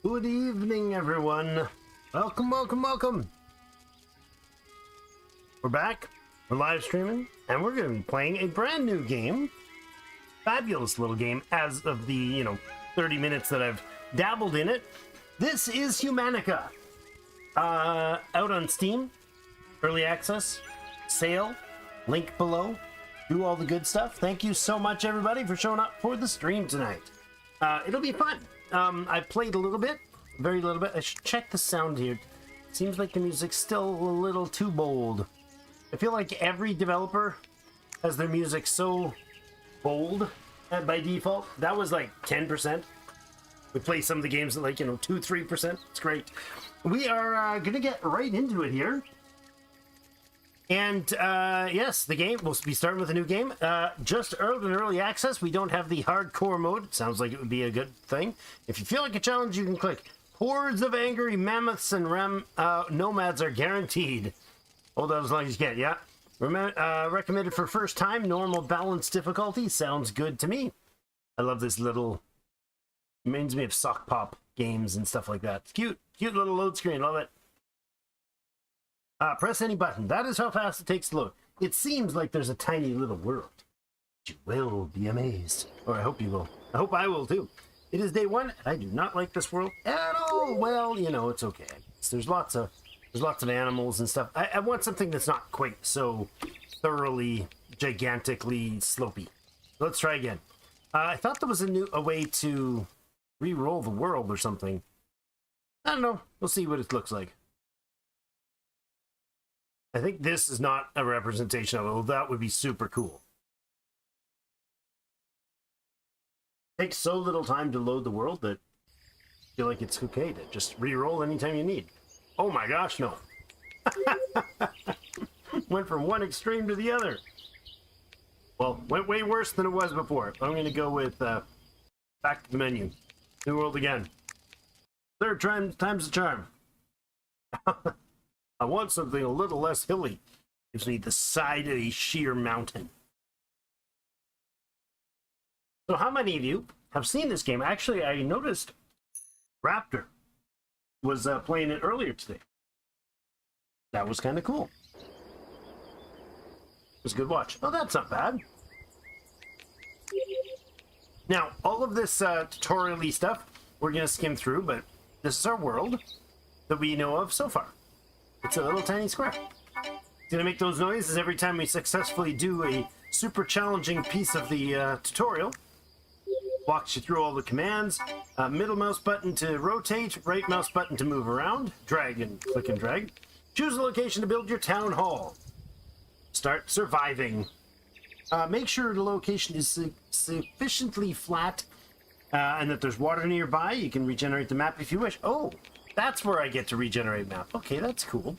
Good evening, everyone. Welcome, welcome, welcome. We're back. We're live streaming, and we're going to be playing a brand new game. Fabulous little game as of the, 30 minutes that I've dabbled in it. This is Humanica. Out on Steam. Early access. Sale. Link below. Do all the good stuff. Thank you so much, everybody, for showing up for the stream tonight. It'll be fun. I played a little bit, very little bit. I should check the sound here. Seems like the music's still a little too bold. I feel like every developer has their music so bold by default. That was like 10%. We play some of the games at like, 2-3%. It's great. We are going to get right into it here. And yes, the game, we'll be starting with a new game. Just out in early access, we don't have the hardcore mode. Sounds like it would be a good thing. If you feel like a challenge, you can click. Hordes of angry mammoths and nomads are guaranteed. Hold out as long as you can, yeah. Recommended for first time, normal balanced difficulty. Sounds good to me. I love this little, reminds me of sock pop games and stuff like that. It's cute, cute little load screen, love it. Press any button. That is how fast it takes to load. It seems like there's a tiny little world. You will be amazed. Or I hope you will. I hope I will too. It is day one, and I do not like this world at all. Well, it's okay. There's lots of animals and stuff. I want something that's not quite so thoroughly, gigantically slopey. Let's try again. I thought there was a way to re-roll the world or something. I don't know. We'll see what it looks like. I think this is not a representation of it. Well, that would be super cool. It takes so little time to load the world that I feel like it's okay to just re-roll anytime you need. Oh my gosh, no. Went from one extreme to the other. Well, went way worse than it was before. I'm going to go with back to the menu. New world again. Third time's the charm. I want something a little less hilly. Gives me the side of a sheer mountain. So how many of you have seen this game? Actually, I noticed Raptor was playing it earlier today. That was kind of cool. It was a good watch. Oh, that's not bad. Now, all of this tutorial-y stuff, we're going to skim through, but this is our world that we know of so far. It's a little tiny square. It's going to make those noises every time we successfully do a super challenging piece of the tutorial. Walks you through all the commands. Middle mouse button to rotate, right mouse button to move around. Drag and click and drag. Choose a location to build your town hall. Start surviving. Make sure the location is sufficiently flat and that there's water nearby. You can regenerate the map if you wish. Oh! That's where I get to regenerate map. Okay, that's cool.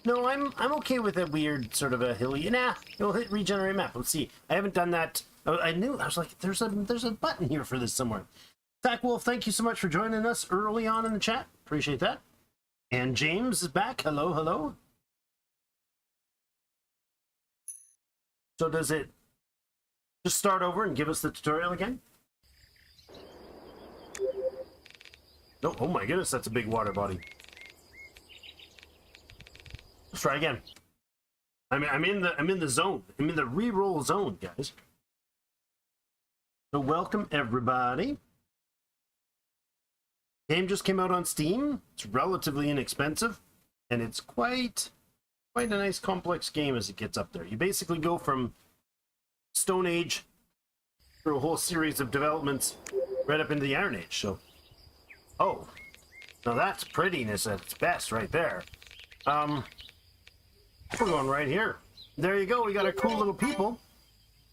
No, I'm okay with a weird sort of a hilly. Nah, you'll hit regenerate map. Let's see. I haven't done that. I was like, there's a button here for this somewhere. Zach Wolf, thank you so much for joining us early on in the chat. Appreciate that. And James is back. Hello, hello. So does it just start over and give us the tutorial again? Oh, oh my goodness, that's a big water body. Let's try again. I'm in the zone. I'm in the re-roll zone, guys. So welcome everybody. Game just came out on Steam. It's relatively inexpensive, and it's quite a nice complex game as it gets up there. You basically go from Stone Age through a whole series of developments right up into the Iron Age. So. Oh, now that's prettiness at its best right there. We're going right here. There you go. We got our cool little people,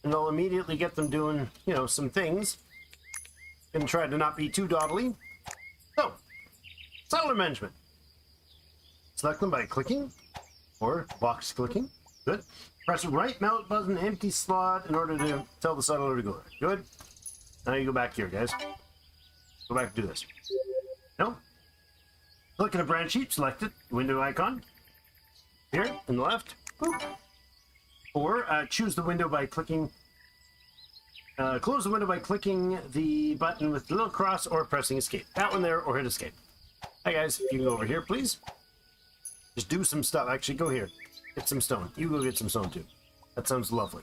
and I'll immediately get them doing, some things. And try to not be too dawdly. So, settler management. Select them by clicking or box clicking. Good. Press the right mouse button, empty slot in order to tell the settler to go there. Good. Now you go back here, guys. Go back and do this. No. Click on a branch sheet, select it, window icon. Here, on the left. Boop. Or choose the window by clicking. Close the window by clicking the button with the little cross or pressing escape. That one there, or hit escape. Hi guys, if you can go over here, please. Just do some stuff. Actually, go here. Get some stone. You go get some stone too. That sounds lovely.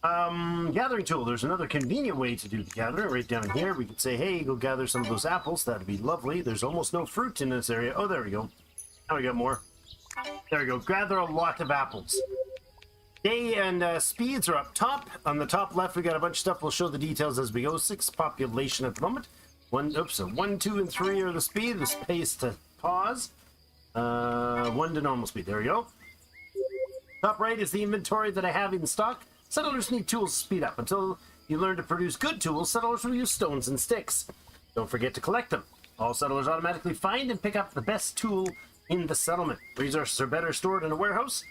Gathering tool. There's another convenient way to do the gathering right down here. We could say, hey, go gather some of those apples. That'd be lovely. There's almost no fruit in this area. Oh, there we go. Now we got more. There we go. Gather a lot of apples. Day and speeds are up top. On the top left, we got a bunch of stuff. We'll show the details as we go. 6 population at the moment. 1, 2, and 3 are the speed. The space to pause. 1 to normal speed. There we go. Top right is the inventory that I have in stock. Settlers need tools to speed up. Until you learn to produce good tools, settlers will use stones and sticks. Don't forget to collect them. All settlers automatically find and pick up the best tool in the settlement. Resources are better stored in a warehouse.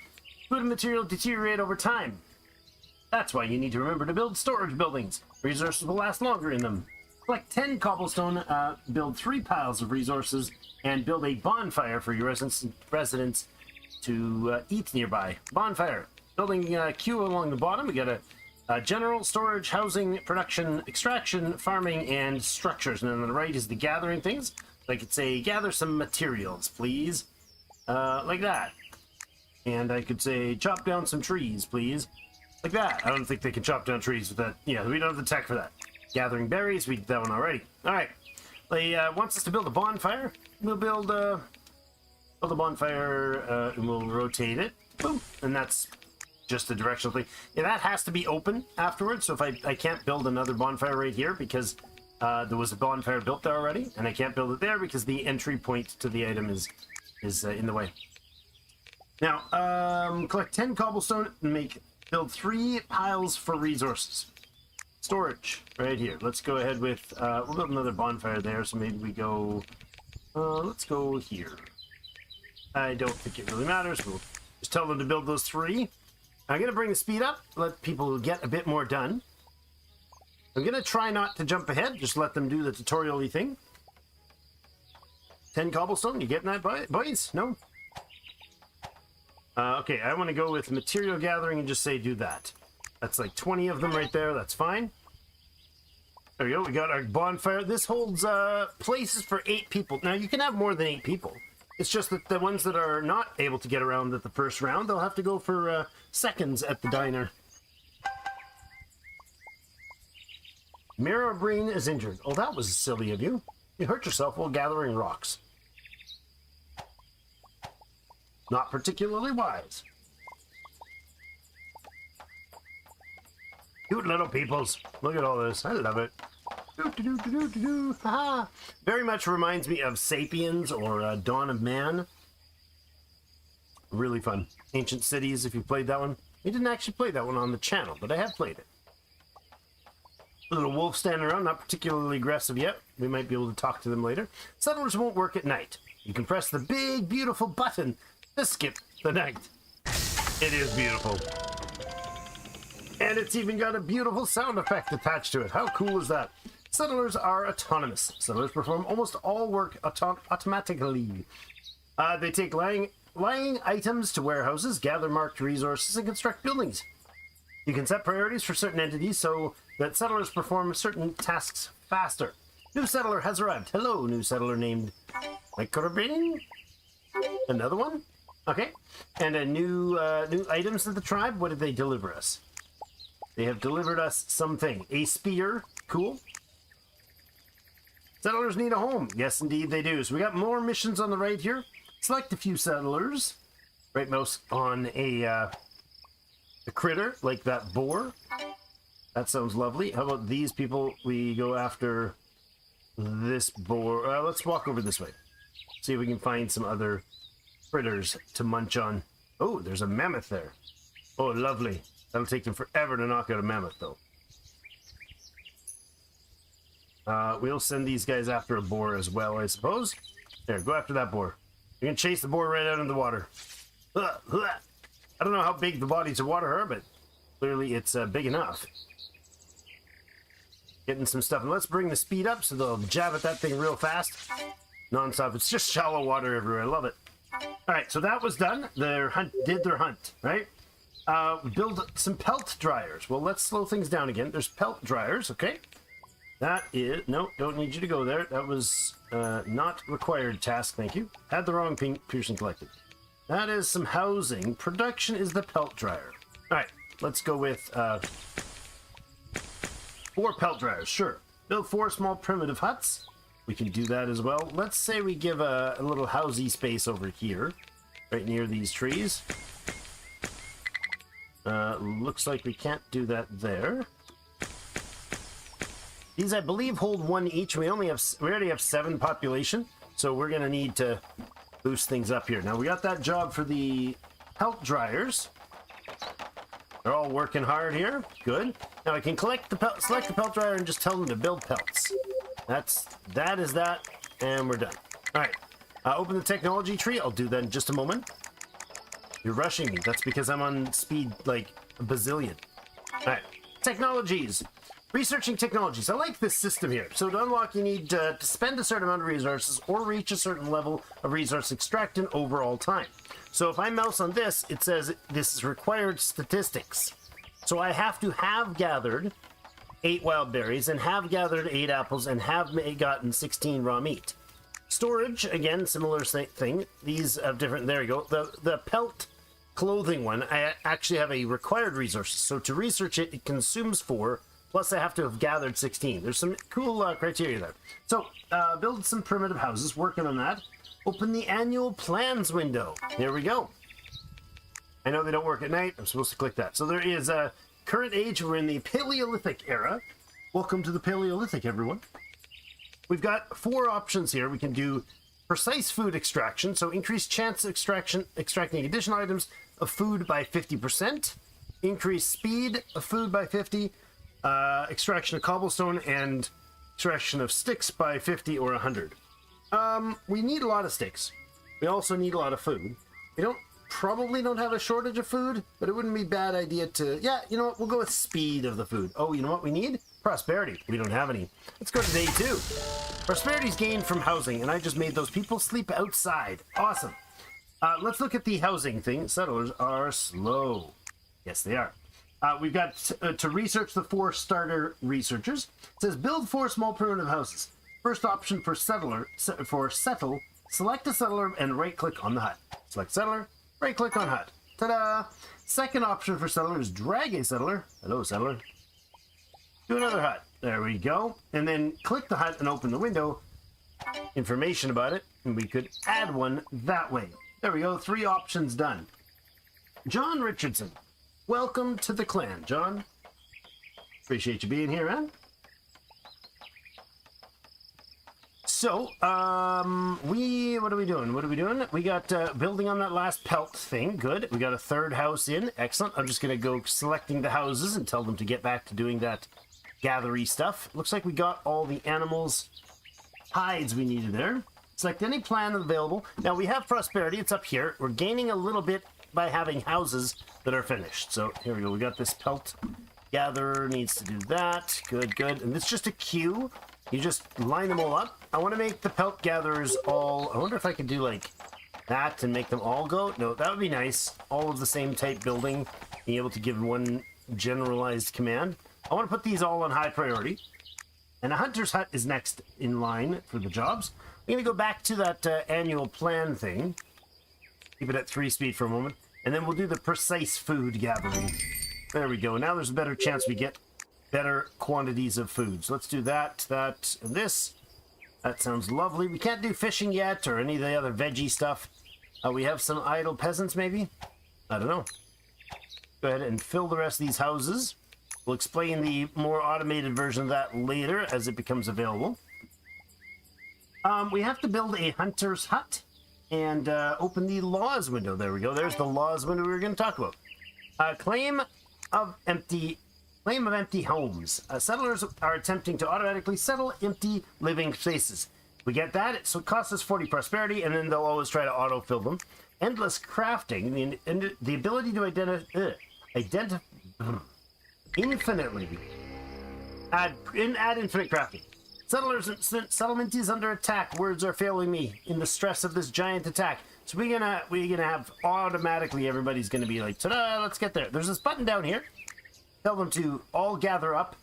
Food and material deteriorate over time. That's why you need to remember to build storage buildings. Resources will last longer in them. Collect 10 cobblestone, build 3 piles of resources, and build a bonfire for your residents to eat nearby. Bonfire. Building queue along the bottom. We got a general, storage, housing, production, extraction, farming, and structures. And on the right is the gathering things. I could say, gather some materials, please. Like that. And I could say, chop down some trees, please. Like that. I don't think they can chop down trees with that. Yeah, we don't have the tech for that. Gathering berries, we did that one already. Alright. They wants us to build a bonfire. We'll build a bonfire, and we'll rotate it. Boom. And that's just a directional thing. Yeah, that has to be open afterwards. So if I can't build another bonfire right here because there was a bonfire built there already, and I can't build it there because the entry point to the item is in the way. Now, collect 10 cobblestone and build 3 piles for resources. Storage right here. Let's go ahead with we'll build another bonfire there. So maybe we go. Let's go here. I don't think it really matters. We'll just tell them to build those 3. I'm going to bring the speed up, let people get a bit more done. I'm going to try not to jump ahead, just let them do the tutorial-y thing. 10 cobblestone, you getting that, boys? No? Okay, I want to go with material gathering and just say do that. That's like 20 of them right there, that's fine. There we go, we got our bonfire. This holds places for 8 people. Now, you can have more than 8 people. It's just that the ones that are not able to get around at the first round, they'll have to go for seconds at the diner. Mirror Breen is injured. Oh, that was silly of you. You hurt yourself while gathering rocks. Not particularly wise. Cute little peoples. Look at all this. I love it. Very much reminds me of Sapiens or Dawn of Man. Really fun. Ancient Cities, if you played that one. We didn't actually play that one on the channel, but I have played it. A little wolf standing around, not particularly aggressive yet. We might be able to talk to them later. Settlers won't work at night. You can press the big, beautiful button to skip the night. It is beautiful. And it's even got a beautiful sound effect attached to it. How cool is that? Settlers are autonomous. Settlers perform almost all work automatically. They take lying items to warehouses, gather marked resources, and construct buildings. You can set priorities for certain entities so that settlers perform certain tasks faster. New settler has arrived. Hello, new settler named Microbin. Another one? Okay. And a new items to the tribe. What did they deliver us? They have delivered us something. A spear. Cool. Settlers need a home. Yes, indeed they do. So we got more missions on the right here. Select a few settlers. Right mouse on a critter, like that boar. That sounds lovely. How about these people? We go after this boar. Let's walk over this way. See if we can find some other critters to munch on. Oh, there's a mammoth there. Oh, lovely. That'll take them forever to knock out a mammoth, though. We'll send these guys after a boar as well, I suppose. There, go after that boar. You can chase the boar right out in the water. I don't know how big the bodies of water are, but clearly it's big enough. Getting some stuff. And let's bring the speed up so they'll jab at that thing real fast. Non-stop. It's just shallow water everywhere. I love it. Alright, so that was done. Their hunt did their hunt, right? Build some pelt dryers. Well, let's slow things down again. There's pelt dryers, okay? That is... No, don't need you to go there. That was not required task, thank you. Had the wrong piercing collected. That is some housing. Production is the pelt dryer. Alright, let's go with 4 pelt dryers, sure. Build 4 small primitive huts. We can do that as well. Let's say we give a little housey space over here, right near these trees. Looks like we can't do that there. These, I believe, hold 1 each. We already have 7 population, so we're gonna need to boost things up here. Now we got that job for the pelt dryers. They're all working hard here. Good. Now I can select the pelt dryer and just tell them to build pelts. That is that, and we're done. All right. Open the technology tree. I'll do that in just a moment. You're rushing me. That's because I'm on speed like a bazillion. All right. Technologies. Researching technologies. I like this system here. So to unlock, you need to spend a certain amount of resources or reach a certain level of resource extract in overall time. So if I mouse on this, it says this is required statistics. So I have to have gathered 8 wild berries and have gathered 8 apples and have gotten 16 raw meat. Storage, again, similar thing. These have different... There you go. The pelt clothing one, I actually have a required resources. So to research it, it consumes 4... Plus, I have to have gathered 16. There's some cool criteria there. So, build some primitive houses. Working on that. Open the annual plans window. There we go. I know they don't work at night. I'm supposed to click that. So there is a current age. We're in the Paleolithic era. Welcome to the Paleolithic, everyone. We've got 4 options here. We can do precise food extraction. So increase chance extracting additional items of food by 50%. Increase speed of food by 50%. Extraction of cobblestone and extraction of sticks by 50 or 100. We need a lot of sticks. We also need a lot of food. We probably don't have a shortage of food, but it wouldn't be a bad idea to... Yeah, you know what? We'll go with speed of the food. Oh, you know what we need? Prosperity. We don't have any. Let's go to day 2. Prosperity's gained from housing, and I just made those people sleep outside. Awesome. Let's look at the housing thing. Settlers are slow. Yes, they are. We've got to research the 4 starter researchers. It says build 4 small primitive houses. First option for settle, select a settler and right-click on the hut. Select settler, right-click on hut. Ta-da! Second option for settler is drag a settler. Hello, settler. Do another hut. There we go. And then click the hut and open the window. Information about it. And we could add one that way. There we go. 3 options done. John Richardson. Welcome to the clan, John. Appreciate you being here, man. So, what are we doing? We got building on that last pelt thing. Good. We got a 3rd house in. Excellent. I'm just going to go selecting the houses and tell them to get back to doing that gathery stuff. Looks like we got all the animals' hides we needed there. Select any plan available. Now, we have prosperity. It's up here. We're gaining a little bit by having houses that are finished. So here we go. We got this pelt gatherer needs to do that. Good, good. And it's just a queue. You just line them all up. I want to make the pelt gatherers all... I wonder if I could do like that and make them all go. No, that would be nice. All of the same type building. Being able to give one generalized command. I want to put these all on high priority. And a hunter's hut is next in line for the jobs. I'm going to go back to that annual plan thing. Keep it at 3 speed for a moment. And then we'll do the precise food gathering. There we go. Now there's a better chance we get better quantities of food. So let's do that, that, and this. That sounds lovely. We can't do fishing yet or any of the other veggie stuff. We have some idle peasants, maybe? I don't know. Go ahead and fill the rest of these houses. We'll explain the more automated version of that later as it becomes available. We have to build a hunter's hut. And open the laws window. There we go. There's the laws window we were going to talk about. Claim of empty homes. Settlers are attempting to automatically settle empty living spaces. We get that. So it costs us 40 prosperity, and then they'll always try to autofill them. Endless crafting. The ability to identify infinitely. Add infinite crafting. Settlement is under attack. Words are failing me in the stress of this giant attack. So we're gonna have automatically everybody's gonna be like, ta-da, let's get there. There's this button down here. Tell them to all gather up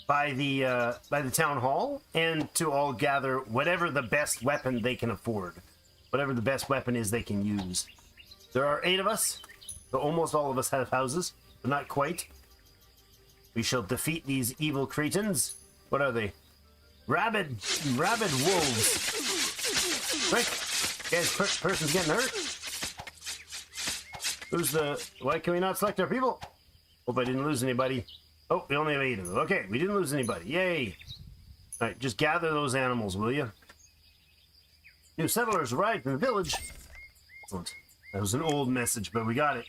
by the town hall, and to all gather whatever the best weapon they can afford, whatever the best weapon is they can use. There are 8 of us, so almost all of us have houses, but not quite. We shall defeat these evil cretins. What are they? Rabid wolves. Quick, guys! Person's getting hurt. Why can we not select our people? Hope I didn't lose anybody. Oh, we only have 8 of them. Okay, we didn't lose anybody. Yay! All right, just gather those animals, will you? New settlers arrived in the village. Excellent. That was an old message, but we got it.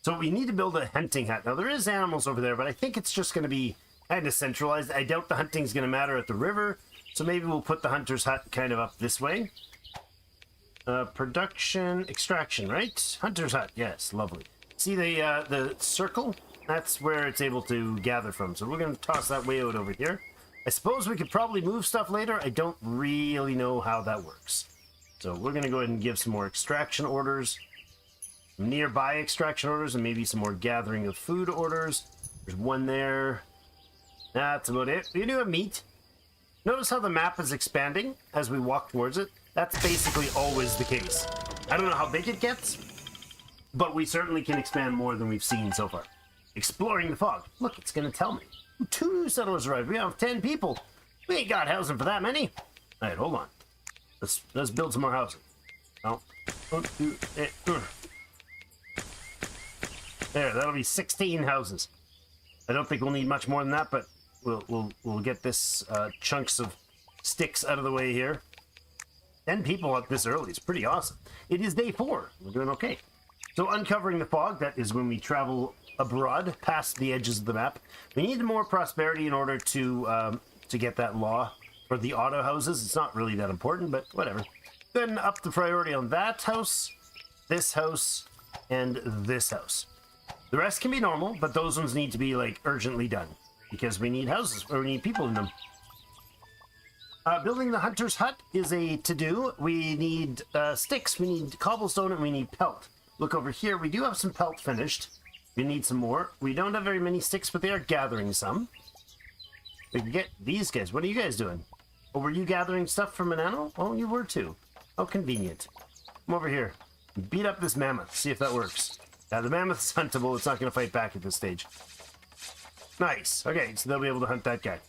So we need to build a hunting hut. Now, there is animals over there, but I think it's just going to be kind of centralized. I doubt the hunting's going to matter at the river, so maybe we'll put the hunter's hut kind of up this way. Production, extraction, right? Hunter's hut, yes, lovely. See the circle? That's where it's able to gather from. So we're going to toss that way out over here. I suppose we could probably move stuff later. I don't really know how that works. So we're going to go ahead and give some more extraction orders. Nearby extraction orders, and maybe some more gathering of food orders. There's one there. That's about it. We do have meat. Notice how the map is expanding as we walk towards it. That's basically always the case. I don't know how big it gets, but we certainly can expand more than we've seen so far. Exploring the fog. Look, it's going to tell me. 2 settlers arrived. We have 10 people. We ain't got housing for that many. All right, hold on. Let's build some more housing. Oh. 1, 2, 8. There, that'll be 16 houses. I don't think we'll need much more than that, but we'll get this chunks of sticks out of the way here. 10 people up this early is pretty awesome. It is day 4. We're doing okay. So uncovering the fog, that is when we travel abroad past the edges of the map. We need more prosperity in order to get that law for the auto houses. It's not really that important, but whatever. Then up the priority on that house, this house, and this house. The rest can be normal, but those ones need to be like urgently done because we need houses, or we need people in them. Building the hunter's hut is a to-do. We need sticks, we need cobblestone, and we need pelt. Look over here, we do have some pelt finished. We need some more. We don't have very many sticks, but they are gathering some. We can get these guys. What are you guys doing? Oh, were you gathering stuff from an animal? Oh, you were too. How convenient. Come over here. Beat up this mammoth. See if that works. The mammoth is huntable. It's not going to fight back at this stage. Nice. Okay, so they'll be able to hunt that guy.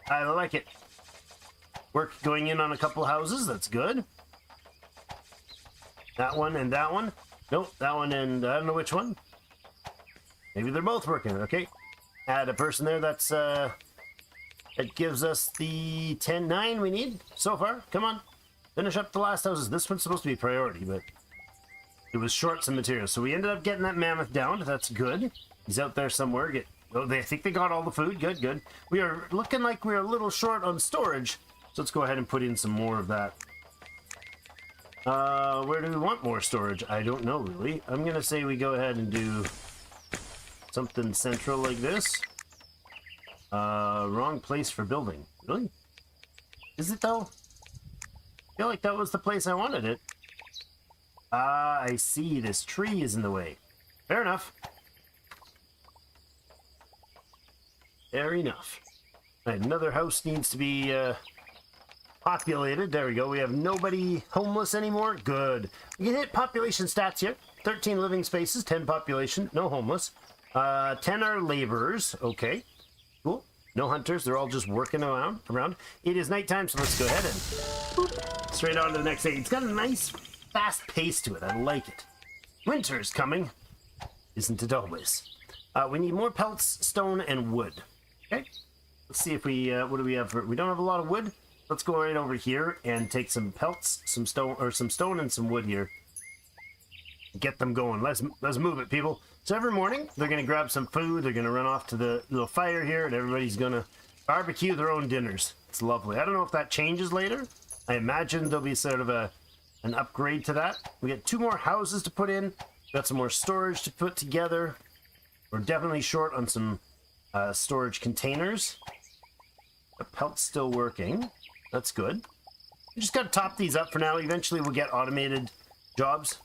I like it. Work going in on a couple houses. That's good. That one and that one. Nope, that one and I don't know which one. Maybe they're both working. Okay. Add a person there. That's that gives us the 10-9 we need so far. Come on. Finish up the last houses. This one's supposed to be priority, but it was short some materials. So we ended up getting that mammoth down. That's good. He's out there somewhere. I think they got all the food. Good, good. We are looking like we're a little short on storage. So let's go ahead and put in some more of that. Where do we want more storage? I don't know, really. I'm going to say we go ahead and do something central like this. Wrong place for building. Really? Is it, though? I feel like that was the place I wanted it. I see. This tree is in the way. Fair enough. Fair enough. Right, another house needs to be populated. There we go. We have nobody homeless anymore. Good. We can hit population stats here. 13 living spaces, 10 population, no homeless. 10 are laborers. Okay. Cool. No hunters. They're all just working around. It is nighttime, so let's go ahead and boop, straight on to the next day. It's got a nice fast pace to it. I like it. Winter's coming. Isn't it always? We need more pelts, stone, and wood. Okay. Let's see if we, what do we have for, we don't have a lot of wood. Let's go right over here and take some pelts, some stone and some wood here. Get them going. Let's move it, people. So every morning, they're going to grab some food. They're going to run off to the little fire here, and everybody's going to barbecue their own dinners. It's lovely. I don't know if that changes later. I imagine there'll be sort of an upgrade to that. We got 2 more houses to put in. Got some more storage to put together. We're definitely short on some storage containers. The pelt's still working. That's good. We just got to top these up for now. Eventually we'll get automated jobs.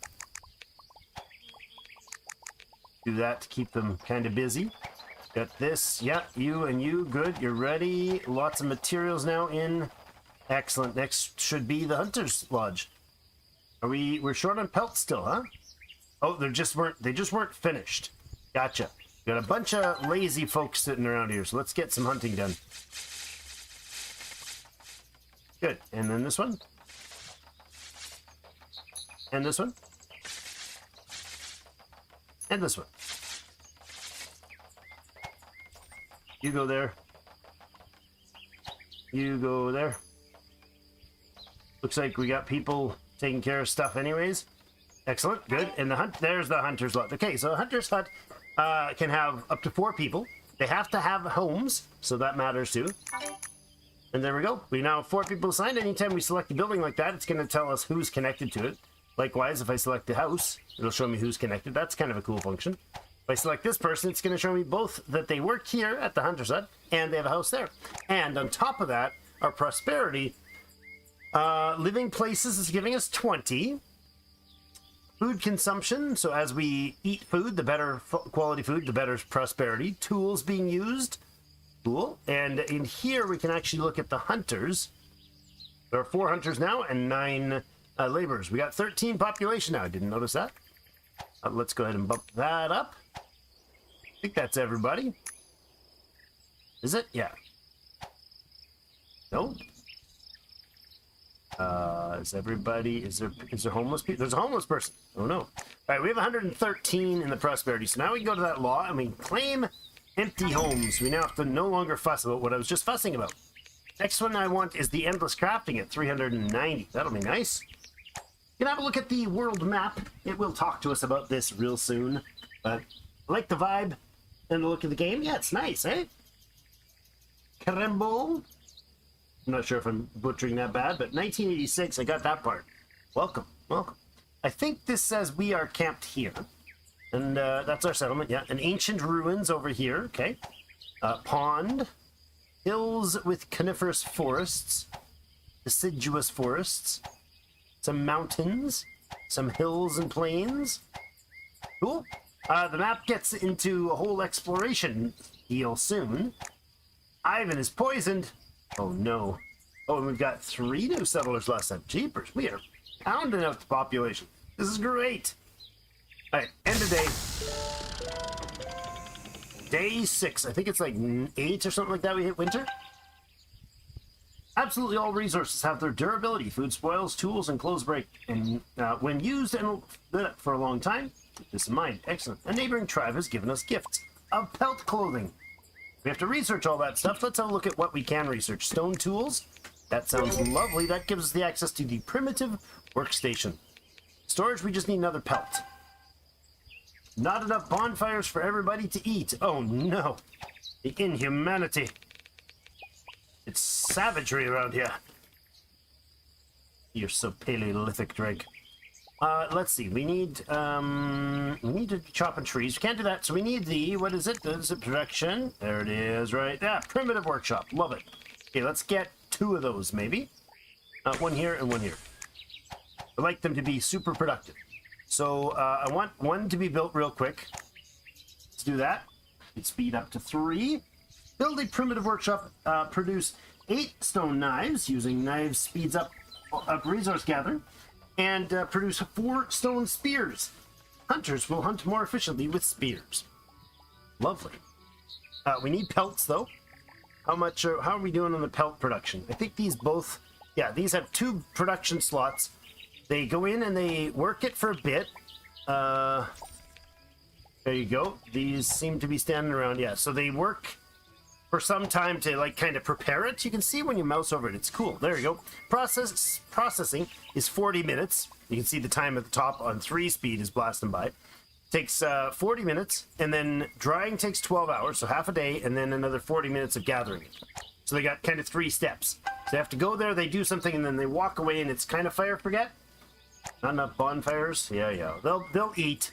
Do that to keep them kind of busy. Got this. Yeah, you and you. Good. You're ready. Lots of materials now in. Excellent. Next should be the Hunter's Lodge. We're short on pelts still, huh? Oh, they just weren't finished. Gotcha. Got a bunch of lazy folks sitting around here, so let's get some hunting done. Good. And then this one. And this one. And this one. You go there. You go there. Looks like we got people taking care of stuff anyways. Excellent. Good. And there's the Hunter's Lodge. Okay, so a Hunter's Hut can have up to 4 people. They have to have homes, so that matters too. And there we go. We now have 4 people assigned. Anytime we select a building like that, it's going to tell us who's connected to it. Likewise, if I select the house, it'll show me who's connected. That's kind of a cool function. If I select this person, it's going to show me both that they work here at the Hunter's Hut and they have a house there. And on top of that, our prosperity, living places is giving us 20. Food consumption, so as we eat food, the better quality food, the better prosperity. Tools being used, cool. And in here, we can actually look at the hunters. There are 4 hunters now and 9 laborers. We got 13 population now. I didn't notice that. Let's go ahead and bump that up. I think that's everybody. Is it? Yeah. No? Is everybody, is there homeless people? There's a homeless person. Oh no. All right, we have 113 in the prosperity. So now we can go to that law and we can claim empty homes. We now have to no longer fuss about what I was just fussing about. Next one I want is the endless crafting at 390. That'll be nice. You can have a look at the world map. It will talk to us about this real soon. But I like the vibe and the look of the game. Yeah, it's nice, eh? Carembo. I'm not sure if I'm butchering that bad, but 1986, I got that part. Welcome, welcome. I think this says we are camped here. And that's our settlement, yeah. An ancient ruins over here, okay. Pond. Hills with coniferous forests. Deciduous forests. Some mountains. Some hills and plains. Cool. The map gets into a whole exploration deal soon. Ivan is poisoned. Oh no. Oh, and we've got 3 new settlers last time. Jeepers, we are pounding out the population. This is great. Alright, end of day. Day 6. I think it's like 8 or something like that we hit winter. Absolutely all resources have their durability. Food spoils, tools, and clothes break. And when used and for a long time, keep this in mind. Excellent. A neighboring tribe has given us gifts of pelt clothing. We have to research all that stuff. Let's have a look at what we can research. Stone tools. That sounds lovely. That gives us the access to the primitive workstation. Storage, we just need another pelt. Not enough bonfires for everybody to eat. Oh no. The inhumanity. It's savagery around here. You're so paleolithic, Drake. Let's see. We need to chop in trees. We can't do that, so we need the, what is it? This is production. There it is, right? Yeah, primitive workshop. Love it. Okay, let's get 2 of those, maybe. One here and one here. I like them to be super productive. So, I want one to be built real quick. Let's do that. Let's speed up to 3. Build a primitive workshop. Produce 8 stone knives. Using knives speeds up resource gathering. And produce 4 stone spears. Hunters will hunt more efficiently with spears. Lovely. We need pelts, though. How are we doing on the pelt production? I think these both... Yeah, these have 2 production slots. They go in and they work it for a bit. There you go. These seem to be standing around. Yeah, so they work for some time to like kind of prepare it. You can see when you mouse over it, it's cool. There you go. Processing is 40 minutes. You can see the time at the top on 3 speed is blasting by. Takes 40 minutes, and then drying takes 12 hours, so half a day, and then another 40 minutes of gathering it. So they got kind of 3 steps. So they have to go there, they do something, and then they walk away, and it's kind of fire forget. Not enough bonfires. Yeah. They'll eat.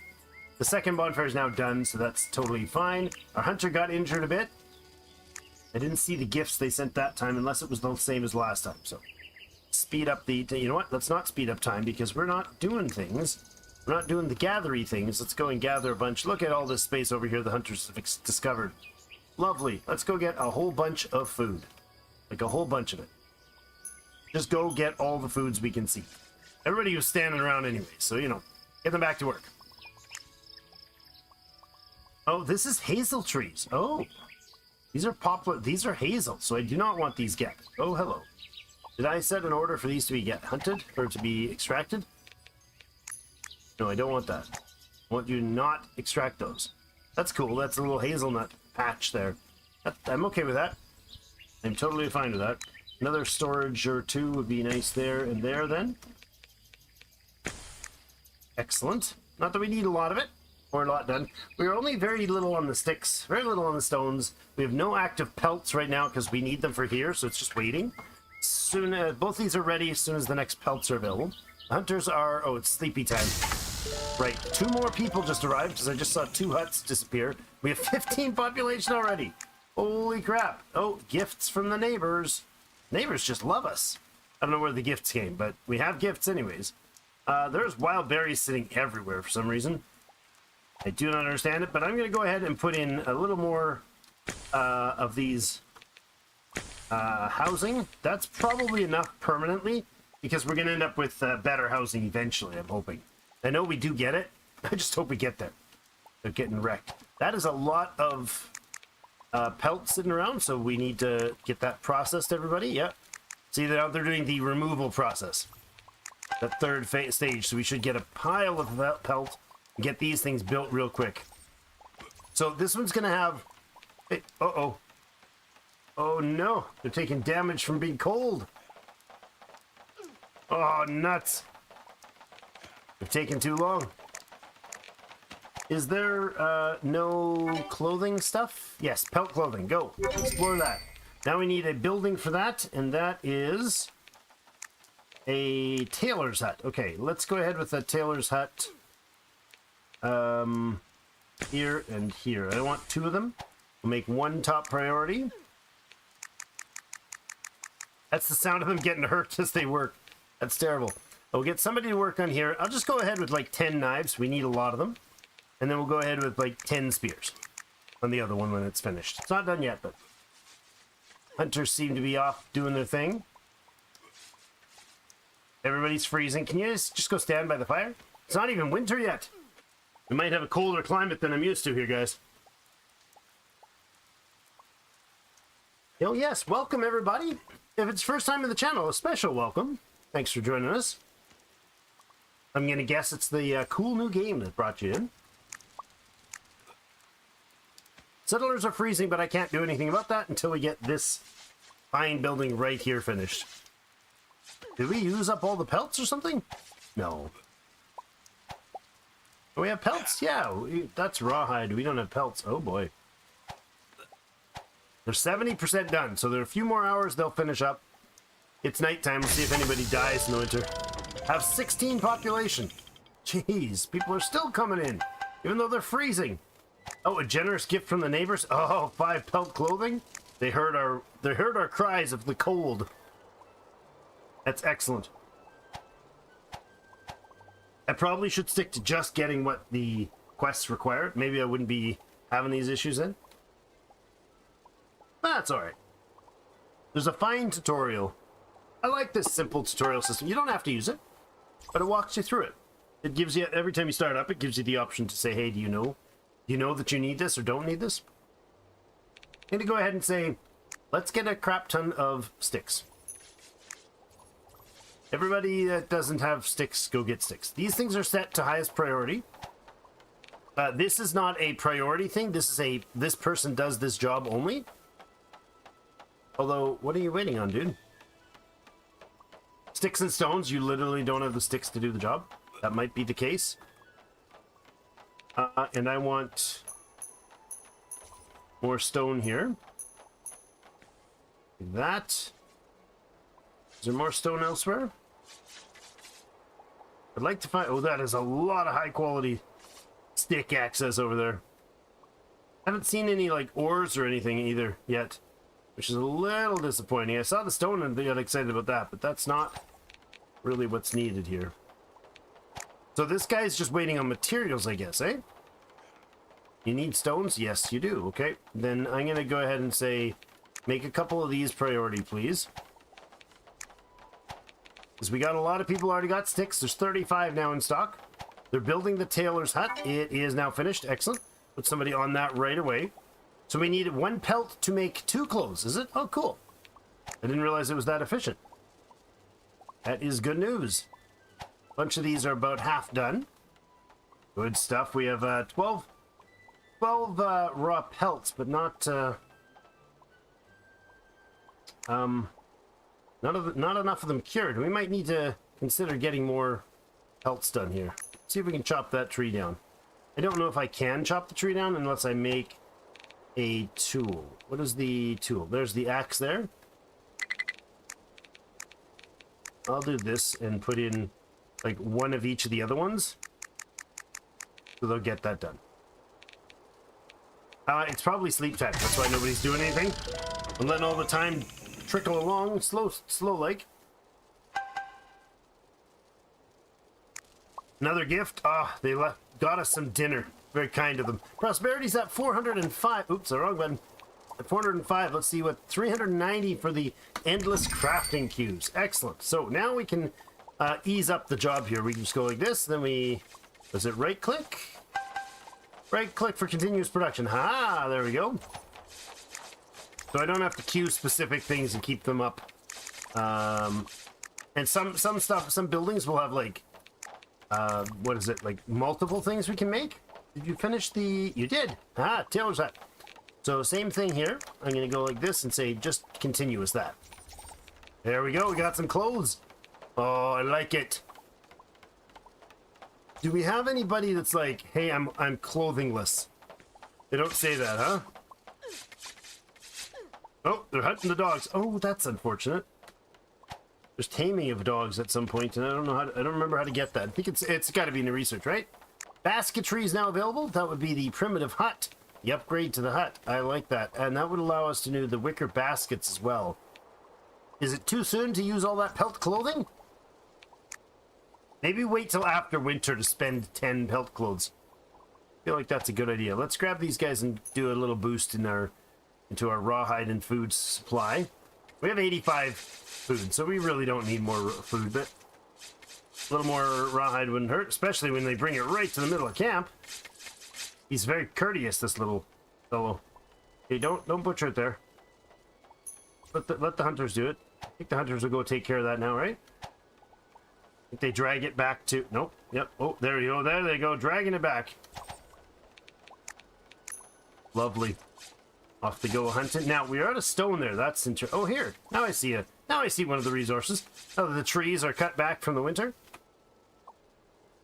The second bonfire is now done, so that's totally fine. Our hunter got injured a bit. I didn't see the gifts they sent that time unless it was the same as last time. So speed up the... You know what? Let's not speed up time because we're not doing things. We're not doing the gathery things. Let's go and gather a bunch. Look at all this space over here the hunters have discovered. lovely. Let's go get a whole bunch of food. Like a whole bunch of it. Just go get all the foods we can see. Everybody was standing around anyway, so, you know, get them back to work. Oh, this is hazel trees. Oh, these are poplar. These are hazel, so I do not want these get. Oh, hello. Did I set an order for these to be get hunted or to be extracted? No, I don't want that. I want you to not extract those. That's cool. That's a little hazelnut patch there. I'm okay with that. I'm totally fine with that. Another storage or two would be nice there and there then. Excellent. Not that we need a lot of it, or a lot done. We're only very little on the sticks, very little on the stones. We have no active pelts right now because we need them for here, so it's just waiting. Soon, both these are ready as soon as the next pelts are available. The hunters are... Oh, it's sleepy time. Right, 2 more people just arrived because I just saw 2 huts disappear. We have 15 population already. Holy crap. Oh, gifts from the neighbors. Neighbors just love us. I don't know where the gifts came, but we have gifts anyways. There's wild berries sitting everywhere for some reason. I do not understand it, but I'm going to go ahead and put in a little more of these housing. That's probably enough permanently because we're going to end up with better housing eventually, I'm hoping. I know we do get it. I just hope we get there. They're getting wrecked. That is a lot of pelts sitting around, so we need to get that processed, everybody. Yep. See, they're doing the removal process. That third stage, so we should get a pile of pelt and get these things built real quick. So this one's going to have... Hey, uh-oh. Oh, no. They're taking damage from being cold. Oh, nuts. They're taking too long. Is there no clothing stuff? Yes, pelt clothing. Go. Explore that. Now we need a building for that, and that is a tailor's hut. Okay, let's go ahead with a tailor's hut. Here and here. I want 2 of them. We'll make 1 top priority. That's the sound of them getting hurt as they work. That's terrible. I'll get somebody to work on here. I'll just go ahead with like 10 knives. We need a lot of them. And then we'll go ahead with like 10 spears on the other one when it's finished. It's not done yet, but hunters seem to be off doing their thing. Everybody's freezing. Can you just go stand by the fire? It's not even winter yet. We might have a colder climate than I'm used to here, guys. Oh, yes. Welcome, everybody. If it's first time in the channel, a special welcome. Thanks for joining us. I'm going to guess it's the cool new game that brought you in. Settlers are freezing, but I can't do anything about that until we get this fine building right here finished. Did we use up all the pelts or something? No. Do we have pelts? Yeah, that's rawhide. We don't have pelts. Oh, boy. They're 70% done, so there are a few more hours they'll finish up. It's nighttime. We'll see if anybody dies in the winter. Have 16 population. Jeez, people are still coming in, even though they're freezing. Oh, a generous gift from the neighbors. Oh, 5 pelt clothing. They heard our cries of the cold. That's excellent. I probably should stick to just getting what the quests require. Maybe I wouldn't be having these issues then. That's all right. There's a fine tutorial. I like this simple tutorial system. You don't have to use it, but it walks you through it. It gives you, every time you start up, it gives you the option to say, hey, do you know that you need this or don't need this? I'm going to go ahead and say, let's get a crap ton of sticks. Everybody that doesn't have sticks, go get sticks. These things are set to highest priority. This is not a priority thing. This is this person does this job only. Although, what are you waiting on, dude? Sticks and stones, you literally don't have the sticks to do the job. That might be the case. And I want more stone here. Like that. Is there more stone elsewhere? I'd like to find... Oh, that is a lot of high quality stick access over there. I haven't seen any like ores or anything either yet, which is a little disappointing. I saw the stone and got excited about that, but that's not really what's needed here. So this guy's just waiting on materials, I guess, eh? You need stones? Yes, you do. Okay, then I'm going to go ahead and say, make a couple of these priority, please. Because we got a lot of people already got sticks. There's 35 now in stock. They're building the tailor's hut. It is now finished. Excellent. Put somebody on that right away. So we need 1 pelt to make 2 clothes, is it? Oh, cool. I didn't realize it was that efficient. That is good news. A bunch of these are about half done. Good stuff. We have 12 raw pelts, but not enough of them cured. We might need to consider getting more pelts done here. See if we can chop that tree down. I don't know if I can chop the tree down unless I make a tool. What is the tool? There's the axe there. I'll do this and put in like 1 of each of the other ones. So they'll get that done. It's probably sleep time. That's why nobody's doing anything. I'm letting all the time trickle along, slow like. Another gift. They got us some dinner. Very kind of them. Prosperity's at 405. Oops, the wrong button. At 405. Let's see what 390 for the endless crafting cubes. Excellent. So now we can ease up the job here. We can just go like this. Then we, was it right click? Right click for continuous production. Ha! There we go. So I don't have to queue specific things and keep them up. And some stuff, some buildings will have like, what is it? Like multiple things we can make. Did you finish the? You did. Ah, tailor's hut. So same thing here. I'm gonna go like this and say just continuous that. There we go. We got some clothes. Oh, I like it. Do we have anybody that's like, hey, I'm clothingless? They don't say that, huh? Oh, they're hunting the dogs. Oh, that's unfortunate. There's taming of dogs at some point, and I don't know how to, I don't remember how to get that. I think it's got to be in the research, right? Basketry is now available. That would be the primitive hut. The upgrade to the hut. I like that, and that would allow us to do the wicker baskets as well. Is it too soon to use all that pelt clothing? Maybe wait till after winter to spend 10 pelt clothes. I feel like that's a good idea. Let's grab these guys and do a little boost in into our rawhide and food supply. We have 85 food, so we really don't need more food, but a little more rawhide wouldn't hurt, especially when they bring it right to the middle of camp. He's very courteous, this little fellow. Hey, don't butcher it there. Let the hunters do it. I think the hunters will go take care of that now, right? I think they drag it back to... Nope. Yep. Oh, there you go. There they go. Dragging it back. Lovely. Off to go hunting. Now, we're out of stone there. That's interesting. Oh, here. Now I see it. Now I see one of the resources. Oh, the trees are cut back from the winter.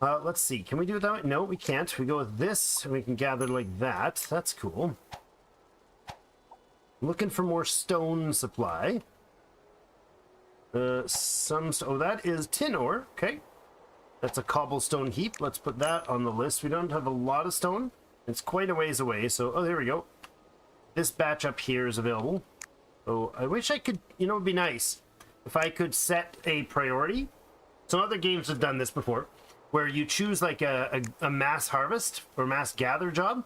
Let's see. Can we do it that way? No, we can't. We go with this, and we can gather like that. That's cool. Looking for more stone supply. Oh, that is tin ore. Okay. That's a cobblestone heap. Let's put that on the list. We don't have a lot of stone. It's quite a ways away, so... Oh, there we go. This batch up here is available. Oh, I wish I could... You know, it would be nice if I could set a priority. Some other games have done this before, where you choose like a mass harvest or mass gather job,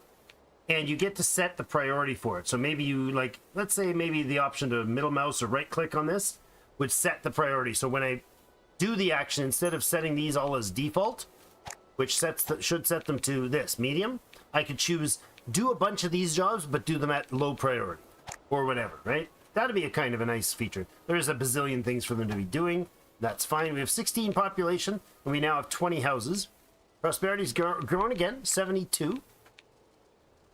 and you get to set the priority for it. So maybe you, like, let's say maybe the option to middle mouse or right click on this would set the priority. So when I do the action, instead of setting these all as default, which should set them to this, medium, I could choose do a bunch of these jobs, but do them at low priority or whatever, right? That'd be a kind of a nice feature. There's a bazillion things for them to be doing. That's fine. We have 16 population, and we now have 20 houses. Prosperity's grown again, 72.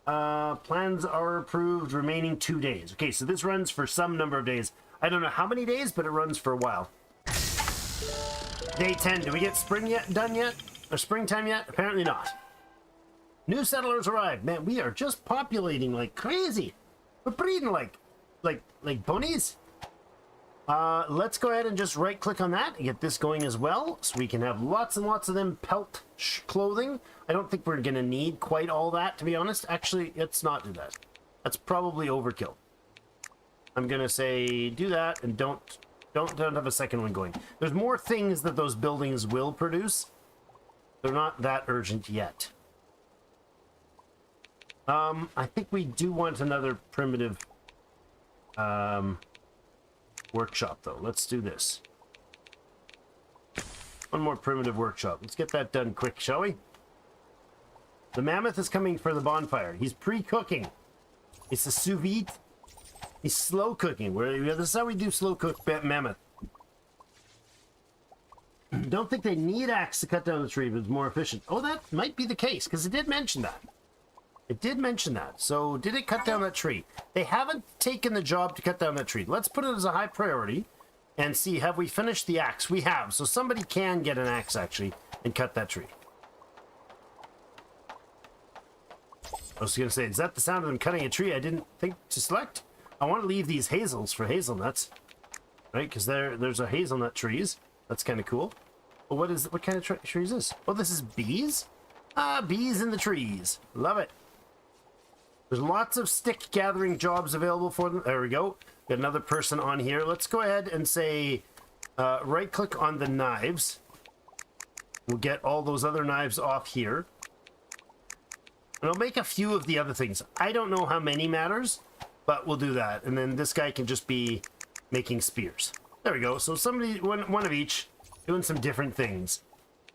Plans are approved, remaining 2 days. Okay, so this runs for some number of days. I don't know how many days, but it runs for a while. Day 10. Do we get spring done yet? Or springtime yet? Apparently not. New settlers arrived. Man, we are just populating like crazy. We're breeding like bunnies. Let's go ahead and just right click on that and get this going as well, so we can have lots and lots of them pelt clothing. I don't think we're gonna need quite all that, to be honest. Actually, let's not do that. That's probably overkill. I'm gonna say do that and don't have a second one going. There's more things that those buildings will produce. They're not that urgent yet. I think we do want another primitive workshop, though. Let's do this. One more primitive workshop. Let's get that done quick, shall we? The mammoth is coming for the bonfire. He's pre-cooking. It's a sous vide. He's slow cooking. This is how we do slow cook mammoth. Don't think they need axe to cut down the tree, but it's more efficient. Oh, that might be the case, because it did mention that. It did mention that. So, did it cut down that tree? They haven't taken the job to cut down that tree. Let's put it as a high priority and see, have we finished the axe? We have. So, somebody can get an axe, actually, and cut that tree. I was going to say, is that the sound of them cutting a tree I didn't think to select? I want to leave these hazels for hazelnuts. Right? Because there's a hazelnut trees. That's kind of cool. But what kind of tree is this? Oh, this is bees? Ah, bees in the trees. Love it. There's lots of stick gathering jobs available for them. There we go. Got another person on here. Let's go ahead and say, right click on the knives. We'll get all those other knives off here. And I'll make a few of the other things. I don't know how many matters, but we'll do that. And then this guy can just be making spears. There we go. So somebody, one of each, doing some different things.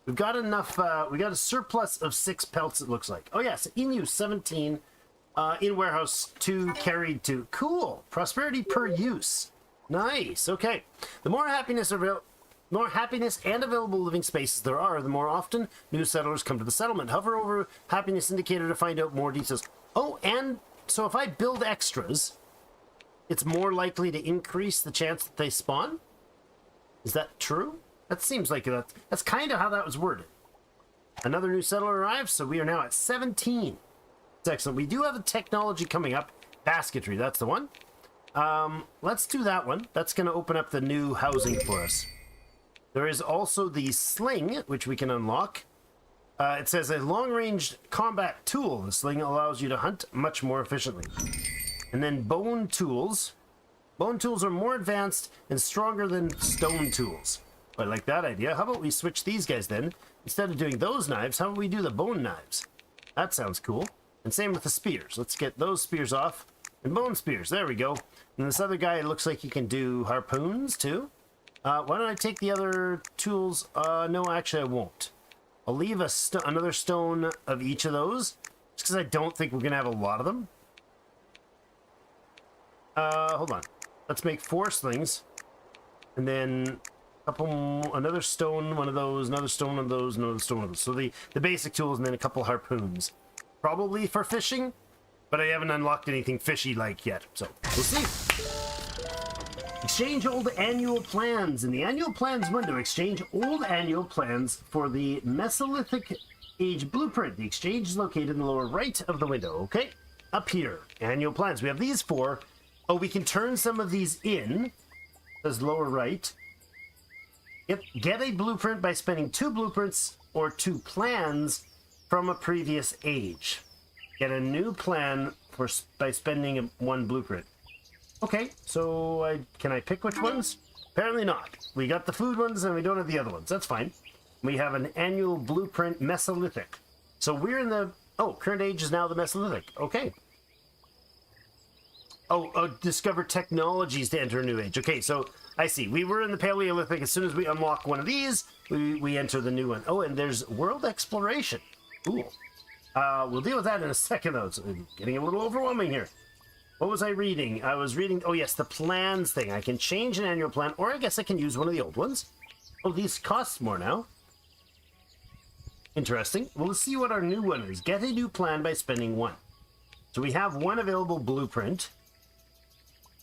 We've got enough, we got a surplus of 6 pelts, it looks like. Oh yes, in use 17, in warehouse 2, carried 2. Cool. Prosperity per use. Nice. Okay. The more happiness and available living spaces there are, the more often new settlers come to the settlement. Hover over happiness indicator to find out more details. Oh, and so if I build extras, it's more likely to increase the chance that they spawn? Is that true? That seems like that's kind of how that was worded. Another new settler arrives, so we are now at 17. It's excellent. We do have a technology coming up. Basketry, that's the one. Let's do that one. That's going to open up the new housing for us. There is also the sling, which we can unlock. It says a long-range combat tool. The sling allows you to hunt much more efficiently. And then bone tools. Bone tools are more advanced and stronger than stone tools. I like that idea. How about we switch these guys then? Instead of doing those knives, how about we do the bone knives? That sounds cool. And same with the spears. Let's get those spears off. And bone spears. There we go. And this other guy, it looks like he can do harpoons too. Why don't I take the other tools? No, actually I won't. I'll leave another stone of each of those. Just because I don't think we're going to have a lot of them. Hold on. Let's make 4 slings. And then another stone, one of those, another stone of those, another stone of those. So the basic tools and then a couple harpoons. Probably for fishing, but I haven't unlocked anything fishy-like yet. So, we'll see. Exchange old annual plans. In the annual plans window, exchange old annual plans for the Mesolithic Age blueprint. The exchange is located in the lower right of the window. Okay, up here, annual plans. We have these 4. Oh, we can turn some of these in. Says lower right. Get a blueprint by spending 2 blueprints or 2 plans from a previous age. Get a new plan by spending 1 blueprint. Okay, so can I pick which ones? Apparently not. We got the food ones and we don't have the other ones. That's fine. We have an annual blueprint Mesolithic. So we're in the... Oh, current age is now the Mesolithic. Okay. Oh, discover technologies to enter a new age. Okay, so I see. We were in the Paleolithic. As soon as we unlock one of these, we enter the new one. Oh, and there's world exploration. Cool. We'll deal with that in a second, though. It's getting a little overwhelming here. What was I reading? I was reading... Oh, yes, the plans thing. I can change an annual plan, or I guess I can use one of the old ones. Oh, these cost more now. Interesting. Well, let's see what our new one is. Get a new plan by spending 1. So we have 1 available blueprint.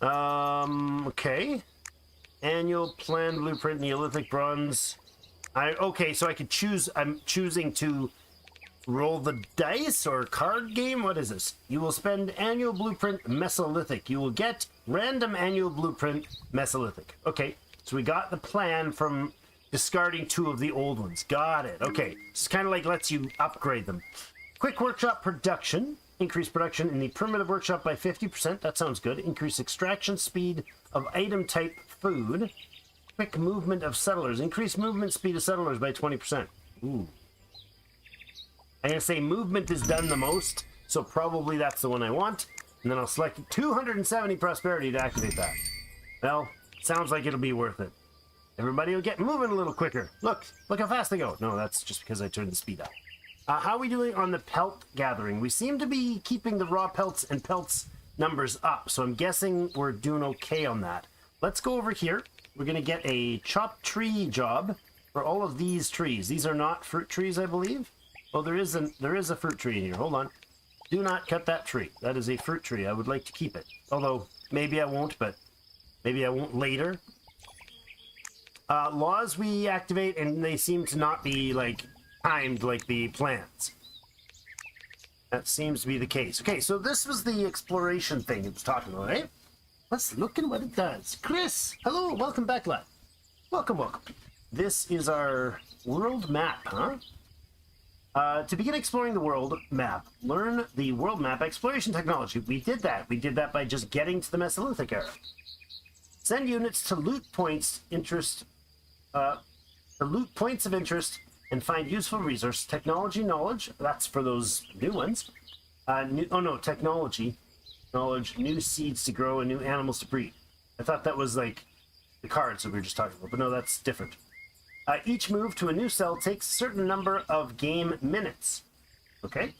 Okay. Annual plan blueprint, Neolithic bronze. Okay, so I could choose. I'm choosing to roll the dice or card game. What is this? You will spend annual blueprint Mesolithic. You will get random annual blueprint Mesolithic. Okay, so we got the plan from discarding 2 of the old ones. Got it. Okay, it's kind of like lets you upgrade them. Quick workshop production. Increase production in the primitive workshop by 50%. That sounds good. Increase extraction speed of item type food. Quick movement of settlers. Increase movement speed of settlers by 20%. Ooh. I'm going to say movement is done the most, So probably that's the one I want. And then I'll select 270 prosperity to activate that. Well, sounds like it'll be worth it. Everybody will get moving a little quicker. Look how fast they go. No, that's just because I turned the speed up. How are we doing on the pelt gathering? We seem to be keeping the raw pelts and pelts numbers up, so I'm guessing we're doing okay on that. Let's go over here. We're going to get a chopped tree job for all of these trees. These are not fruit trees, I believe. Oh, there is a fruit tree in here. Hold on. Do not cut that tree. That is a fruit tree. I would like to keep it. Although, maybe I won't, but maybe I won't later. Laws we activate, and they seem to not be, like, timed like the plants. That seems to be the case. Okay, so this was the exploration thing it was talking about, eh? Let's look at what it does. Chris! Hello! Welcome back, lad. Welcome. This is our world map, huh? To begin exploring the world map, learn the world map exploration technology. We did that. We did that by just getting to the Mesolithic era. Send units to loot points of interest and find useful resource technology knowledge. That's for those new ones. Technology knowledge, new seeds to grow, and new animals to breed. I thought that was like the cards that we were just talking about, but no, that's different. Each move to a new cell takes a certain number of game minutes. Okay.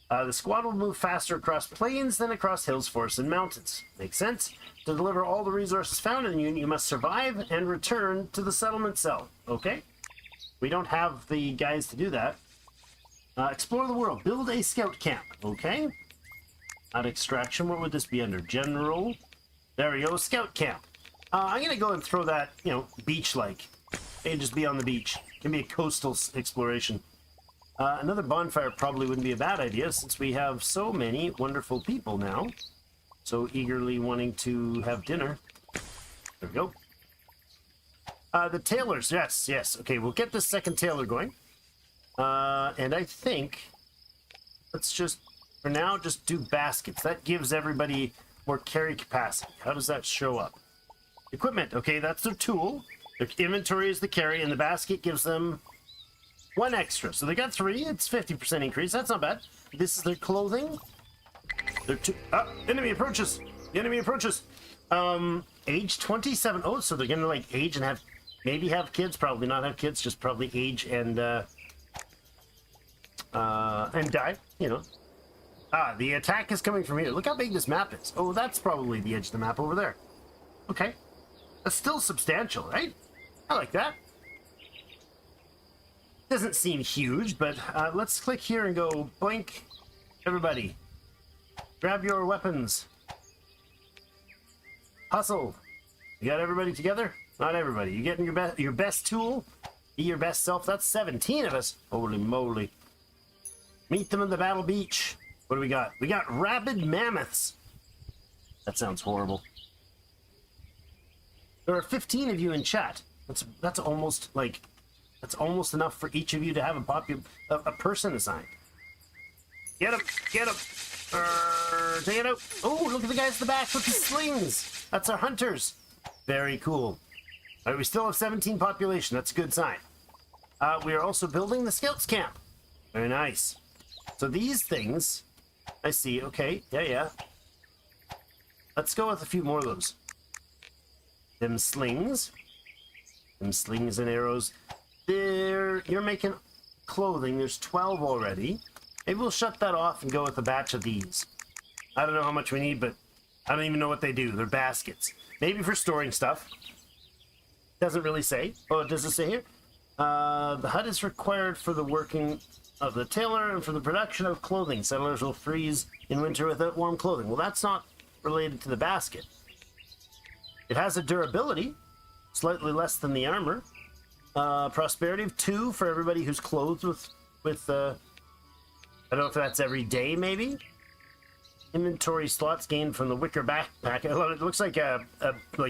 The squad will move faster across plains than across hills, forests, and mountains. Makes sense. To deliver all the resources found in the unit, you must survive and return to the settlement cell. Okay? We don't have the guys to do that. Explore the world. Build a scout camp. Okay? At extraction, what would this be under? General. There we go. Scout camp. I'm going to go and throw that, beach-like. It can just be on the beach. It can be a coastal exploration. Another bonfire probably wouldn't be a bad idea since we have so many wonderful people now. So eagerly wanting to have dinner. There we go. The tailors, yes. Okay, we'll get the second tailor going. And I think, let's just, for now, just do baskets. That gives everybody more carry capacity. How does that show up? Equipment, okay, that's their tool. Their inventory is the carry, and the basket gives them one extra. So they got 3, it's 50% increase. That's not bad. This is their clothing. Enemy approaches. The enemy approaches. Age 27. Oh, so they're gonna age and maybe have kids. Probably not have kids. Just probably age and die. The attack is coming from here. Look how big this map is. Oh, that's probably the edge of the map over there. Okay, that's still substantial, right? I like that. Doesn't seem huge, but let's click here and go blink. Everybody, grab your weapons. Hustle. You got everybody together? Not everybody. You getting your best tool? Be your best self. That's 17 of us. Holy moly. Meet them in the battle beach. What do we got? We got rabid mammoths. That sounds horrible. There are 15 of you in chat. That's almost enough for each of you to have a person assigned. Get him! Get him! Take it out! Oh, look at the guys in the back with the slings! That's our hunters! Very cool. All right, we still have 17 population. That's a good sign. We are also building the scouts camp. Very nice. So these things, I see. Okay, yeah. Let's go with a few more of those. Them slings and arrows. You're making clothing. There's 12 already. Maybe we'll shut that off and go with a batch of these. I don't know how much we need, but I don't even know what they do. They're baskets. Maybe for storing stuff. Doesn't really say. Oh, does it say here? The hut is required for the working of the tailor and for the production of clothing. Settlers will freeze in winter without warm clothing. Well, that's not related to the basket. It has a durability, slightly less than the armor. Prosperity of 2 for everybody who's clothed with I don't know if that's every day, maybe. Inventory slots gained from the wicker backpack. I love it. It looks like a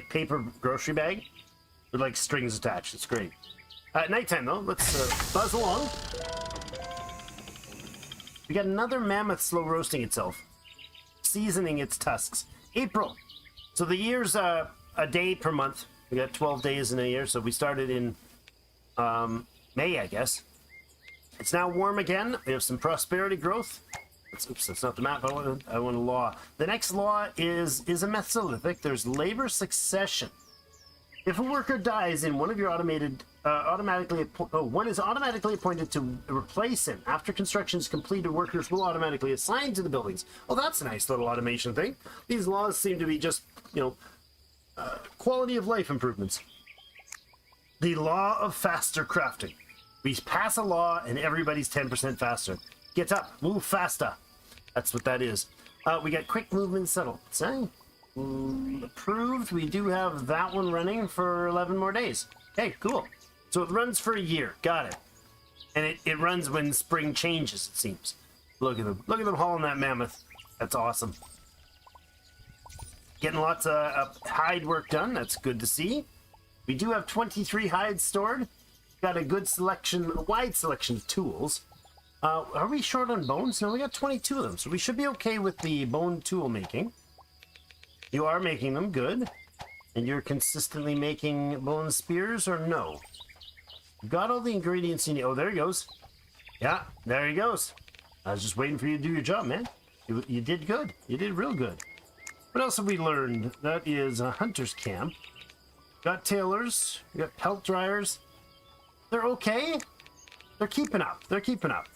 paper grocery bag with strings attached. It's great. Nighttime though. Let's buzz along. We got another mammoth slow roasting itself, seasoning its tusks. April. So the year's a day per month. We got 12 days in a year, so we started in May, I guess. It's now warm again. We have some prosperity growth. Oops, that's not the map. I want a law. The next law is a Mesolithic. There's labor succession. If a worker dies in one of your one is automatically appointed to replace him. After construction is completed, workers will automatically assign to the buildings. Oh, that's a nice little automation thing. These laws seem to be just, quality of life improvements. The law of faster crafting. We pass a law and everybody's 10% faster. Get up, move faster. That's what that is. We got quick movement settled. Approved. We do have that one running for 11 more days. Okay, cool. So it runs for a year. Got it. And it runs when spring changes, it seems. Look at them. Look at them hauling that mammoth. That's awesome. Getting lots of hide work done. That's good to see. We do have 23 hides stored. Got a good selection, a wide selection of tools. Are we short on bones? No, we got 22 of them, so we should be okay with the bone tool making. You are making them, good. And you're consistently making bone spears, or no? You got all the ingredients you need. Oh, there he goes. Yeah, there he goes. I was just waiting for you to do your job, man. You did good. You did real good. What else have we learned? That is a hunter's camp. Got tailors. We got pelt dryers. They're okay. They're keeping up. They're keeping up.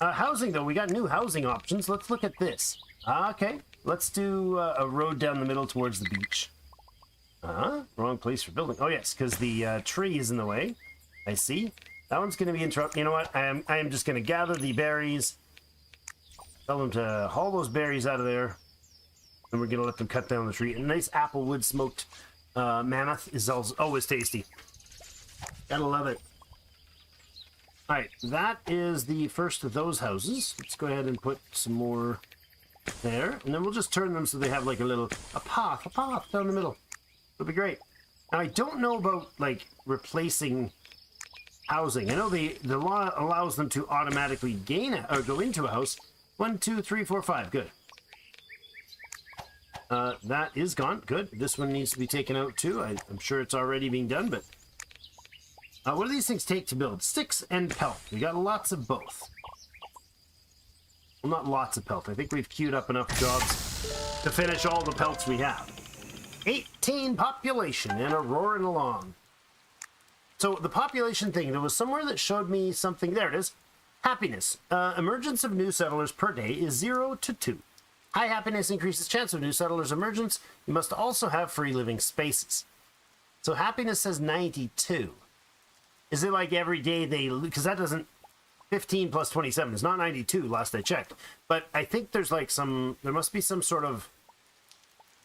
Housing, though. We got new housing options. Let's look at this. Okay. Let's do a road down the middle towards the beach. Wrong place for building. Oh, yes, because the tree is in the way. I see. That one's going to be interrupted. You know what? I am just going to gather the berries. Tell them to haul those berries out of there. And we're going to let them cut down the tree. A nice applewood smoked mammoth is always tasty. Gotta love it. Alright, that is the first of those houses. Let's go ahead and put some more there. And then we'll just turn them so they have like a path down the middle. It'll be great. Now, I don't know about, like, replacing housing. I know the law allows them to automatically go into a house. 1, 2, 3, 4, 5. Good. That is gone. Good. This one needs to be taken out too. I'm sure it's already being done, but... what do these things take to build? Sticks and pelt. We got lots of both. Well, not lots of pelt. I think we've queued up enough jobs to finish all the pelts we have. 18 population and a roaring along. So the population thing, there was somewhere that showed me something. There it is. Happiness. Emergence of new settlers per day is 0 to 2. High happiness increases chance of new settlers' emergence. You must also have free living spaces. So happiness says 92. Is it like every day they... Because that doesn't... 15 plus 27 is not 92, last I checked. But I think there's like some... There must be some sort of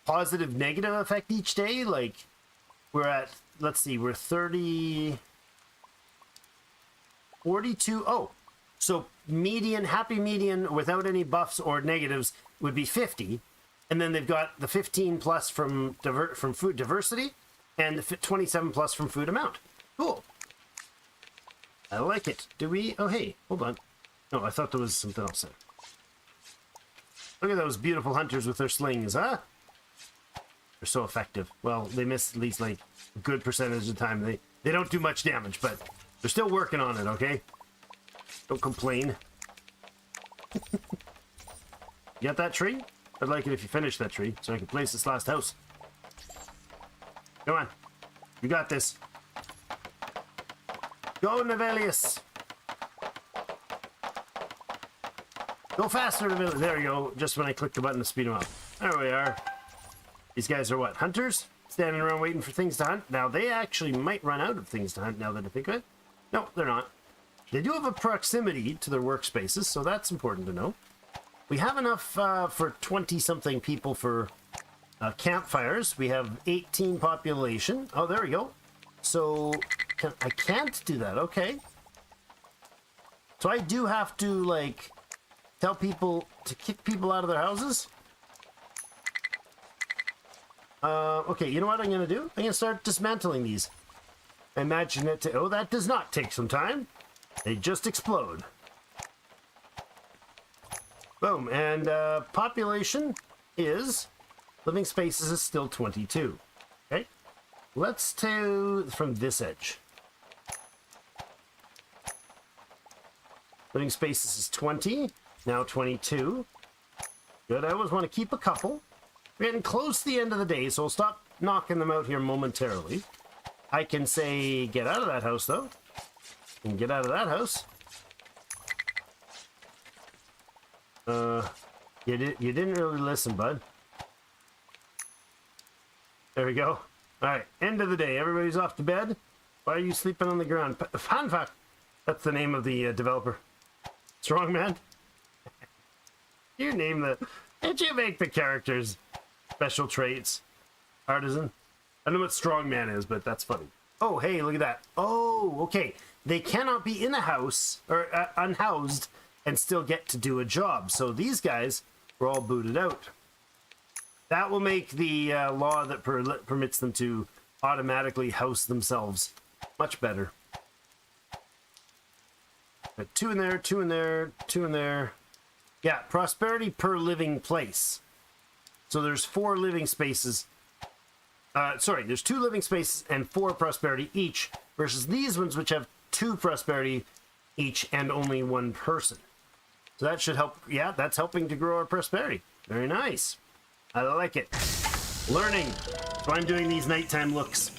positive, negative effect each day. Like, we're at... Let's see, we're 30... 42... Oh, so median, happy median without any buffs or negatives would be 50. And then they've got the 15 plus from food diversity and the 27 plus from food amount. Cool. I like it. Do we... Oh, hey, hold on. No, I thought there was something else there. Look at those beautiful hunters with their slings, huh? They're so effective. Well, they miss at least, like, a good percentage of the time. They don't do much damage, but they're still working on it, okay? Don't complain. You got that tree? I'd like it if you finish that tree, so I can place this last house. Come on. You got this. Go, Nevelius! Go faster, Nevelius! There we go, just when I click the button to speed them up. There we are. These guys are what, hunters? Standing around waiting for things to hunt? Now, they actually might run out of things to hunt now that I think of it. No, they're not. They do have a proximity to their workspaces, so that's important to know. We have enough for 20-something people for campfires. We have 18 population. Oh, there we go. So... I can't do that, okay. So I do have to, like, tell people to kick people out of their houses? Okay, you know what I'm going to do? I'm going to start dismantling these. I imagine it to... Oh, that does not take some time. They just explode. Boom, and population is... Living spaces is still 22. Okay, let's do from this edge. Living spaces is 20. Now 22. Good. I always want to keep a couple. We're getting close to the end of the day, so I'll stop knocking them out here momentarily. I can say, get out of that house, though. And get out of that house. You didn't really listen, bud. There we go. Alright, end of the day. Everybody's off to bed. Why are you sleeping on the ground? Fanfuck. That's the name of the developer. Strong man. You name the... Did you make the characters? Special traits. Artisan. I don't know what strongman is, but that's funny. Oh, hey, look at that. Oh, okay. They cannot be in a house, or unhoused, and still get to do a job. So these guys were all booted out. That will make the law that permits them to automatically house themselves much better. But 2 in there, 2 in there, 2 in there. Yeah, prosperity per living place. So there's 4 living spaces. Sorry, there's 2 living spaces and 4 prosperity each, versus these ones which have 2 prosperity each and only 1 person. So that should help. Yeah, that's helping to grow our prosperity. Very nice. I like it. Learning. So I'm doing these nighttime looks.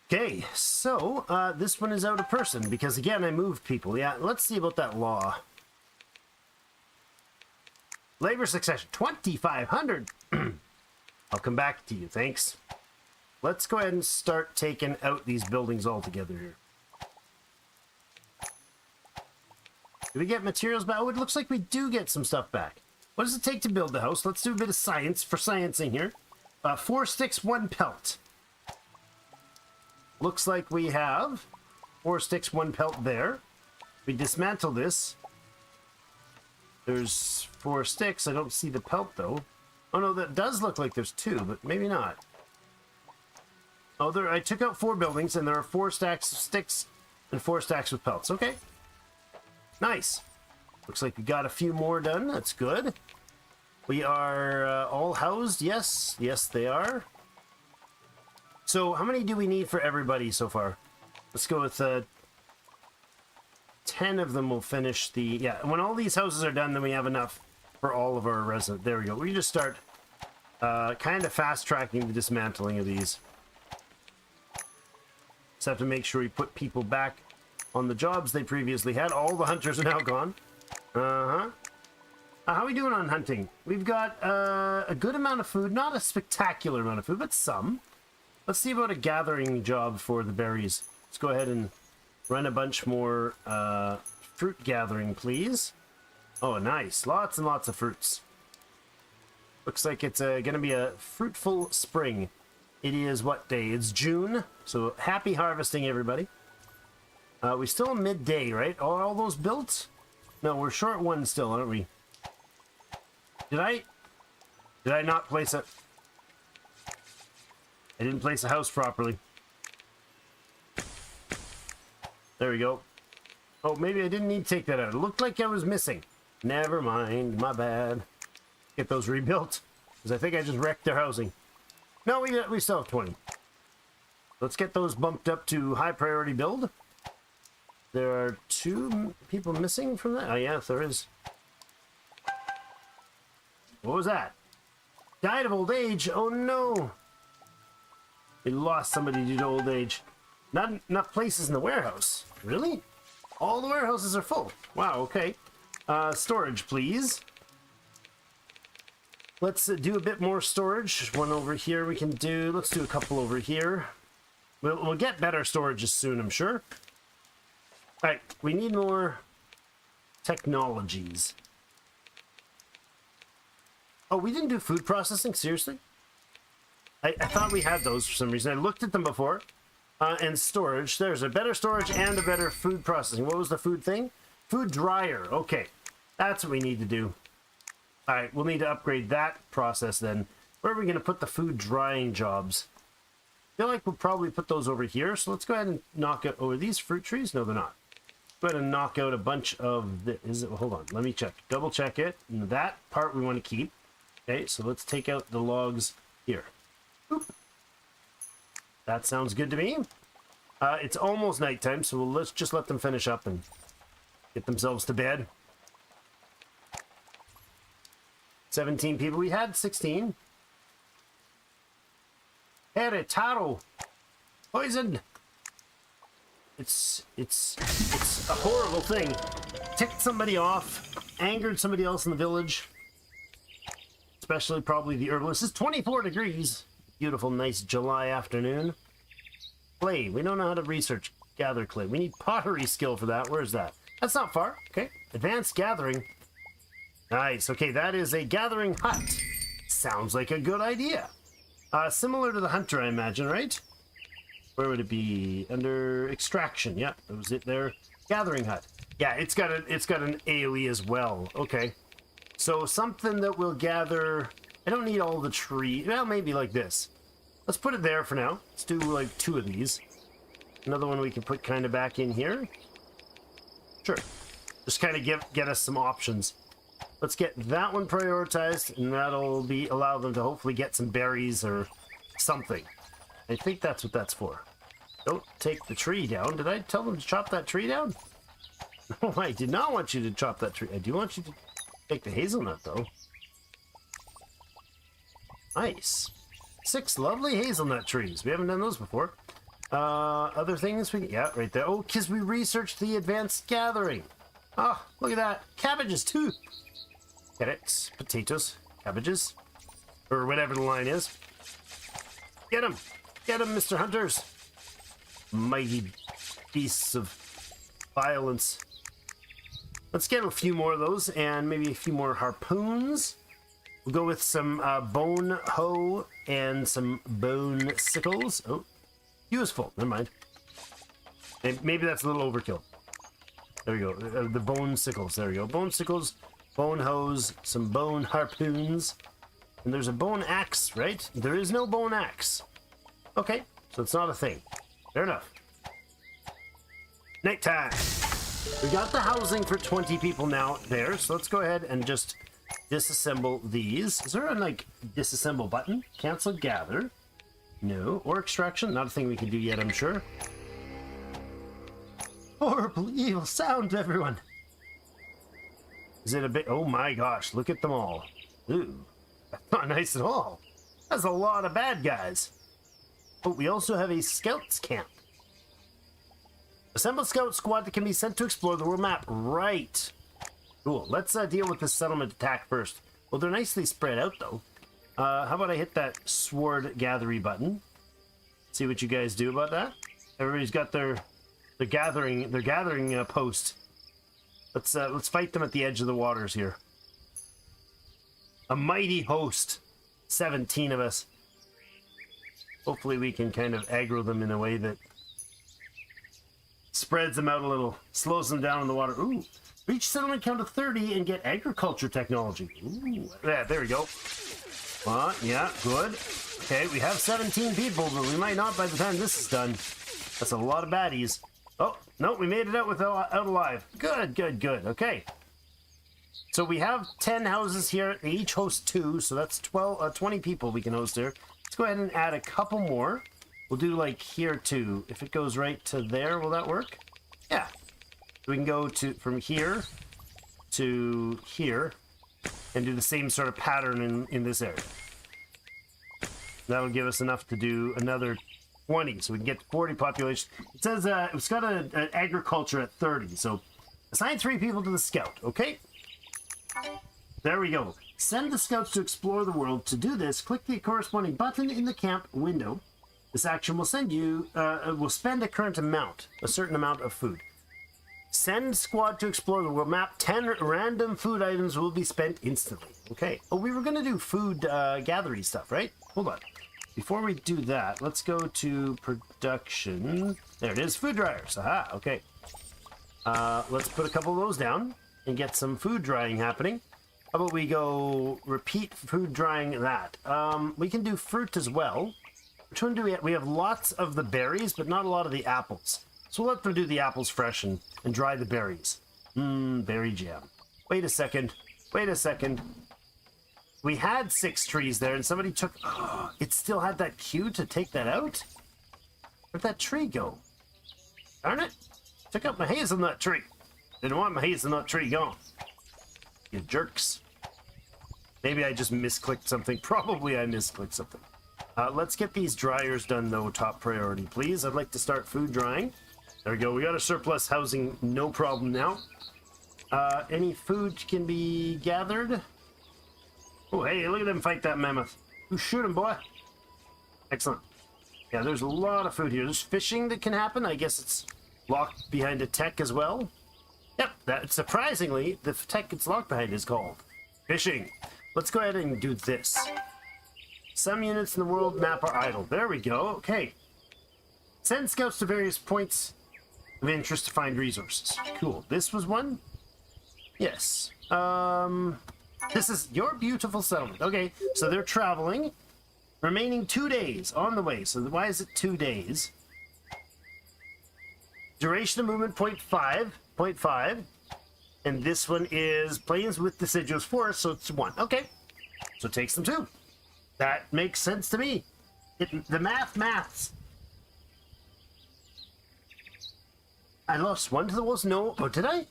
Okay, so this one is out of person because, again, I moved people. Yeah, let's see about that law. Labor succession, 2,500. I'll come back to you, thanks. Let's go ahead and start taking out these buildings altogether here. Do we get materials back? Oh, it looks like we do get some stuff back. What does it take to build the house? Let's do a bit of science for sciencing here. 4 sticks, 1 pelt. Looks like we have 4 sticks, 1 pelt there. We dismantle this. There's 4 sticks. I don't see the pelt, though. Oh, no, that does look like there's 2, but maybe not. Oh, there. I took out 4 buildings, and there are 4 stacks of sticks and 4 stacks with pelts. Okay. Nice. Looks like we got a few more done. That's good. We are all housed. Yes. Yes, they are. So how many do we need for everybody so far? Let's go with 10 of them will finish the... Yeah, when all these houses are done, then we have enough for all of our residents. There we go. We just start kind of fast-tracking the dismantling of these. Just have to make sure we put people back on the jobs they previously had. All the hunters are now gone. How are we doing on hunting? We've got a good amount of food. Not a spectacular amount of food, but some. Let's see about a gathering job for the berries. Let's go ahead and run a bunch more fruit gathering, please. Oh, nice. Lots and lots of fruits. Looks like it's going to be a fruitful spring. It is what day? It's June. So happy harvesting, everybody. We still midday, right? Are all those built? No, we're short 1 still, aren't we? Did I not place it? I didn't place a house properly. There we go. Oh, maybe I didn't need to take that out. It looked like I was missing. Never mind, my bad. Get those rebuilt, because I think I just wrecked their housing. No, we still have 20. Let's get those bumped up to high priority build. There are 2 people missing from that. Oh, yeah, there is. What was that? Died of old age. Oh, no. We lost somebody due to old age. Not enough places in the warehouse. Really? All the warehouses are full. Wow, okay. Storage, please. Let's do a bit more storage. 1 over here we can do. Let's do a couple over here. We'll get better storages soon, I'm sure. All right, we need more technologies. Oh, we didn't do food processing? Seriously? I thought we had those for some reason. I looked at them before. And storage. There's a better storage and a better food processing. What was the food thing? Food dryer. Okay. That's what we need to do. All right, we'll need to upgrade that process then. Where are we going to put the food drying jobs? I feel like we'll probably put those over here. So let's go ahead and knock out... Oh, are these fruit trees? No, they're not. Go ahead and knock out a bunch of... Hold on. Let me check. Double check it. And that part we want to keep. Okay, so let's take out the logs here. Boop. That sounds good to me. It's almost nighttime, so let's just let them finish up and get themselves to bed. 17 people. We had 16. Hereditaro. Poison. It's a horrible thing. Ticked somebody off, angered somebody else in the village, especially probably the herbalist. It's 24 degrees. Beautiful, nice July afternoon. Clay. We don't know how to research gather clay. We need pottery skill for that. Where's that? That's not far. Okay. Advanced gathering. Nice. Okay, that is a gathering hut. Sounds like a good idea. Similar to the hunter, I imagine, right? Where would it be? Under extraction. Yeah, that was it there. Gathering hut. Yeah, it's got an AoE as well. Okay. So something that will gather. I don't need all the tree. Well, maybe like this. Let's put it there for now. Let's do like 2 of these. Another one we can put kind of back in here. Sure. Just kind of get us some options. Let's get that one prioritized, and that'll allow them to hopefully get some berries or something. I think that's what that's for. Don't take the tree down. Did I tell them to chop that tree down? No, I did not want you to chop that tree. I do want you to take the hazelnut, though. Nice. 6 lovely hazelnut trees. We haven't done those before. Other things we... Yeah, right there. Oh, because we researched the advanced gathering. Oh, look at that. Cabbages, too. Carrots, potatoes, cabbages. Or whatever the line is. Get them. Get them, Mr. Hunters. Mighty beasts of violence. Let's get a few more of those and maybe a few more harpoons. We'll go with some bone hoe and some bone sickles. Oh, useful. Never mind. Maybe that's a little overkill. There we go. The bone sickles. There we go. Bone sickles, bone hoes, some bone harpoons. And there's a bone axe, right? There is no bone axe. Okay, so it's not a thing. Fair enough. Nighttime. We got the housing for 20 people now there, so let's go ahead and just disassemble these. Is there a, like, disassemble button? Cancel gather. No. Or extraction. Not a thing we can do yet, I'm sure. Horrible, evil sound, everyone. Is it a bit... Oh my gosh, look at them all. Ooh, that's not nice at all. That's a lot of bad guys. Oh, we also have a scouts camp. Assemble scout squad that can be sent to explore the world map. Right. Cool. Let's deal with this settlement attack first. Well, they're nicely spread out, though. How about I hit that sword gathery button? See what you guys do about that. Everybody's got their gathering post. Let's fight them at the edge of the waters here. A mighty host. 17 of us. Hopefully we can kind of aggro them in a way that spreads them out a little, slows them down in the water. Ooh, reach settlement count of 30 and get agriculture technology. Ooh, yeah, there we go. Yeah, good. Okay, we have 17 people, but we might not by the time this is done. That's a lot of baddies. Oh, no, we made it out out alive. Good, good, good. Okay. So we have 10 houses here. They each host 2, so that's 20 people we can host here. Let's go ahead and add a couple more. We'll do like here too. If it goes right to there, will that work? Yeah. We can go from here to here and do the same sort of pattern in this area. That'll give us enough to do another 20, so we can get to 40 population. It says it's got an agriculture at 30, so assign 3 people to the scout, okay? There we go. Send the scouts to explore the world. To do this, click the corresponding button in the camp window. This action will send you, will spend a current amount, a certain amount of food. Send squad to explore the world map. 10 random food items will be spent instantly. Okay. Oh, we were going to do food gathering stuff, right? Hold on. Before we do that, let's go to production. There it is, food dryers. Aha, okay. Let's put a couple of those down and get some food drying happening. How about we go repeat food drying that? We can do fruit as well. Which one do we have? We have lots of the berries, but not a lot of the apples. So we'll let them do the apples fresh and dry the berries. Berry jam. Wait a second. Wait a second. We had 6 trees there, and somebody took... Oh, it still had that queue to take that out? Where'd that tree go? Darn it. Took out my hazelnut tree. Didn't want my hazelnut tree gone. You jerks. Maybe I just misclicked something. Probably I misclicked something. Let's get these dryers done, though, top priority, please. I'd like to start food drying. There we go. We got a surplus housing, no problem now. Any food can be gathered. Oh, hey, look at him fight that mammoth. You shoot him, boy. Excellent. Yeah, there's a lot of food here. There's fishing that can happen. I guess it's locked behind a tech as well. Yep, that surprisingly, the tech it's locked behind is called fishing. Let's go ahead and do this. Some units in the world map are idle. There we go. Okay. Send scouts to various points of interest to find resources. Cool. This was one? Yes. This is your beautiful settlement. Okay, so they're traveling. Remaining 2 days on the way. So why is it 2 days? Duration of movement 0.5. And this one is plains with deciduous forest, so it's 1. Okay. So it takes them 2. That makes sense to me. The maths. I lost 1 to the wolves? No. Oh, did I?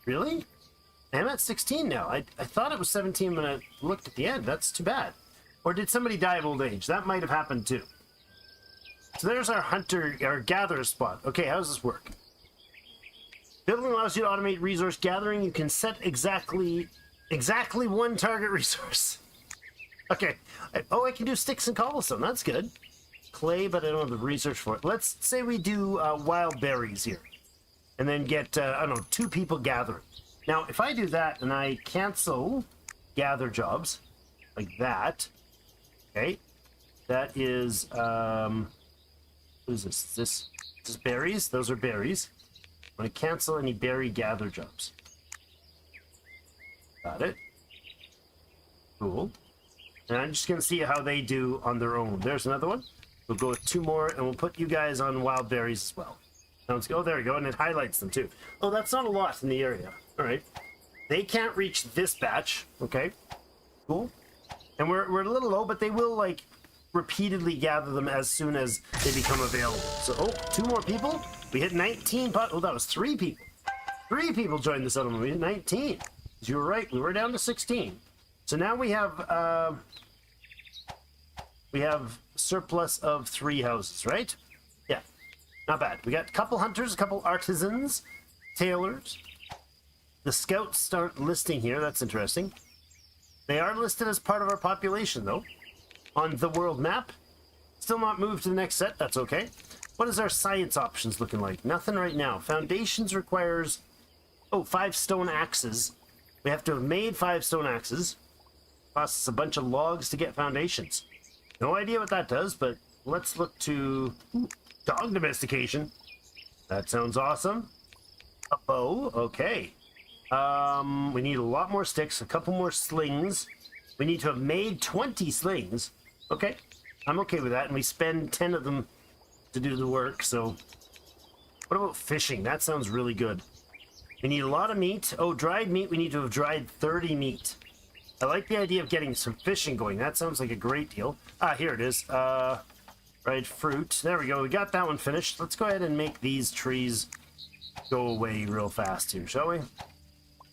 Really? I'm at 16 now. I thought it was 17 when I looked at the end. That's too bad. Or did somebody die of old age? That might have happened too. So there's our hunter, our gatherer spot. Okay, how does this work? Building allows you to automate resource gathering. You can set exactly 1 target resource. Okay. I can do sticks and cobblestone. That's good. Clay, but I don't have the research for it. Let's say we do wild berries here. And then get, I don't know, 2 people gathering. Now, if I do that and I cancel gather jobs, like that, okay, that is, what is this? Is this berries? Those are berries. I'm going to cancel any berry gather jobs. Got it. Cool. And I'm just going to see how they do on their own. There's another one. We'll go with 2 more, and we'll put you guys on wild berries as well. Sounds good. Oh, there we go, and it highlights them too. Oh, that's not a lot in the area. All right. They can't reach this batch. Okay. Cool. And we're a little low, but they will, like, repeatedly gather them as soon as they become available. So, 2 more people. We hit 19 Oh, that was 3 people. 3 people joined the settlement. We hit 19. You were right. We were down to 16. So now we have surplus of 3 houses, right? Yeah. Not bad. We got a couple hunters, a couple artisans, tailors. The scouts start listing here. That's interesting. They are listed as part of our population, though. On the world map. Still not moved to the next set. That's okay. What is our science options looking like? Nothing right now. Foundations requires, 5 stone axes. We have to have made 5 stone axes. Costs us a bunch of logs to get foundations. No idea what that does, but let's look to dog domestication. That sounds awesome. A bow. Okay. We need a lot more sticks, a couple more slings. We need to have made 20 slings. Okay. I'm okay with that, and we spend 10 of them to do the work, so... What about fishing? That sounds really good. We need a lot of meat. Oh, dried meat. We need to have dried 30 meat. I like the idea of getting some fishing going. That sounds like a great deal. Ah, here it is. Dried fruit. There we go. We got that one finished. Let's go ahead and make these trees go away real fast here, shall we?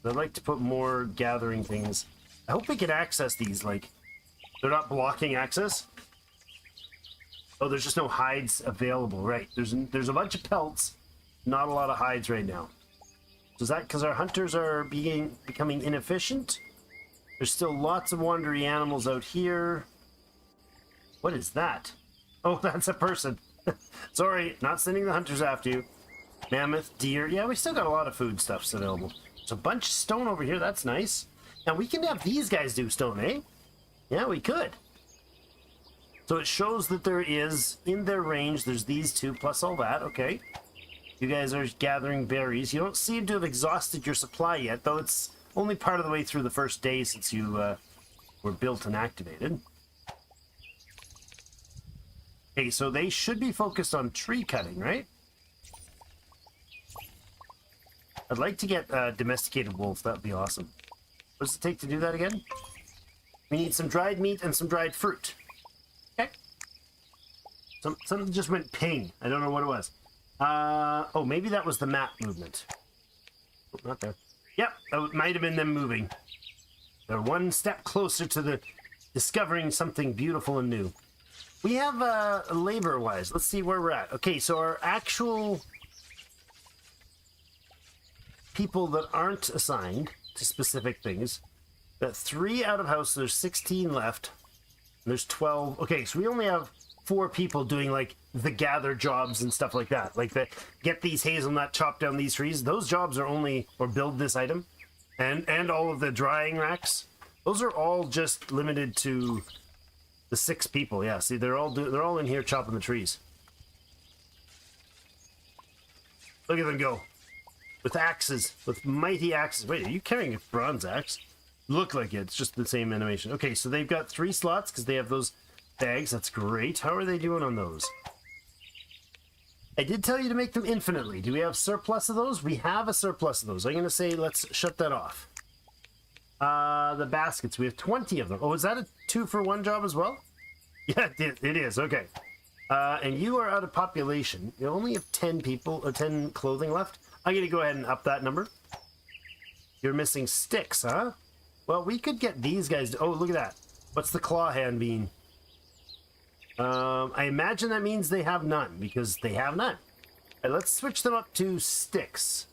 I'd like to put more gathering things. I hope we can access these, like, they're not blocking access. Oh, there's just no hides available, right? There's a bunch of pelts, not a lot of hides right now. So is that because our hunters are becoming inefficient? There's still lots of wandering animals out here. What is that? Oh, that's a person. Sorry, not sending the hunters after you. Mammoth, deer. Yeah, we still got a lot of food stuffs available. There's a bunch of stone over here. That's nice. Now, we can have these guys do stone, eh? Yeah, we could. So it shows that there is, in their range, there's these 2 plus all that. Okay. You guys are gathering berries. You don't seem to have exhausted your supply yet, though it's only part of the way through the first day since you were built and activated. Okay, so they should be focused on tree cutting, right? I'd like to get a domesticated wolf. That would be awesome. What does it take to do that again? We need some dried meat and some dried fruit. Okay. Something just went ping. I don't know what it was. Oh, maybe that was the map movement. Oh, not there. Yep, that might have been them moving. They're one step closer to the discovering something beautiful and new. We have labor-wise. Let's see where we're at. Okay, so our actual people that aren't assigned to specific things. Got 3 out of house. There's 16 left. There's 12. Okay, so we only have 4 people doing like the gather jobs and stuff like that. Like the get these hazelnut, chop down these trees. Those jobs are only, or build this item, and all of the drying racks. Those are all just limited to the 6 people. Yeah, see, they're all in here chopping the trees. Look at them go with axes, with mighty axes. Wait, are you carrying a bronze axe? Look like it. It's just the same animation. Okay, so they've got 3 slots because they have those bags. That's great. How are they doing on those? I did tell you to make them infinitely. Do we have surplus of those? We have a surplus of those. I'm going to say let's shut that off. The baskets. We have 20 of them. Oh, is that a 2-for-1 job as well? Yeah, it is. Okay. And you are out of population. You only have 10 people, or 10 clothing left. I'm going to go ahead and up that number. You're missing sticks, huh? Well, we could get these guys. Oh, look at that. What's the claw hand mean? I imagine that means they have none, because they have none. Right, let's switch them up to sticks.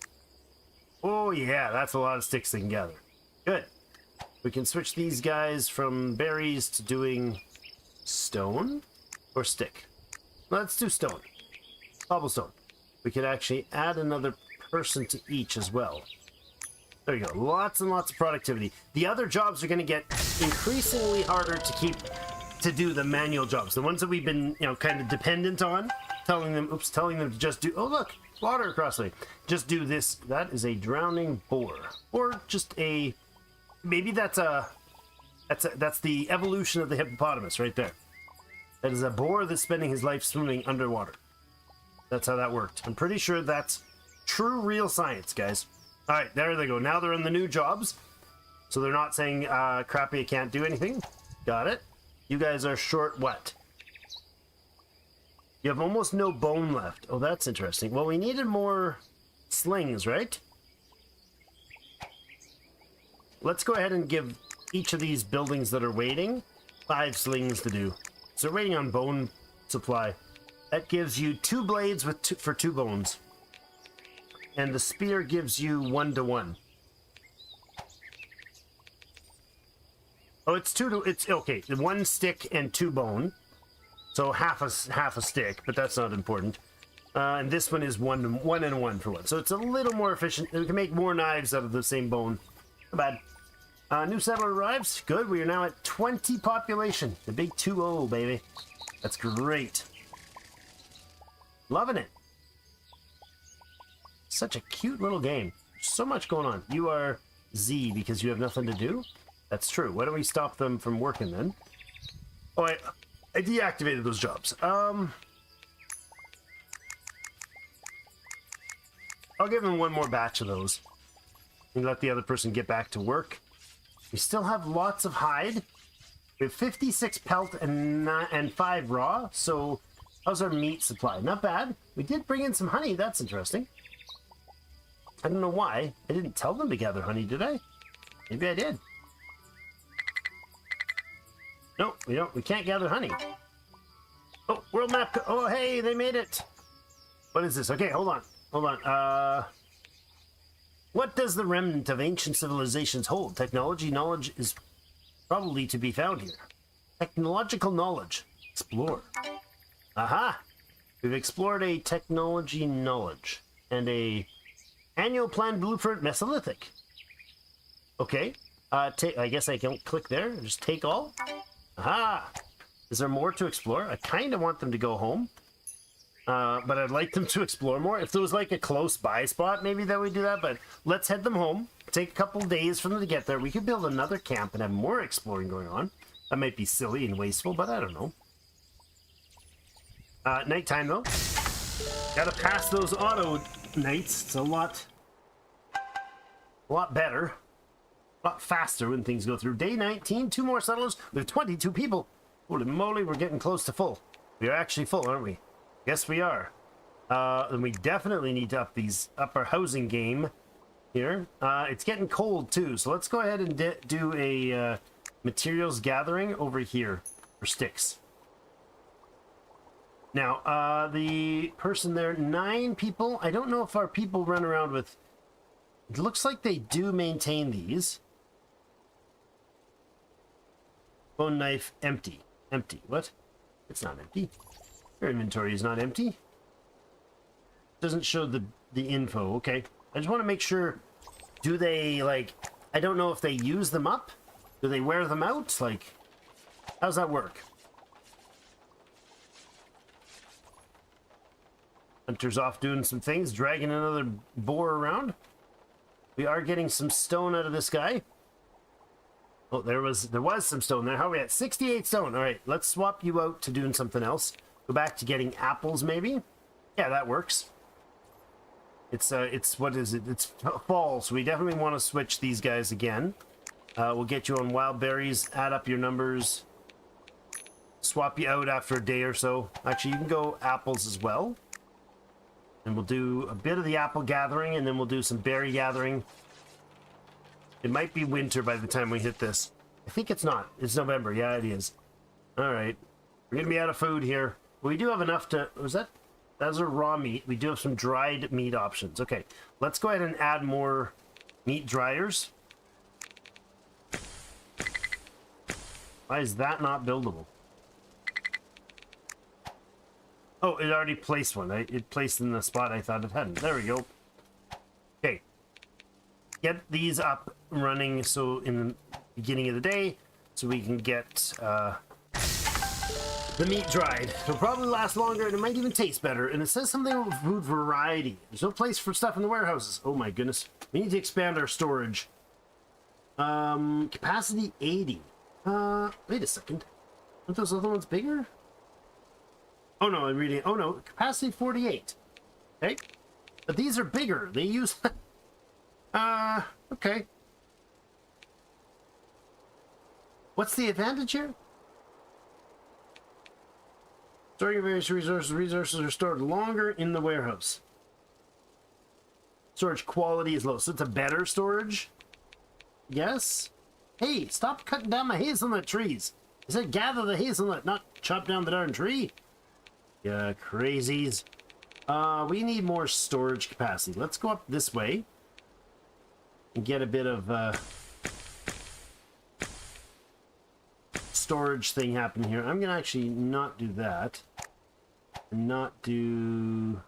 Oh, yeah, that's a lot of sticks they can gather. Good. We can switch these guys from berries to doing stone or stick. Let's do stone. Cobblestone. We could actually add another person to each as well. There you go. Lots and lots of productivity. The other jobs are going to get increasingly harder to do the manual jobs. The ones that we've been, kind of dependent on, telling them to just do, oh look, water across the way. Just do this. That is a drowning boar. Or just a, maybe that's the evolution of the hippopotamus right there. That is a boar that's spending his life swimming underwater. That's how that worked. I'm pretty sure that's true, real science, guys. All right, there they go. Now they're in the new jobs. So they're not saying, crappy, I can't do anything. Got it. You guys are short what? You have almost no bone left. Oh, that's interesting. Well, we needed more slings, right? Let's go ahead and give each of these buildings that are waiting 5 slings to do. So they're waiting on bone supply. That gives you 2 blades for 2 bones. And the spear gives you 1 to 1. Oh, it's okay. 1 stick and 2 bone. So half a stick, but that's not important. And this one is 1 and 1 for 1. So it's a little more efficient. We can make more knives out of the same bone. Not bad. New settler arrives. Good. We are now at 20 population. The big 2-0, baby. That's great. Loving it. Such a cute little game. So much going on. You are Z because you have nothing to do? That's true. Why don't we stop them from working then? Oh, I deactivated those jobs. I'll give them 1 more batch of those. And let the other person get back to work. We still have lots of hide. We have 56 pelt and 5 raw. So how's our meat supply? Not bad. We did bring in some honey. That's interesting. I don't know why. I didn't tell them to gather honey, did I? Maybe I did. No, we don't. We can't gather honey. Oh, world map. Oh, hey, they made it. What is this? Okay, hold on. Hold on. What does the remnant of ancient civilizations hold? Technology knowledge is probably to be found here. Technological knowledge. Explore. Aha! We've explored a technology knowledge and a annual plan blueprint Mesolithic. Okay. I guess I can click there and just take all. Aha! Is there more to explore? I kind of want them to go home. But I'd like them to explore more. If there was like a close by spot, maybe that would do that. But let's head them home. Take a couple days for them to get there. We could build another camp and have more exploring going on. That might be silly and wasteful, but I don't know. Nighttime though. Gotta pass those auto nights. It's a lot better. A lot faster when things go through. Day 19, 2 more settlers. We have 22 people. Holy moly, we're getting close to full. We are actually full, aren't we? Yes, we are. And we definitely need to up our housing game here. It's getting cold too, so let's go ahead and do a materials gathering over here for sticks. Now, the person there, 9 people. I don't know if our people run around with... It looks like they do maintain these. Bone knife, empty. Empty. What? It's not empty. Your inventory is not empty. Doesn't show the info. Okay. I just want to make sure, do they, like... I don't know if they use them up. Do they wear them out? Like, how's that work? Hunter's off doing some things, dragging another boar around. We are getting some stone out of this guy. Oh, there was some stone there. How are we at? 68 stone. All right, let's swap you out to doing something else. Go back to getting apples, maybe. Yeah, that works. It's what is it? It's fall, so we definitely want to switch these guys again. We'll get you on wild berries. Add up your numbers. Swap you out after a day or so. Actually, you can go apples as well. And we'll do a bit of the apple gathering, and then we'll do some berry gathering. It might be winter by the time we hit this. I think it's not. It's November. Yeah, it is. All right. We're going to be out of food here. We do have enough to... Was that... That's a raw meat. We do have some dried meat options. Okay. Let's go ahead and add more meat dryers. Why is that not buildable? Oh, it already placed one. It placed in the spot I thought it hadn't. There we go. Okay. Get these up running so in the beginning of the day, so we can get the meat dried. It'll probably last longer, and it might even taste better. And it says something about food variety. There's no place for stuff in the warehouses. Oh my goodness. We need to expand our storage. Capacity 80. Wait a second. Aren't those other ones bigger? Oh no, I'm reading. Oh no, capacity 48. Okay. But these are bigger. They use... okay. What's the advantage here? Storing various resources. Resources are stored longer in the warehouse. Storage quality is low, so it's a better storage? Yes? Hey, stop cutting down my hazelnut trees. I said gather the hazelnut, not chop down the darn tree. Yeah, crazies. We need more storage capacity. Let's go up this way and get a bit of storage thing happening here. I'm gonna actually not do that and not do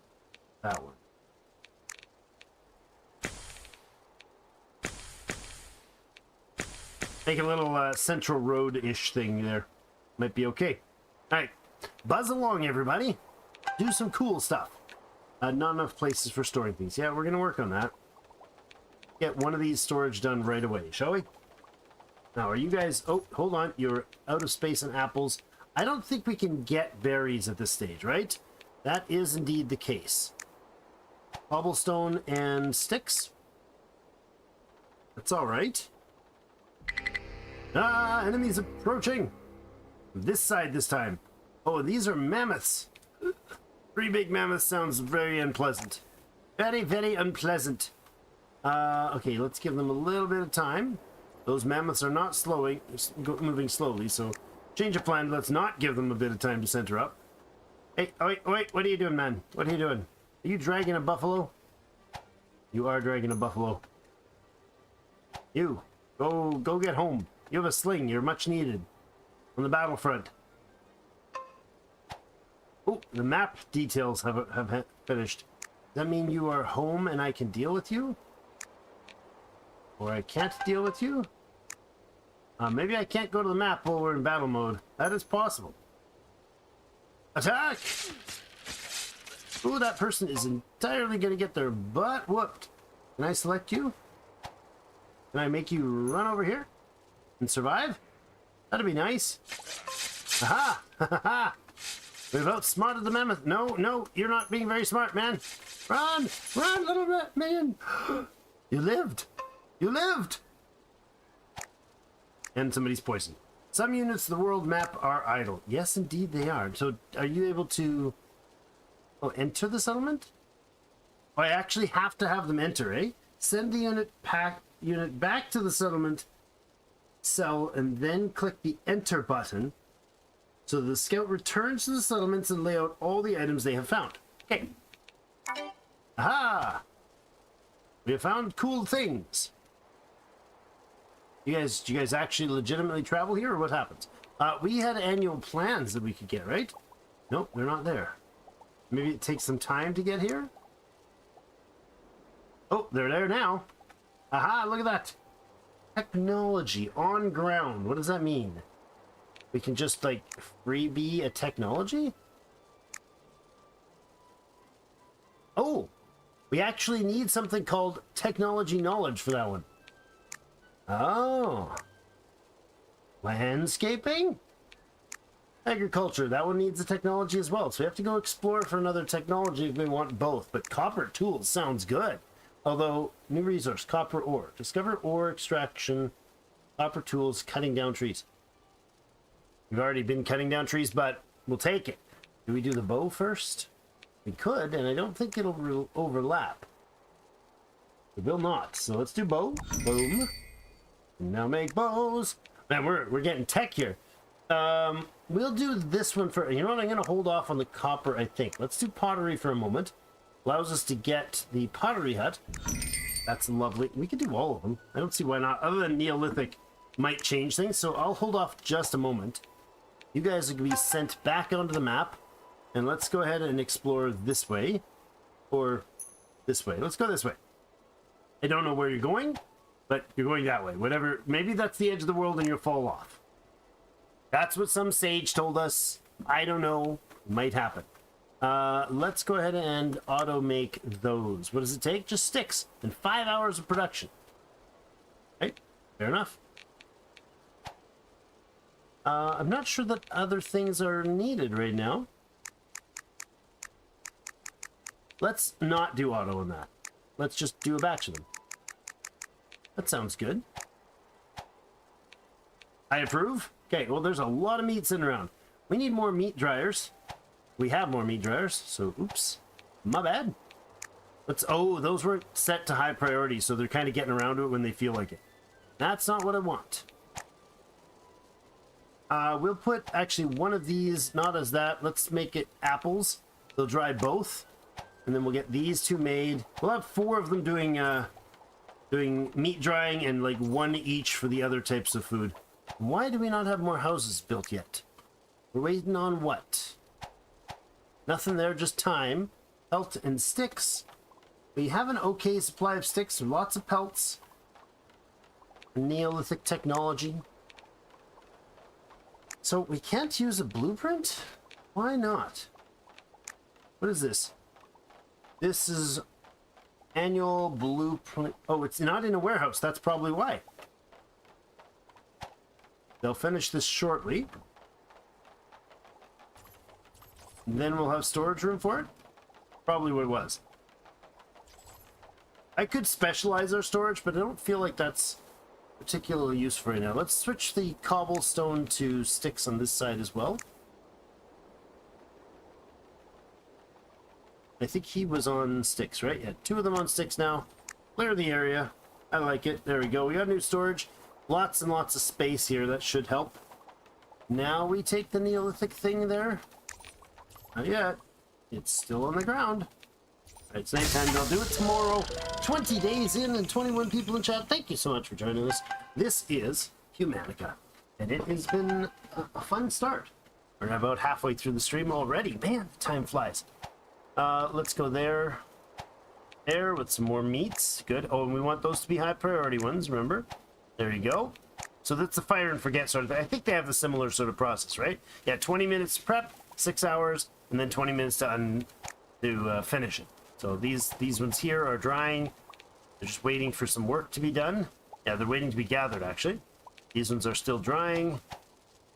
that one. Make a little central road-ish thing there. Might be okay. All right. Buzz along, everybody. Do some cool stuff. Not enough places for storing things. Yeah, we're going to work on that. Get one of these storage done right away, shall we? Now, are you guys... Oh, hold on. You're out of space on apples. I don't think we can get berries at this stage, right? That is indeed the case. Cobblestone and sticks. That's all right. Ah, enemies approaching. This side this time. Oh, these are mammoths. 3 big mammoths sounds very unpleasant. Very, very unpleasant. Okay, let's give them a little bit of time. Those mammoths are not moving slowly, so change of plan. Let's not give them a bit of time to center up. Hey, oh, wait, what are you doing, man? What are you doing? Are you dragging a buffalo? You are dragging a buffalo. You, go get home. You have a sling. You're much needed on the battlefront. Oh, the map details have finished. Does that mean you are home and I can deal with you? Or I can't deal with you? Maybe I can't go to the map while we're in battle mode. That is possible. Attack! Ooh, that person is entirely going to get their butt whooped. Can I select you? Can I make you run over here and survive? That'd be nice. Aha! Ha ha ha! We've outsmarted the mammoth. No, you're not being very smart, man. Run! Run, little man! You lived! You lived! And somebody's poisoned. Some units of the world map are idle. Yes, indeed they are. So, are you able to... Oh, enter the settlement? Oh, I actually have to have them enter, eh? Send the unit back to the settlement cell and then click the enter button so the scout returns to the settlements and lay out all the items they have found. Okay. Aha! We have found cool things. Do you guys actually legitimately travel here, or what happens? We had annual plans that we could get, right? Nope, they're not there. Maybe it takes some time to get here? Oh, they're there now. Aha, look at that. Technology on ground. What does that mean? We can just, like, freebie a technology? Oh, we actually need something called technology knowledge for that one. Oh. Landscaping? Agriculture, that one needs a technology as well. So we have to go explore for another technology if we want both. But copper tools sounds good. Although, new resource, copper ore. Discover ore extraction, copper tools, cutting down trees. We've already been cutting down trees, but we'll take it. Do we do the bow first? We could, and I don't think it'll overlap. We will not. So let's do bow. Boom. Now make bows. Man, we're getting tech here. We'll do this one for, you know what, I'm going to hold off on the copper, I think. Let's do pottery for a moment. Allows us to get the pottery hut. That's lovely. We could do all of them. I don't see why not. Other than Neolithic might change things, so I'll hold off just a moment. You guys are going to be sent back onto the map. And let's go ahead and explore this way. Or this way. Let's go this way. I don't know where you're going, but you're going that way. Whatever. Maybe that's the edge of the world and you'll fall off. That's what some sage told us. I don't know. It might happen. Let's go ahead and auto make those. What does it take? Just sticks and 5 hours of production. Right? Fair enough. I'm not sure that other things are needed right now. Let's not do auto on that. Let's just do a batch of them. That sounds good. I approve. Okay, well, there's a lot of meat sitting around. We need more meat dryers. We have more meat dryers, so oops. My bad. Oh, those weren't set to high priority, so they're kind of getting around to it when they feel like it. That's not what I want. We'll put actually one of these, not as that. Let's make it apples. They'll dry both. And then we'll get these two made. We'll have 4 of them doing meat drying and like 1 each for the other types of food. Why do we not have more houses built yet? We're waiting on what? Nothing there, just time. Pelt and sticks. We have an okay supply of sticks, lots of pelts. Neolithic technology. So we can't use a blueprint? Why not? What is this? This is annual blueprint. Oh, it's not in a warehouse. That's probably why. They'll finish this shortly. And then we'll have storage room for it. Probably what it was. I could specialize our storage, but I don't feel like that's particularly useful right now. Let's switch the cobblestone to sticks on this side as well. I think he was on sticks, right? Yeah, 2 of them on sticks now. Clear the area. I like it. There we go. We got new storage. Lots and lots of space here. That should help. Now we take the Neolithic thing there. Not yet. It's still on the ground. Alright, it's nighttime. I'll do it tomorrow. 20 days in and 21 people in chat. Thank you so much for joining us. This is Humanica. And it has been a fun start. We're about halfway through the stream already. Man, time flies. Let's go there. There with some more meats. Good. Oh, and we want those to be high priority ones, remember? There you go. So that's the fire and forget sort of thing. I think they have a similar sort of process, right? Yeah, 20 minutes to prep, 6 hours, and then 20 minutes to finish it. So these ones here are drying. They're just waiting for some work to be done. Yeah, they're waiting to be gathered, actually. These ones are still drying.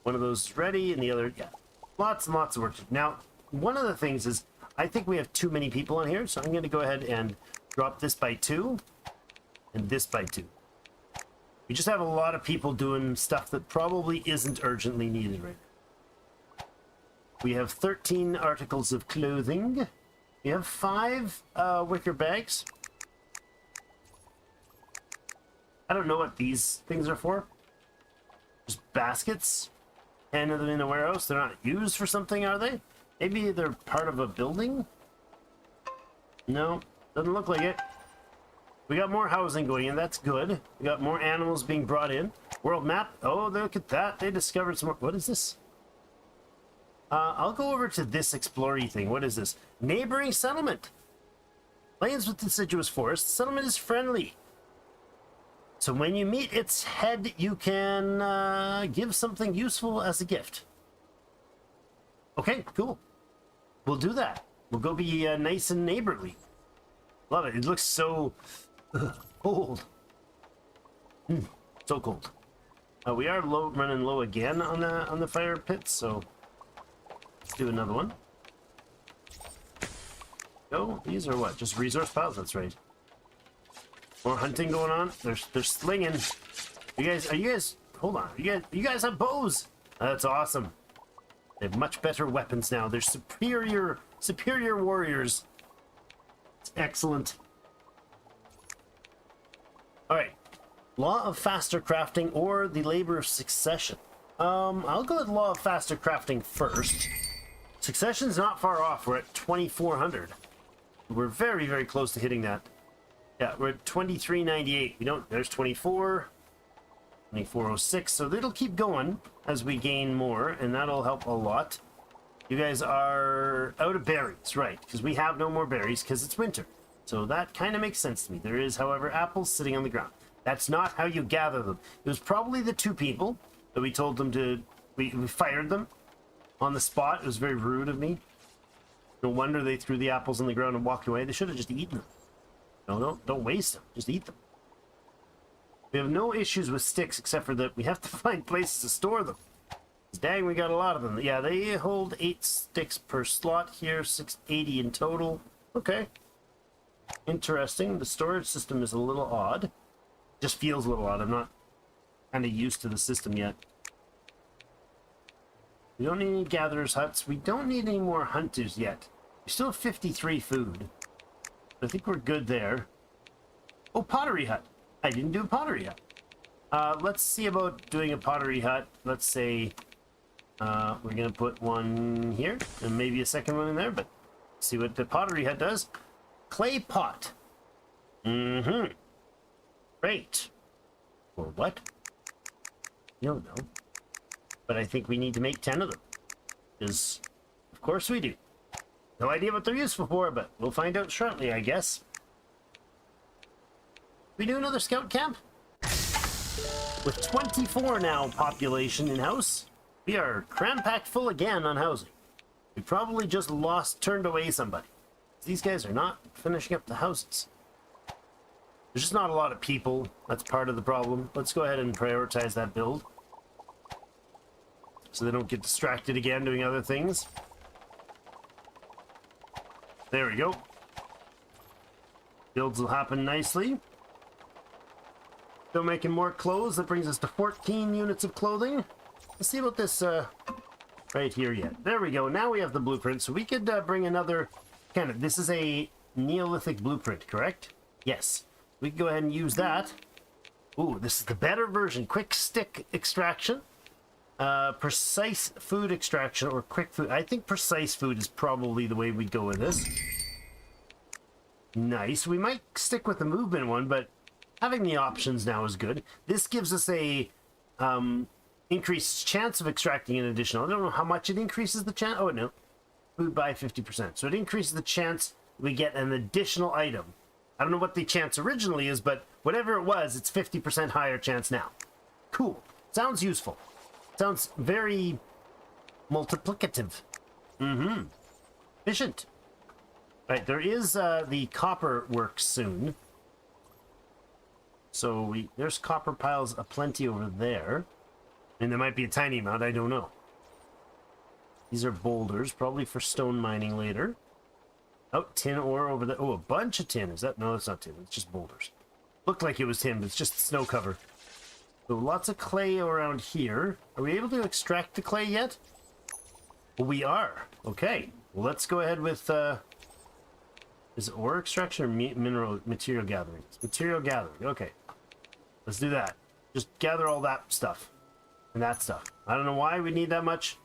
One of those is ready, and the other, yeah. Lots and lots of work. Now, one of the things is, I think we have too many people on here, so I'm going to go ahead and drop this by 2 and this by 2. We just have a lot of people doing stuff that probably isn't urgently needed right now. We have 13 articles of clothing. We have 5 wicker bags. I don't know what these things are for. Just baskets. 10 of them in a warehouse. They're not used for something, are they? Maybe they're part of a building? No, doesn't look like it. We got more housing going in. That's good. We got more animals being brought in. World map. Oh, look at that. They discovered some more. What is this? I'll go over to this explory thing. What is this? Neighboring settlement. Plains with deciduous forest. The settlement is friendly. So when you meet its head, you can give something useful as a gift. Okay, cool. We'll do that. We'll go be nice and neighborly. Love it. It looks so cold. So cold. We are running low again on the fire pits, so let's do another one. Oh, these are what? Just resource piles. That's right. More hunting going on. They're slinging. Are you guys? Hold on. You guys have bows. That's awesome. They have much better weapons now. They're superior warriors. It's excellent. All right. Law of faster crafting or the labor of succession. I'll go with law of faster crafting first. Succession's not far off. We're at 2,400. We're very, very close to hitting that. Yeah, we're at 2398. We don't. There's 24. 2406. So it'll keep going as we gain more, and that'll help a lot. You guys are out of berries, right? Because we have no more berries because it's winter. So that kind of makes sense to me. There is, however, apples sitting on the ground. That's not how you gather them. It was probably the two people that we told them to. We fired them on the spot. It was very rude of me. No wonder they threw the apples on the ground and walked away. They should have just eaten them. No, don't waste them. Just eat them. We have no issues with sticks except for that we have to find places to store them. Dang, we got a lot of them. Yeah, they hold 8 sticks per slot here, 680 in total. Okay. Interesting. The storage system is a little odd. Just feels a little odd. I'm not kind of used to the system yet. We don't need any gatherers' huts. We don't need any more hunters yet. We still have 53 food. I think we're good there. Oh, pottery hut. I didn't do a pottery hut. Let's see about doing a pottery hut. Let's say we're going to put one here and maybe a second one in there, but see what the pottery hut does. Clay pot. Mm-hmm. Great. For what? You don't know. But I think we need to make 10 of them. Because, of course we do. No idea what they're useful for, but we'll find out shortly, I guess. We do another scout camp? With 24 now population in-house, we are cram-packed full again on housing. We probably just turned away somebody. These guys are not finishing up the houses. There's just not a lot of people. That's part of the problem. Let's go ahead and prioritize that build, so they don't get distracted again doing other things. There we go. Builds will happen nicely. Still making more clothes. That brings us to 14 units of clothing. Let's see about this right here yet. There we go. Now we have the blueprint. So we could bring another kind of... This is a Neolithic blueprint, correct? Yes. We can go ahead and use that. Ooh, this is the better version. Quick stick extraction. Precise food extraction or quick food. I think precise food is probably the way we'd go with this. Nice. We might stick with the movement one, but having the options now is good. This gives us a increased chance of extracting an additional. I don't know how much it increases the chance. Oh, no. Food by 50%. So it increases the chance we get an additional item. I don't know what the chance originally is, but whatever it was, it's 50% higher chance now. Cool. Sounds useful. Sounds very multiplicative. Mm-hmm. Efficient. Right, there is the copper work soon. So there's copper piles aplenty over there. And there might be a tiny amount, I don't know. These are boulders, probably for stone mining later. Oh, tin ore over there. Oh, a bunch of tin. Is that? No, it's not tin. It's just boulders. Looked like it was tin, but it's just snow cover. So lots of clay around here. Are we able to extract the clay yet? Well, we are. Okay. Well, let's go ahead with... is it ore extraction or material gathering? It's material gathering. Okay. Let's do that. Just gather all that stuff. And that stuff. I don't know why we need that much.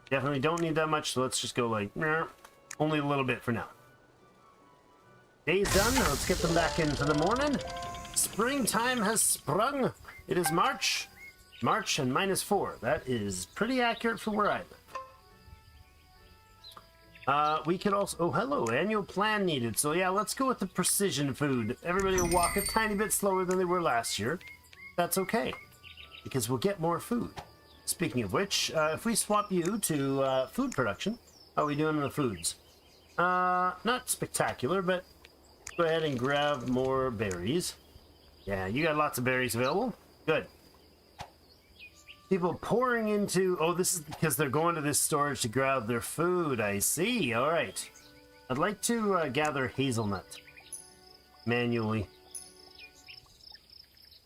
Definitely don't need that much, so let's just go like, nah, only a little bit for now. Day's done. Let's get them back in for the morning. Springtime has sprung. It is March. March and -4. That is pretty accurate for where I live. We could also... Oh, hello. Annual plan needed. So, yeah, let's go with the precision food. Everybody will walk a tiny bit slower than they were last year. That's okay, because we'll get more food. Speaking of which, if we swap you to food production, how are we doing on the foods? Not spectacular, but go ahead and grab more berries. Yeah, you got lots of berries available. Good. People pouring into... Oh, this is because they're going to this storage to grab their food. I see. All right. I'd like to gather hazelnut manually.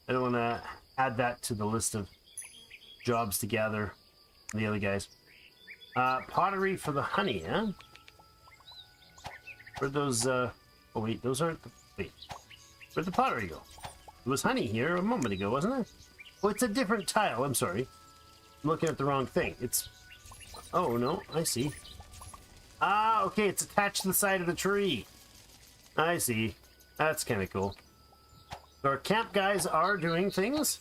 I don't want to add that to the list of jobs to gather from the other guys. Pottery for the honey, huh? Where'd those... Oh, wait. Those aren't... Wait. Where'd the pottery go? It was honey here a moment ago, wasn't it? Oh, it's a different tile. I'm sorry. I'm looking at the wrong thing. It's... Oh, no. I see. Ah, okay. It's attached to the side of the tree. I see. That's kind of cool. So our camp guys are doing things.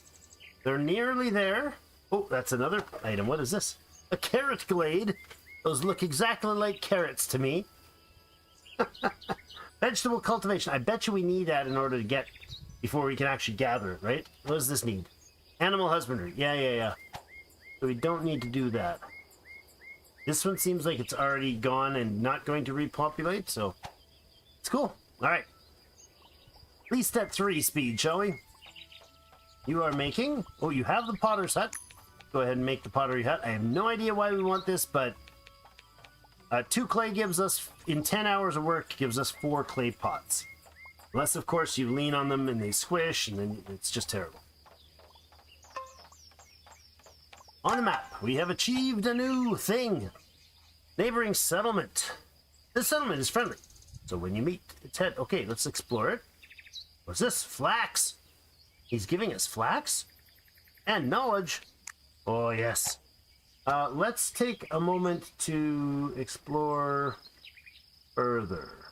They're nearly there. Oh, that's another item. What is this? A carrot glade. Those look exactly like carrots to me. Vegetable cultivation. I bet you we need that in order to get... Before we can actually gather it, right? What does this need? Animal husbandry. Yeah. So we don't need to do that. This one seems like it's already gone and not going to repopulate, so it's cool. All right. At least at 3 speed, shall we? You are making... Oh, you have the potter's hut. Go ahead and make the pottery hut. I have no idea why we want this, but 2 clay gives us, in 10 hours of work, gives us 4 clay pots. Unless, of course, you lean on them and they squish, and then it's just terrible. On the map, we have achieved a new thing. Neighboring settlement. This settlement is friendly. So when you meet its head... Okay, let's explore it. What's this? Flax. He's giving us flax? And knowledge. Oh, yes. Let's take a moment to explore further.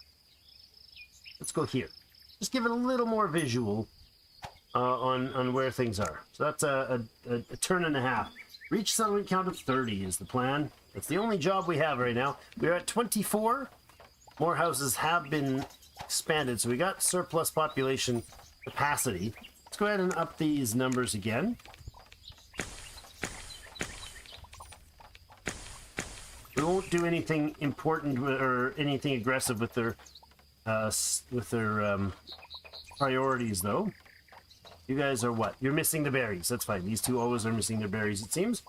Let's go here. Just give it a little more visual on where things are. So that's a turn and a half. Reach settlement count of 30 is the plan. That's the only job we have right now. We're at 24. More houses have been expanded, so we got surplus population capacity. Let's go ahead and up these numbers again. We won't do anything important or anything aggressive with their priorities, though. You guys are what? You're missing the berries. That's fine. These two always are missing their berries, it seems.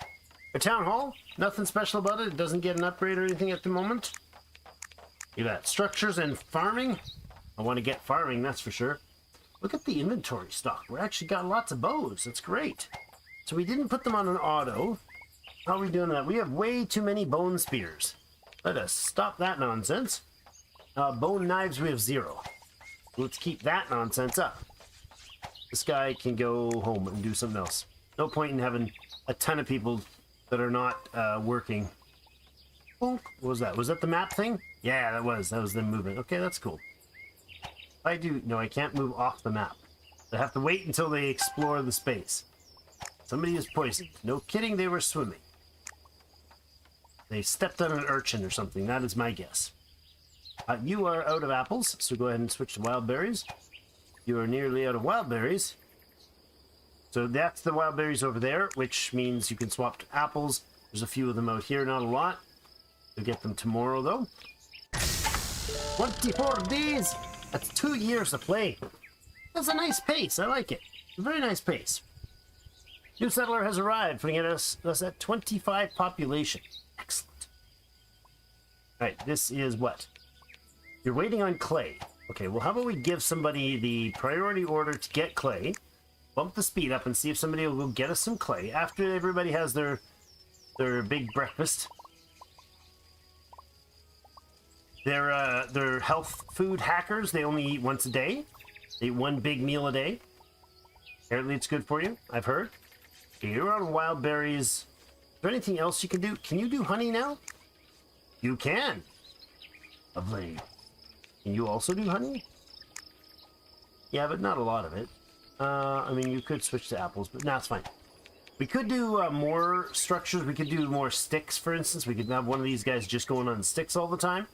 A town hall. Nothing special about it. It doesn't get an upgrade or anything at the moment. Look at that. Structures and farming. I want to get farming, that's for sure. Look at the inventory stock. We actually got lots of bows. That's great. So we didn't put them on an auto. How are we doing that? We have way too many bone spears. Let us stop that nonsense. Bone knives, we have 0. Let's keep that nonsense up. This guy can go home and do something else. No point in having a ton of people that are not working. What was that? Was that the map thing? Yeah, that was. That was them moving. Okay, that's cool. I do... No, I can't move off the map. I have to wait until they explore the space. Somebody is poisoned. No kidding, they were swimming. They stepped on an urchin or something. That is my guess. You are out of apples, so go ahead and switch to wild berries. You are nearly out of wild berries. So that's the wild berries over there, which means you can swap to apples. There's a few of them out here, not a lot. You'll get them tomorrow, though. 24 days! That's 2 years of play. That's a nice pace. I like it. A very nice pace. New settler has arrived, putting us at 25 population. Excellent. All right, this is what? You're waiting on clay. Okay, well, how about we give somebody the priority order to get clay, bump the speed up, and see if somebody will go get us some clay after everybody has their big breakfast. They're health food hackers. They only eat once a day. They eat one big meal a day. Apparently it's good for you, I've heard. Okay, you're on wild berries. Is there anything else you can do? Can you do honey now? You can. Lovely. Can you also do honey? Yeah, but not a lot of it. I mean, you could switch to apples, but no, it's fine. We could do more structures. We could do more sticks, for instance. We could have one of these guys just going on sticks all the time.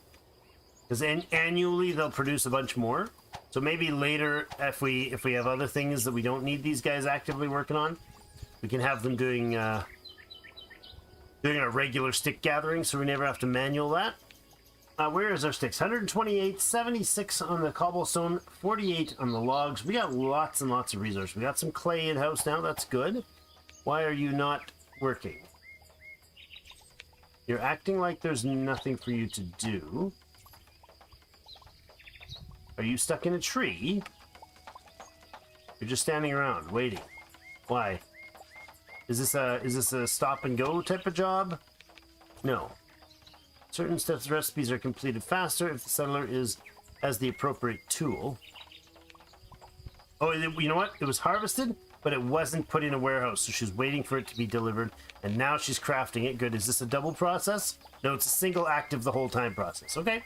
Because annually they'll produce a bunch more. So maybe later, if we have other things that we don't need these guys actively working on, we can have them doing a regular stick gathering, so we never have to manual that. Where is our sticks? 128, 76 on the cobblestone, 48 on the logs. We got lots and lots of resources. We got some clay in-house now. That's good. Why are you not working? You're acting like there's nothing for you to do. Are you stuck in a tree? You're just standing around, waiting. Why? Is this a stop and go type of job? No. Certain steps recipes are completed faster if the settler has the appropriate tool. Oh, you know what? It was harvested, but it wasn't put in a warehouse, so she's waiting for it to be delivered, and now she's crafting it. Good. Is this a double process? No, it's a single active the whole time process. Okay.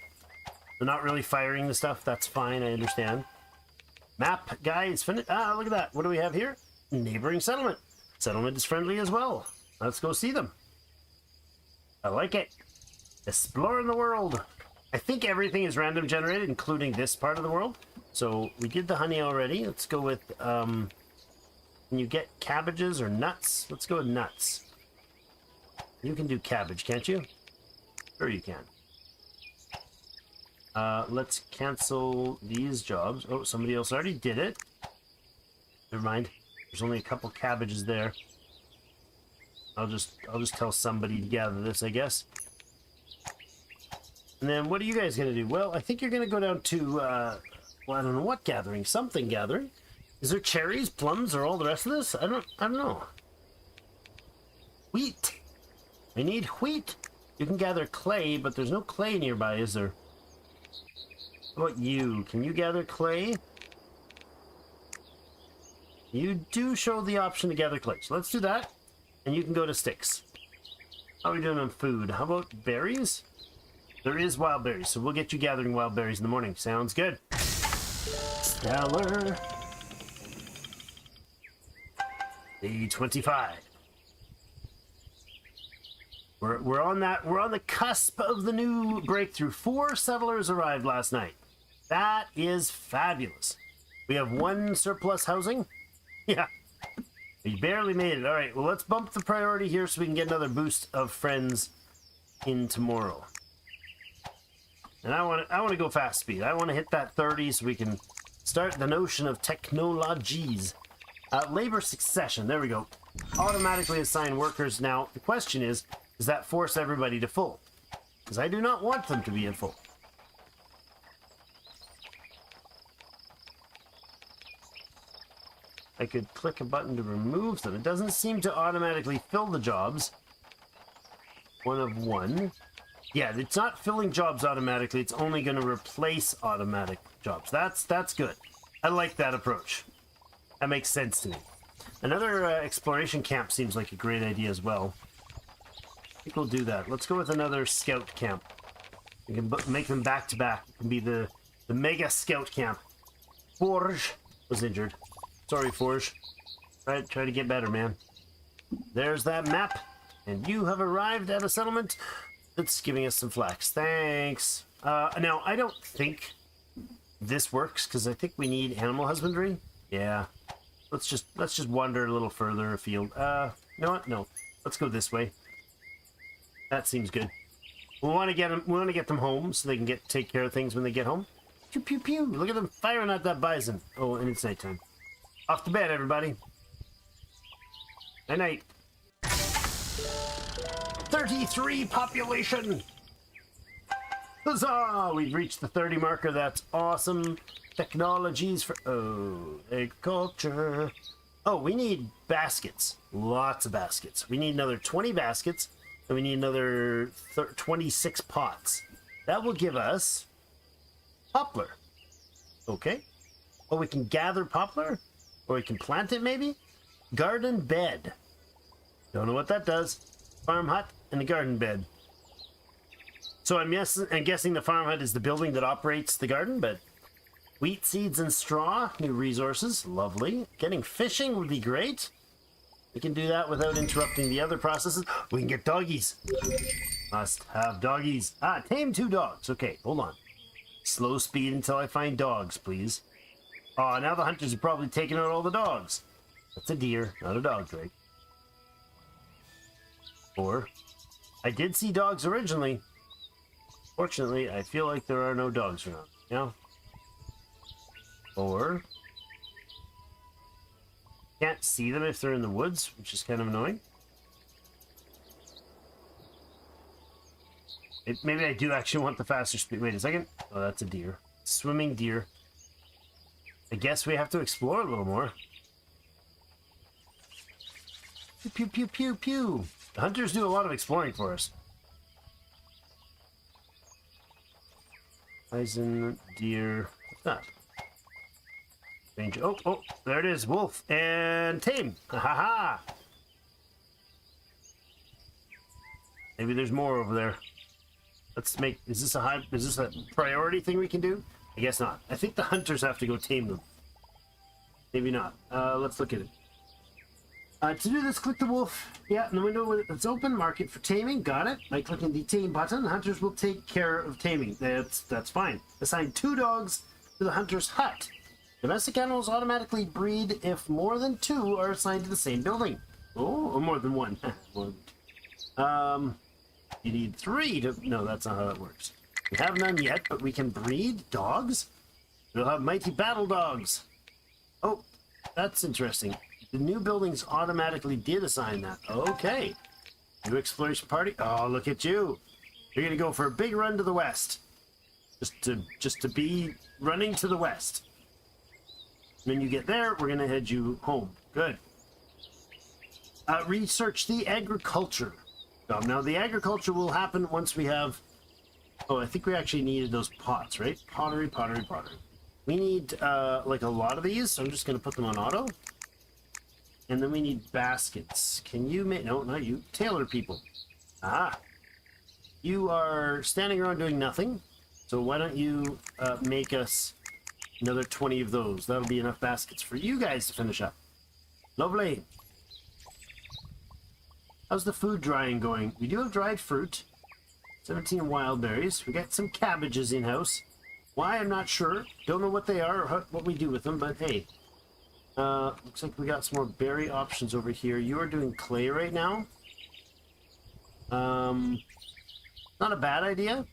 They're not really firing the stuff. That's fine. I understand. Map guy is finished. Ah, look at that. What do we have here? Neighboring settlement. Settlement is friendly as well. Let's go see them. I like it. Exploring the world. I think everything is random generated, including this part of the world. So we did the honey already. Let's go with, can you get cabbages or nuts? Let's go with nuts. You can do cabbage, can't you? Sure you can. Let's cancel these jobs. Oh, somebody else already did it. Never mind. There's only a couple cabbages there. I'll just tell somebody to gather this, I guess. And then what are you guys gonna do? Well, I think you're gonna go down to well, I don't know what gathering. Something gathering. Is there cherries, plums, or all the rest of this? I don't know. Wheat. I need wheat. You can gather clay, but there's no clay nearby, is there? What about you? Can you gather clay? You do show the option to gather clay. So let's do that. And you can go to sticks. How are we doing on food? How about berries? There is wild berries, so we'll get you gathering wild berries in the morning. Sounds good. Stellar. Day 25. We're on the cusp of the new breakthrough. 4 settlers arrived last night. That is fabulous. We have 1 surplus housing. Yeah. We barely made it. All right, well, let's bump the priority here so we can get another boost of friends in tomorrow. And I want to go fast speed. I want to hit that 30 so we can start the notion of technologies. Labor succession. There we go. Automatically assign workers. Now, the question is, does that force everybody to full? Because I do not want them to be at full. I could click a button to remove them. It doesn't seem to automatically fill the jobs. 1 of 1. Yeah, it's not filling jobs automatically. It's only going to replace automatic jobs. That's good. I like that approach. That makes sense to me. Another exploration camp seems like a great idea as well. I think we'll do that. Let's go with another scout camp. We can make them back to back. It can be the mega scout camp. Forge was injured. Sorry, Forge. Try to get better, man. There's that map. And you have arrived at a settlement that's giving us some flax. Thanks. Now, I don't think this works, because I think we need animal husbandry. Yeah. Let's just wander a little further afield. You know what? No. Let's go this way. That seems good. We want to get them. We want to get them home so they can take care of things when they get home. Pew pew pew! Look at them firing at that bison. Oh, and it's nighttime. Off to bed, everybody. Night night. 33 population. Huzzah! We've reached the 30 marker. That's awesome. Technologies for agriculture. Oh, we need baskets. Lots of baskets. We need another 20 baskets. And we need another 26 pots. That will give us poplar. Okay. Oh, we can gather poplar? Or we can plant it, maybe? Garden bed. Don't know what that does. Farm hut and a garden bed. So I'm guessing the farm hut is the building that operates the garden, but wheat, seeds, and straw. New resources. Lovely. Getting fishing would be great. We can do that without interrupting the other processes. We can get doggies. Must have doggies. Ah, tame 2 dogs. Okay, hold on. Slow speed until I find dogs, please. Oh, now the hunters have probably taken out all the dogs. That's a deer, not a dog, right? Or, I did see dogs originally. Fortunately, I feel like there are no dogs around. Yeah. Or, can't see them if they're in the woods, which is kind of annoying. Maybe I do actually want the faster speed. Wait a second. Oh, that's a deer. Swimming deer. I guess we have to explore a little more. Pew, pew, pew, pew, pew. The hunters do a lot of exploring for us. Bison, deer. What's that? Ranger. Oh, there it is. Wolf and tame. Ha ha ha. Maybe there's more over there. Let's make. Is this a priority thing we can do? I guess not. I think the hunters have to go tame them. Maybe not. Let's look at it. To do this, click the wolf. Yeah, in the window that's open, mark it for taming. Got it. By clicking the tame button, hunters will take care of taming. That's fine. Assign 2 dogs to the hunter's hut. Domestic animals automatically breed if more than 2 are assigned to the same building. Oh, or more than 1. More than 2. You need 3 to... No, that's not how that works. We have none yet, but we can breed dogs. We'll have mighty battle dogs. Oh, that's interesting. The new buildings automatically did assign that. Okay. New exploration party. Oh, look at you. You're going to go for a big run to the west. Just to be running to the west. When you get there, we're going to head you home. Good. Research the agriculture. Now, the agriculture will happen once we have... Oh, I think we actually needed those pots, right? Pottery. We need, like, a lot of these, so I'm just going to put them on auto. And then we need baskets. Can you make... No, not you. Tailor people. Ah. You are standing around doing nothing. So why don't you make us another 20 of those. That'll be enough baskets for you guys to finish up. Lovely. How's the food drying going? We do have dried fruit. 17 wild berries. We got some cabbages in-house. Why, I'm not sure. Don't know what they are or what we do with them, but hey. Looks like we got some more berry options over here. You are doing clay right now. Not a bad idea.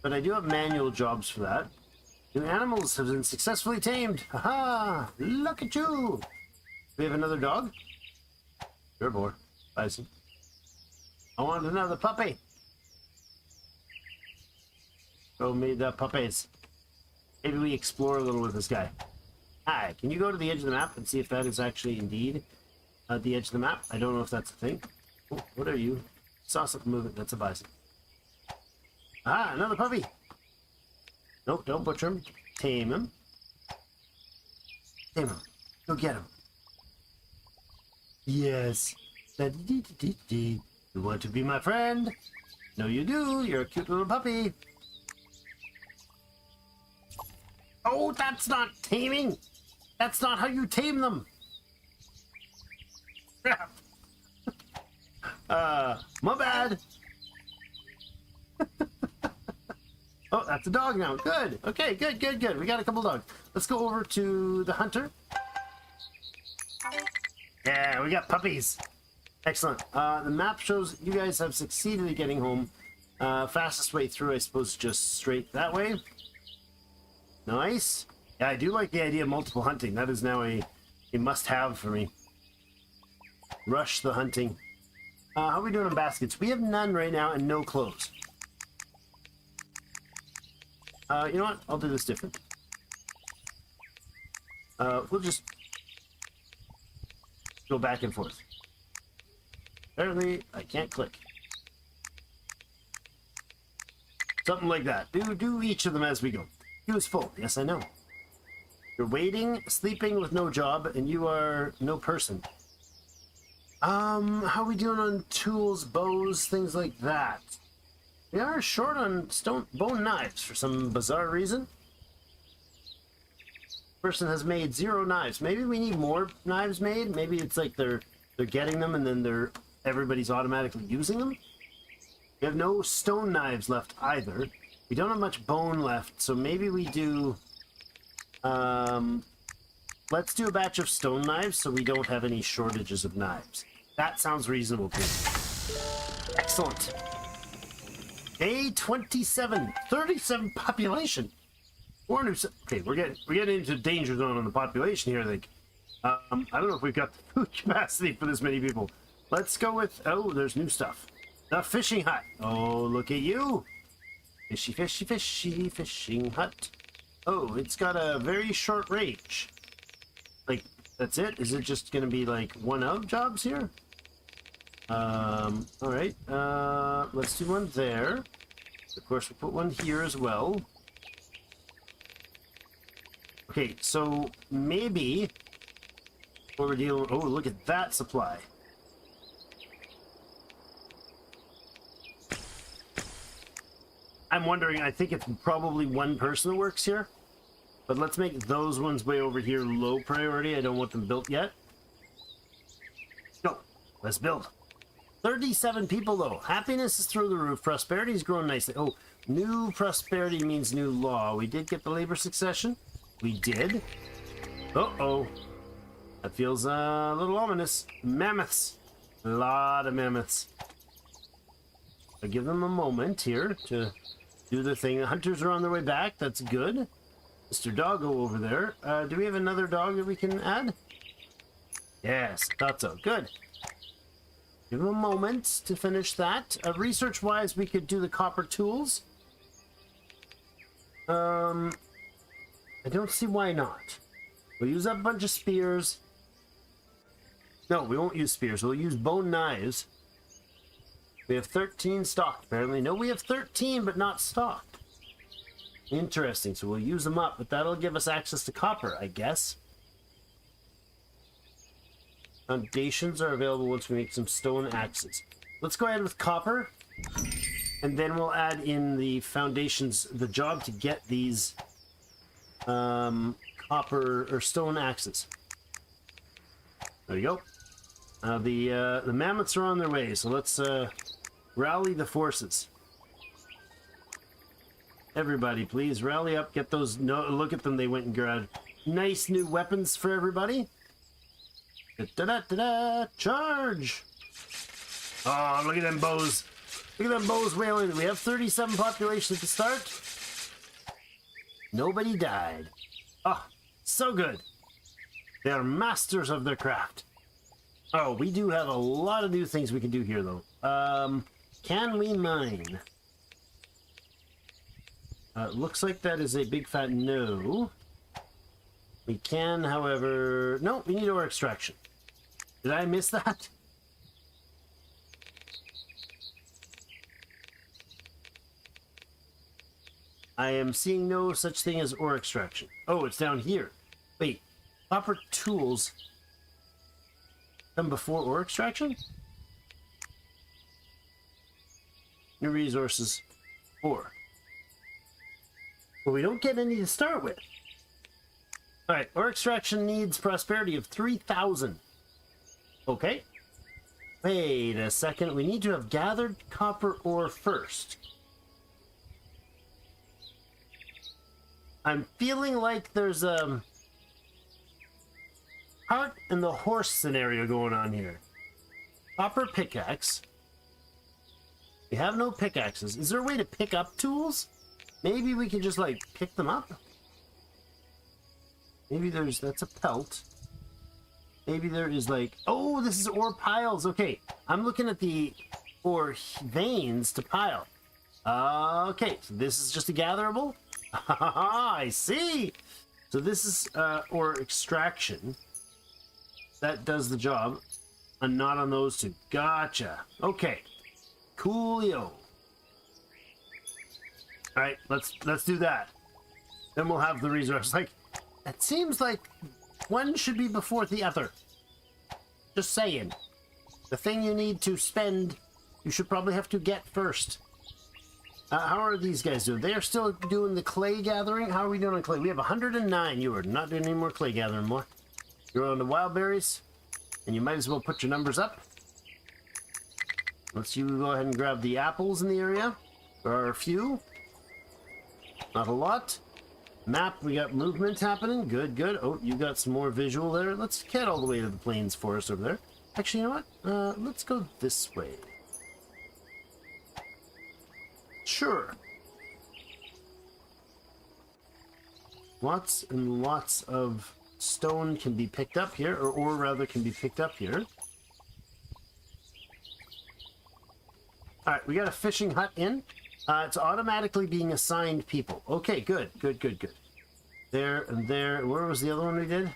But I do have manual jobs for that. New animals have been successfully tamed. Haha! Look at you! We have another dog? Sure, boy. Bison. I want another puppy. Show me the puppies. Maybe we explore a little with this guy. Hi, can you go to the edge of the map and see if that is actually indeed the edge of the map? I don't know if that's a thing. Oh, what are you? Saw something moving. That's a bison. Ah, another puppy. Nope, don't butcher him. Tame him. Tame him. Go get him. Yes. You want to be my friend? No, you do. You're a cute little puppy. Oh, that's not taming. That's not how you tame them. Crap. My bad. Oh, that's a dog now. Good. Okay, good. We got a couple dogs. Let's go over to the hunter. Yeah, we got puppies. Excellent. The map shows you guys have succeeded at getting home. Fastest way through, I suppose, just straight that way. Nice. Yeah, I do like the idea of multiple hunting. That is now a must-have for me. Rush the hunting. How are we doing on baskets? We have none right now and no clothes. You know what? I'll do this different. We'll just go back and forth. Apparently, I can't click. Something like that. Do each of them as we go. Queue is full. Yes, I know. You're waiting, sleeping with no job, and you are no person. How are we doing on tools, bows, things like that? We are short on bone knives for some bizarre reason. Person has made 0 knives. Maybe we need more knives made. Maybe it's like they're getting them and then everybody's automatically using them. We have no stone knives left either. We don't have much bone left, so maybe we do. Let's do a batch of stone knives so we don't have any shortages of knives. That sounds reasonable to me. Excellent. Day 27, 37 population. 4 new. Okay, we're getting into danger zone on the population here. I think. I don't know if we've got the food capacity for this many people. Let's go with. Oh, there's new stuff. The fishing hut. Oh, look at you. Fishy, fishy, fishy, fishing hut. Oh, it's got a very short range. Like, that's it? Is it just going to be like one of jobs here? Alright. Let's do one there. Of course, we'll put one here as well. Okay, so maybe what we're dealing with. Oh, look at that supply. I'm wondering, I think it's probably one person that works here. But let's make those ones way over here low priority. I don't want them built yet. Go. Let's build. 37 people, though. Happiness is through the roof. Prosperity is growing nicely. Oh, new prosperity means new law. We did get the labor succession. We did. Uh-oh. That feels a little ominous. Mammoths. A lot of mammoths. I'll give them a moment here to do the thing. The hunters are on their way back. That's good. Mr. Doggo over there. Do we have another dog that we can add? Yes, thought so. Good. Give him a moment to finish that. Research-wise, we could do the copper tools. I don't see why not. We'll use up a bunch of spears. No, we won't use spears. We'll use bone knives. We have 13 stocked, apparently. No, we have 13, but not stocked. Interesting. So we'll use them up, but that'll give us access to copper, I guess. Foundations are available once we make some stone axes. Let's go ahead with copper, and then we'll add in the foundations, the job to get these copper or stone axes. There you go. The mammoths are on their way, so let's rally the forces. Everybody, please rally up. Get those. No, look at them. They went and grabbed nice new weapons for everybody. Da-da-da-da! Charge! Oh, look at them bows. Look at them bows wailing. We have 37 population at the start. Nobody died. Oh, so good. They are masters of their craft. Oh, we do have a lot of new things we can do here, though. Can we mine? Looks like that is a big fat no. We can, however... No, we need ore extraction. Did I miss that? I am seeing no such thing as ore extraction. Oh, it's down here. Wait, copper tools come before ore extraction? New resources, 4. Well, we don't get any to start with. Alright, ore extraction needs prosperity of 3,000. Okay. Wait a second. We need to have gathered copper ore first. I'm feeling like there's a cart and the horse scenario going on here. Copper pickaxe. We have no pickaxes. Is there a way to pick up tools? Maybe we can just like pick them up. Maybe that's a pelt. Maybe there is like, oh, this is ore piles. Okay, I'm looking at the ore veins to pile. Okay, so this is just a gatherable. I see. So this is ore extraction. That does the job, and not on those two. Gotcha. Okay, coolio. All right, let's do that. Then we'll have the resource. Like, it seems like one should be before the other. Just saying. The thing you need to spend, you should probably have to get first. How are these guys doing? They are still doing the clay gathering. How are we doing on clay? We have 109. You are not doing any more clay gathering more. You're on the wild berries, and you might as well put your numbers up. Let's you go ahead and grab the apples in the area. There are a few. Not a lot. Map, we got movement happening. Good, good. Oh, you got some more visual there. Let's get all the way to the plains forest over there. Actually, you know what? Let's go this way. Sure. Lots and lots of stone can be picked up here, or ore rather can be picked up here. Alright, we got a fishing hut in. It's automatically being assigned people. Okay, good, good, good, good. There and there. Where was the other one we did?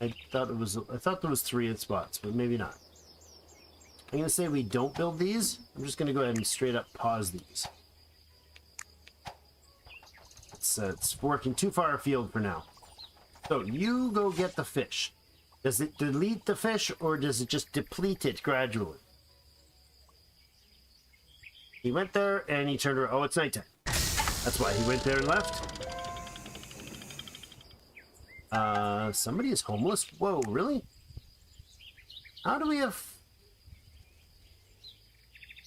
I thought there was 3 spots, but maybe not. I'm gonna say we don't build these. I'm just gonna go ahead and straight up pause these. It's working too far afield for now. So you go get the fish. Does it delete the fish or does it just deplete it gradually? He went there and he turned around. Oh, it's nighttime. That's why he went there and left. Somebody is homeless. Whoa, really? How do we have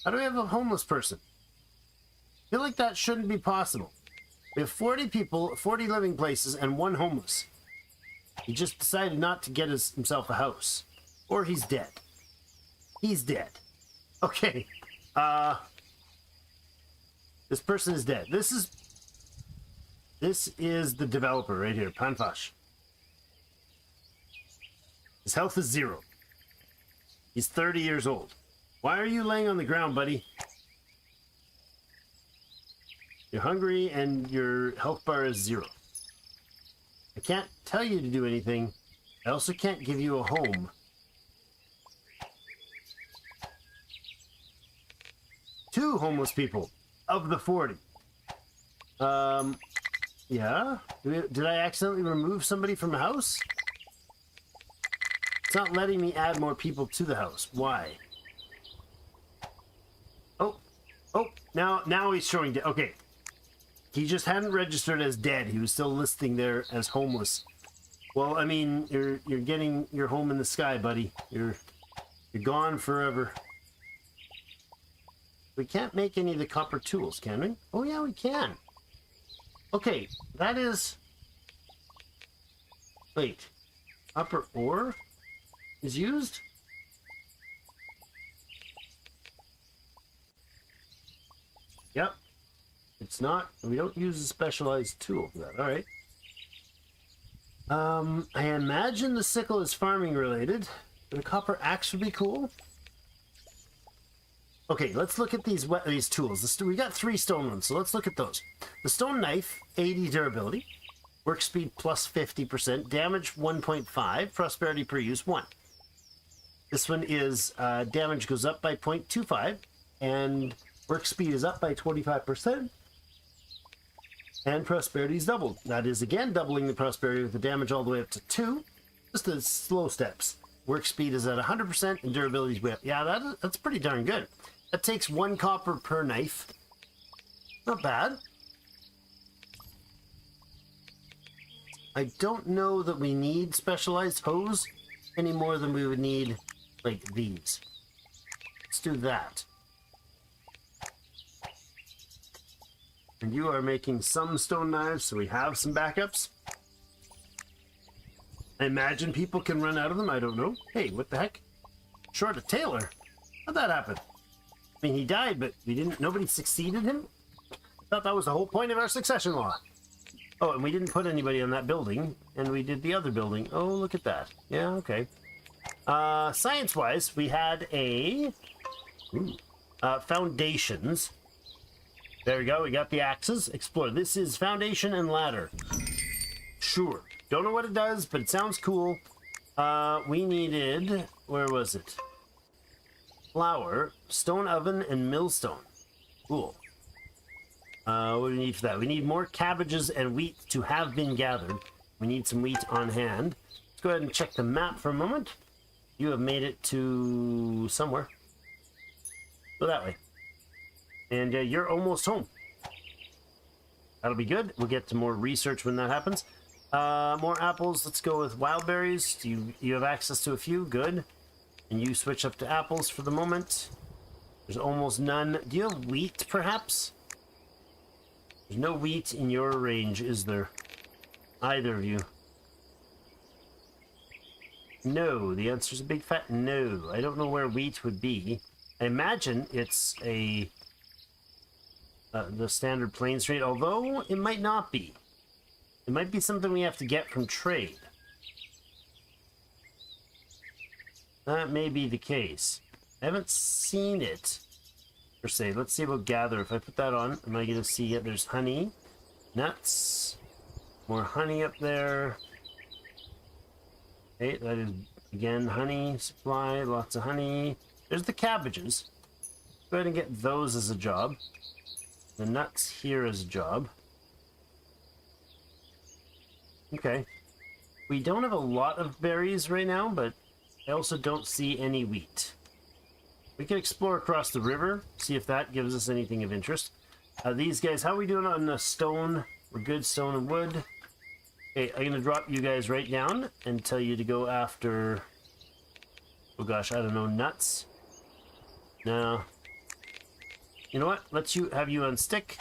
a homeless person? I feel like that shouldn't be possible. We have 40 people, 40 living places, and 1 homeless. He just decided not to get himself a house. Or he's dead. He's dead. Okay. This person is dead. This is the developer right here, Panfash. His health is 0. He's 30 years old. Why are you laying on the ground, buddy? You're hungry and your health bar is 0. I can't tell you to do anything. I also can't give you a home. 2 homeless people of the 40. Yeah? Did I accidentally remove somebody from a house? It's not letting me add more people to the house. Why? Oh, now he's showing dead. Okay. He just hadn't registered as dead. He was still listing there as homeless. Well, I mean, you're getting your home in the sky, buddy. You're gone forever. We can't make any of the copper tools, can we? Oh yeah, we can. Okay, that is... Wait. Copper ore is used? Yep. It's not. We don't use a specialized tool for that. All right. I imagine the sickle is farming related. The copper axe would be cool. Okay, let's look at these tools. We got 3 stone ones, so let's look at those. The stone knife, 80 durability, work speed plus 50%, damage 1.5, prosperity per use 1. This one is damage goes up by 0.25, and work speed is up by 25. And prosperity is doubled. That is, again, doubling the prosperity with the damage all the way up to 2. Just the slow steps. Work speed is at 100% and durability is way up. Yeah, that's pretty darn good. That takes 1 copper per knife. Not bad. I don't know that we need specialized hose any more than we would need, like, these. Let's do that. And you are making some stone knives, so we have some backups. I imagine people can run out of them. I don't know. Hey, what the heck? Short a tailor? How'd that happen? I mean, he died, but nobody succeeded him? I thought that was the whole point of our succession law. Oh, and we didn't put anybody on that building, and we did the other building. Oh, look at that. Yeah, okay. Science-wise, we had a... foundations. There we go, we got the axes. Explore. This is foundation and ladder. Sure. Don't know what it does, but it sounds cool. We needed... Where was it? Flour, stone oven, and millstone. Cool. What do we need for that? We need more cabbages and wheat to have been gathered. We need some wheat on hand. Let's go ahead and check the map for a moment. You have made it to somewhere. Go that way. And you're almost home. That'll be good. We'll get to more research when that happens. More apples. Let's go with wild berries. You have access to a few. Good. And you switch up to apples for the moment. There's almost none. Do you have wheat, perhaps? There's no wheat in your range, is there? Either of you. No. The answer's a big fat no. I don't know where wheat would be. I imagine it's the standard plains trade, although it might not be. It might be something we have to get from trade. That may be the case. I haven't seen it, per se. Let's see about gather. If I put that on, am I going to see it? There's honey, nuts, more honey up there. Okay, that is, again, honey supply, lots of honey. There's the cabbages. Go ahead and get those as a job. The nuts here as a job. Okay. We don't have a lot of berries right now, but I also don't see any wheat. We can explore across the river, see if that gives us anything of interest. These guys, how are we doing on the stone? We're good, stone and wood. Okay, I'm going to drop you guys right down and tell you to go after... Oh gosh, I don't know, nuts? No. You know what? Let's have you on stick.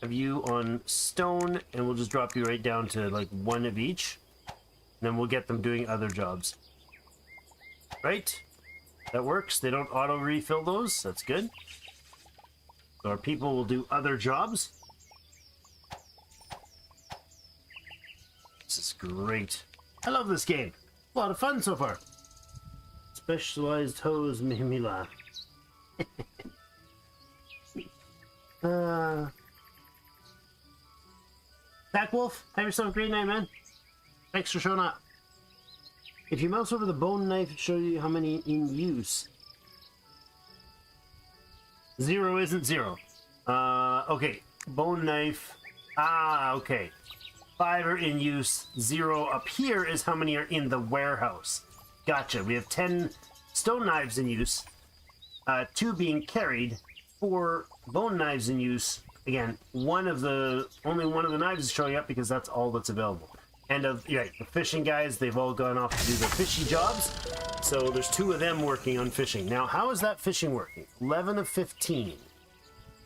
Have you on stone, and we'll just drop you right down to like one of each. And then we'll get them doing other jobs. Right? That works. They don't auto-refill those. That's good. So our people will do other jobs. This is great. I love this game. A lot of fun so far. Specialized hose made me laugh. Pack Wolf, have yourself a great night, man. Thanks for showing up. If you mouse over the bone knife, it shows you how many in use. 0 isn't 0. Okay. Bone knife. Ah, okay. 5 are in use. 0 up here is how many are in the warehouse. Gotcha. We have 10 stone knives in use. 2 being carried. 4 bone knives in use. Again, only one of the knives is showing up because that's all that's available. And the fishing guys, they've all gone off to do their fishy jobs. So there's 2 of them working on fishing. Now, how is that fishing working? 11 of 15.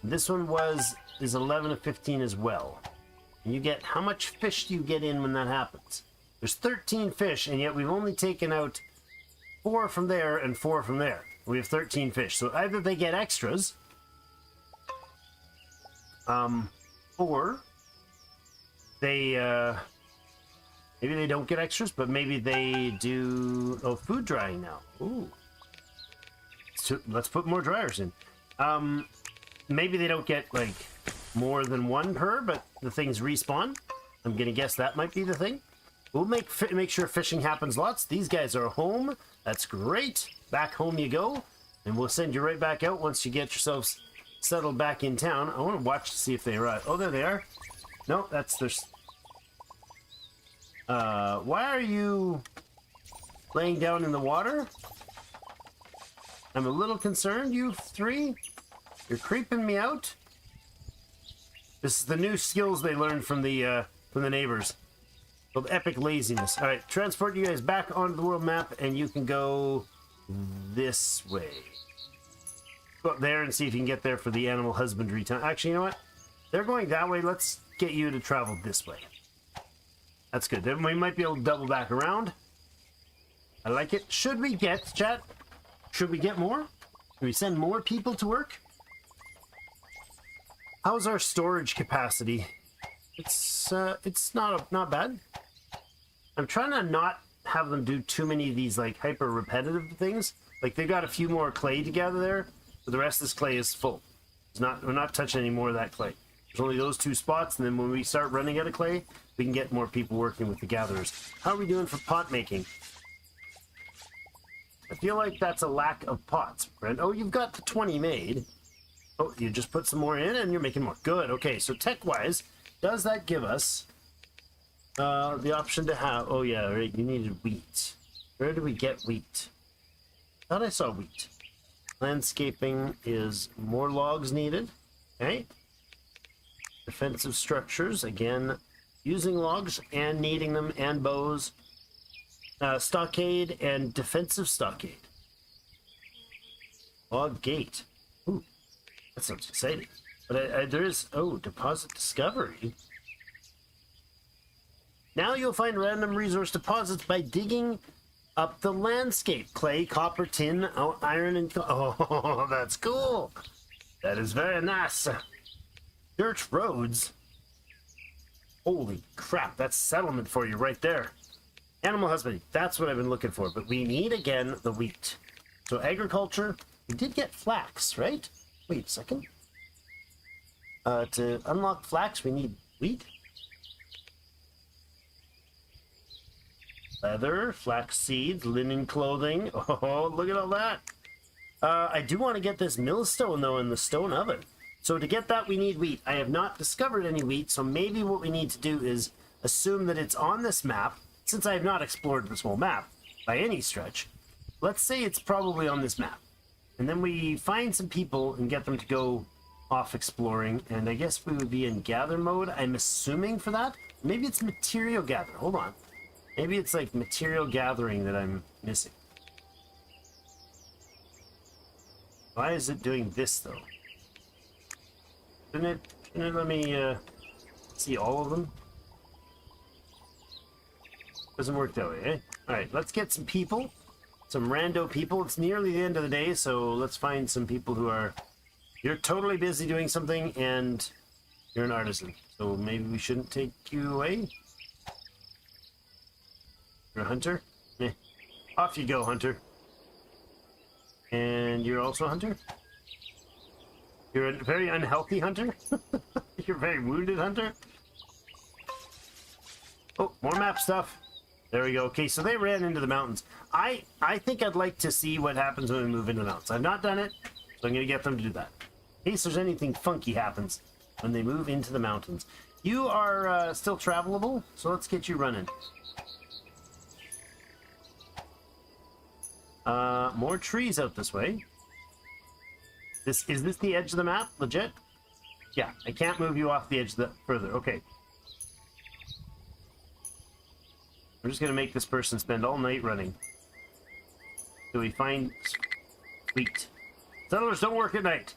This one is 11 of 15 as well. And you get, how much fish do you get in when that happens? There's 13 fish, and yet we've only taken out 4 from there and 4 from there. We have 13 fish. So either they get extras, or they, maybe they don't get extras, but maybe they do... Oh, food drying now. Ooh. So let's put more dryers in. Maybe they don't get, like, more than 1 per, but the things respawn. I'm gonna guess that might be the thing. We'll make sure fishing happens lots. These guys are home. That's great. Back home you go. And we'll send you right back out once you get yourselves settled back in town. I want to watch to see if they arrive. Oh, there they are. No, that's their... why are you laying down in the water? I'm a little concerned, you 3. You're creeping me out. This is the new skills they learned from the neighbors. Called epic laziness. All right, transport you guys back onto the world map, and you can go this way. Go up there and see if you can get there for the animal husbandry time. Actually, you know what? They're going that way. Let's get you to travel this way. That's good. Then we might be able to double back around. I like it. Should we get, chat? Should we get more? Can we send more people to work? How's our storage capacity? It's not bad. I'm trying to not have them do too many of these like hyper repetitive things. Like they got a few more clay together there, but the rest of this clay is full. We're not touching any more of that clay. There's only those 2 spots, and then when we start running out of clay, we can get more people working with the gatherers. How are we doing for pot making? I feel like that's a lack of pots, Brent. Oh, you've got the 20 made. Oh, you just put some more in and you're making more. Good. Okay, so tech-wise, does that give us the option to have... Oh, yeah, right, you needed wheat. Where do we get wheat? Thought I saw wheat. Landscaping is more logs needed. Okay. Defensive structures, again, using logs and needing them and bows. Stockade and defensive stockade. Log gate. Ooh, that sounds exciting. But there is... Oh, deposit discovery. Now you'll find random resource deposits by digging up the landscape. Clay, copper, tin, iron, and... Oh, that's cool. That is very nice. Dirt roads. Holy crap, that's settlement for you right there. Animal husbandry, that's what I've been looking for. But we need, again, the wheat. So agriculture, we did get flax, right? Wait a second. To unlock flax, we need wheat. Leather, flax seeds, linen clothing. Oh, look at all that. I do want to get this millstone, though, in the stone oven. So to get that, we need wheat. I have not discovered any wheat, so maybe what we need to do is assume that it's on this map. Since I have not explored this whole map by any stretch, let's say it's probably on this map. And then we find some people and get them to go off exploring. And I guess we would be in gather mode, I'm assuming, for that. Maybe it's material gather. Hold on. Maybe it's like material gathering that I'm missing. Why is it doing this, though? Didn't it let me see all of them? Doesn't work that way, eh? Alright, let's get some people. Some rando people. It's nearly the end of the day, so let's find some people who are... You're totally busy doing something, and you're an artisan. So maybe we shouldn't take you away? You're a hunter? Eh. Off you go, hunter. And you're also a hunter? You're a very unhealthy hunter? You're a very wounded hunter? Oh, more map stuff. There we go. Okay, so they ran into the mountains. I think I'd like to see what happens when we move into the mountains. I've not done it, so I'm going to get them to do that. In case there's anything funky happens when they move into the mountains. You are still travelable, so let's get you running. More trees out this way. Is this the edge of the map? Legit? Yeah, I can't move you off the edge further. Okay. I'm just gonna make this person spend all night running. Do we find wheat? Settlers don't work at night.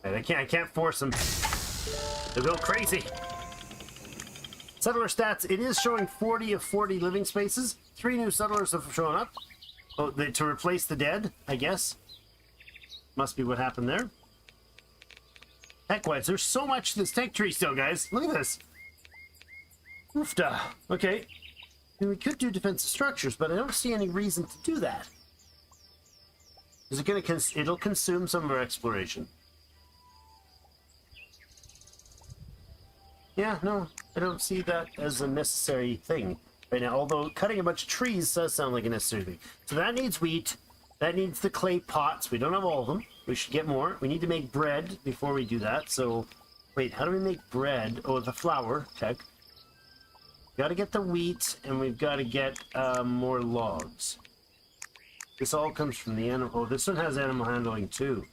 Right, I can't force them. They'll go crazy. Settler stats. It is showing 40 of 40 living spaces. 3 new settlers have shown up. Oh, to replace the dead, I guess. Must be what happened there. Heck-wise, there's so much to this tech tree still, guys. Look at this. Oofda. Okay. And we could do defensive structures, but I don't see any reason to do that. Is it going to... It'll consume some of our exploration. Yeah, no, I don't see that as a necessary thing right now. Although cutting a bunch of trees does sound like a necessary thing. So that needs wheat. That needs the clay pots. We don't have all of them. We should get more. We need to make bread before we do that. So, wait, how do we make bread? Oh, the flour. Check. Got to get the wheat, and we've got to get more logs. This all comes from the animal. Oh, this one has animal handling too.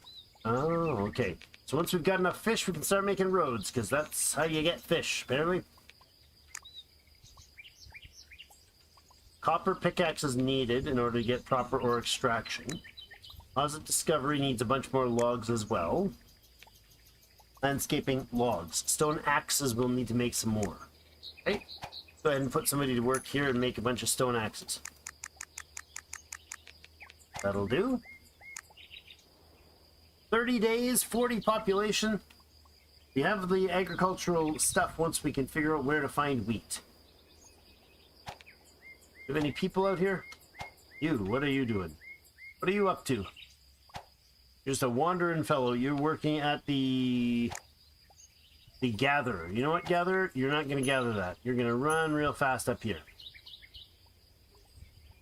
Oh, okay. So once we've got enough fish, we can start making roads, because that's how you get fish, apparently. Copper pickaxes needed in order to get proper ore extraction. Deposit discovery needs a bunch more logs as well. Landscaping logs. Stone axes will need to make some more. Okay. Go ahead and put somebody to work here and make a bunch of stone axes. That'll do. 30 days, 40 population. We have the agricultural stuff once we can figure out where to find wheat. Do you have any people out here? You, what are you doing? What are you up to? You're just a wandering fellow. You're working at the gatherer. You know what, gatherer? You're not going to gather that. You're going to run real fast up here.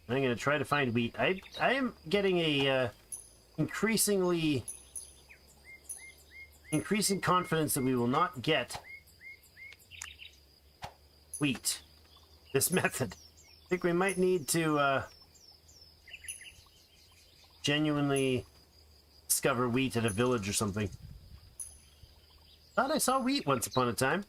I'm going to try to find wheat. I am getting a increasingly increasing confidence that we will not get wheat. This method. I think we might need to genuinely discover wheat at a village or something. Thought I saw wheat once upon a time.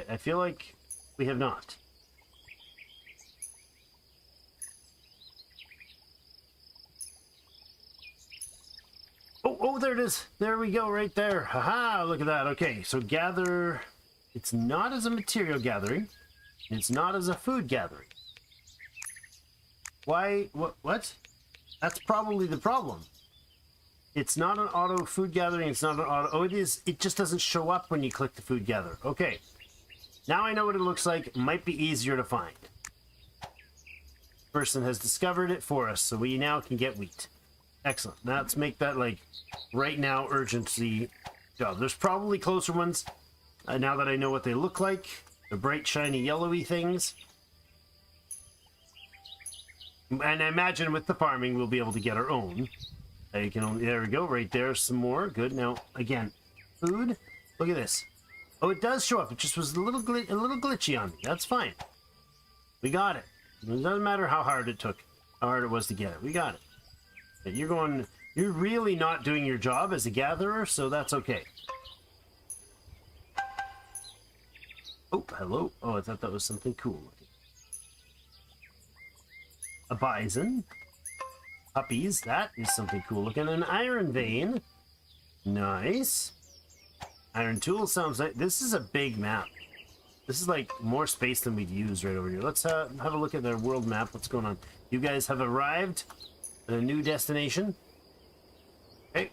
I feel like we have not. Oh, there it is. There we go, right there. Haha, look at that. Okay, so gather. It's not as a material gathering. It's not as a food gathering. Why? What? That's probably the problem. It's not an auto food gathering. It's not an auto. Oh, it is. It just doesn't show up when you click the food gather. Okay. Now I know what it looks like. Might be easier to find. Person has discovered it for us, so we now can get wheat. Excellent. Now let's make that like right now urgency job. There's probably closer ones. Now that I know what they look like, the bright shiny yellowy things. And I imagine with the farming we'll be able to get our own. You can only, there we go, right there, some more. Good. Now again, food. Look at this. Oh, it does show up. It just was a little glitchy on me. That's fine. We got it. It doesn't matter how hard it took, how hard it was to get it. We got it. But you're really not doing your job as a gatherer, so that's okay. Oh, hello. Oh, I thought that was something cool. A bison. Puppies. That is something cool looking. An iron vein. Nice. Iron tool sounds like... This is a big map. This is like more space than we'd use right over here. Let's have a look at their world map. What's going on? You guys have arrived at a new destination. Okay.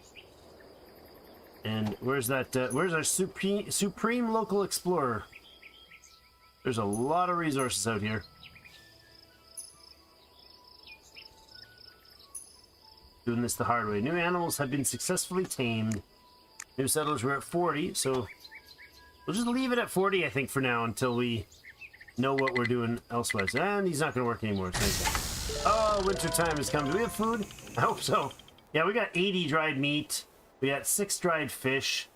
And where's that? Where's our supreme local explorer? There's a lot of resources out here. Doing this the hard way. New animals have been successfully tamed. New settlers were at 40, so we'll just leave it at 40, I think, for now, until we know what we're doing elsewise. And he's not going to work anymore. It's oh, winter time has come. Do we have food? I hope so. Yeah, we got 80 dried meat. We got 6 dried fish,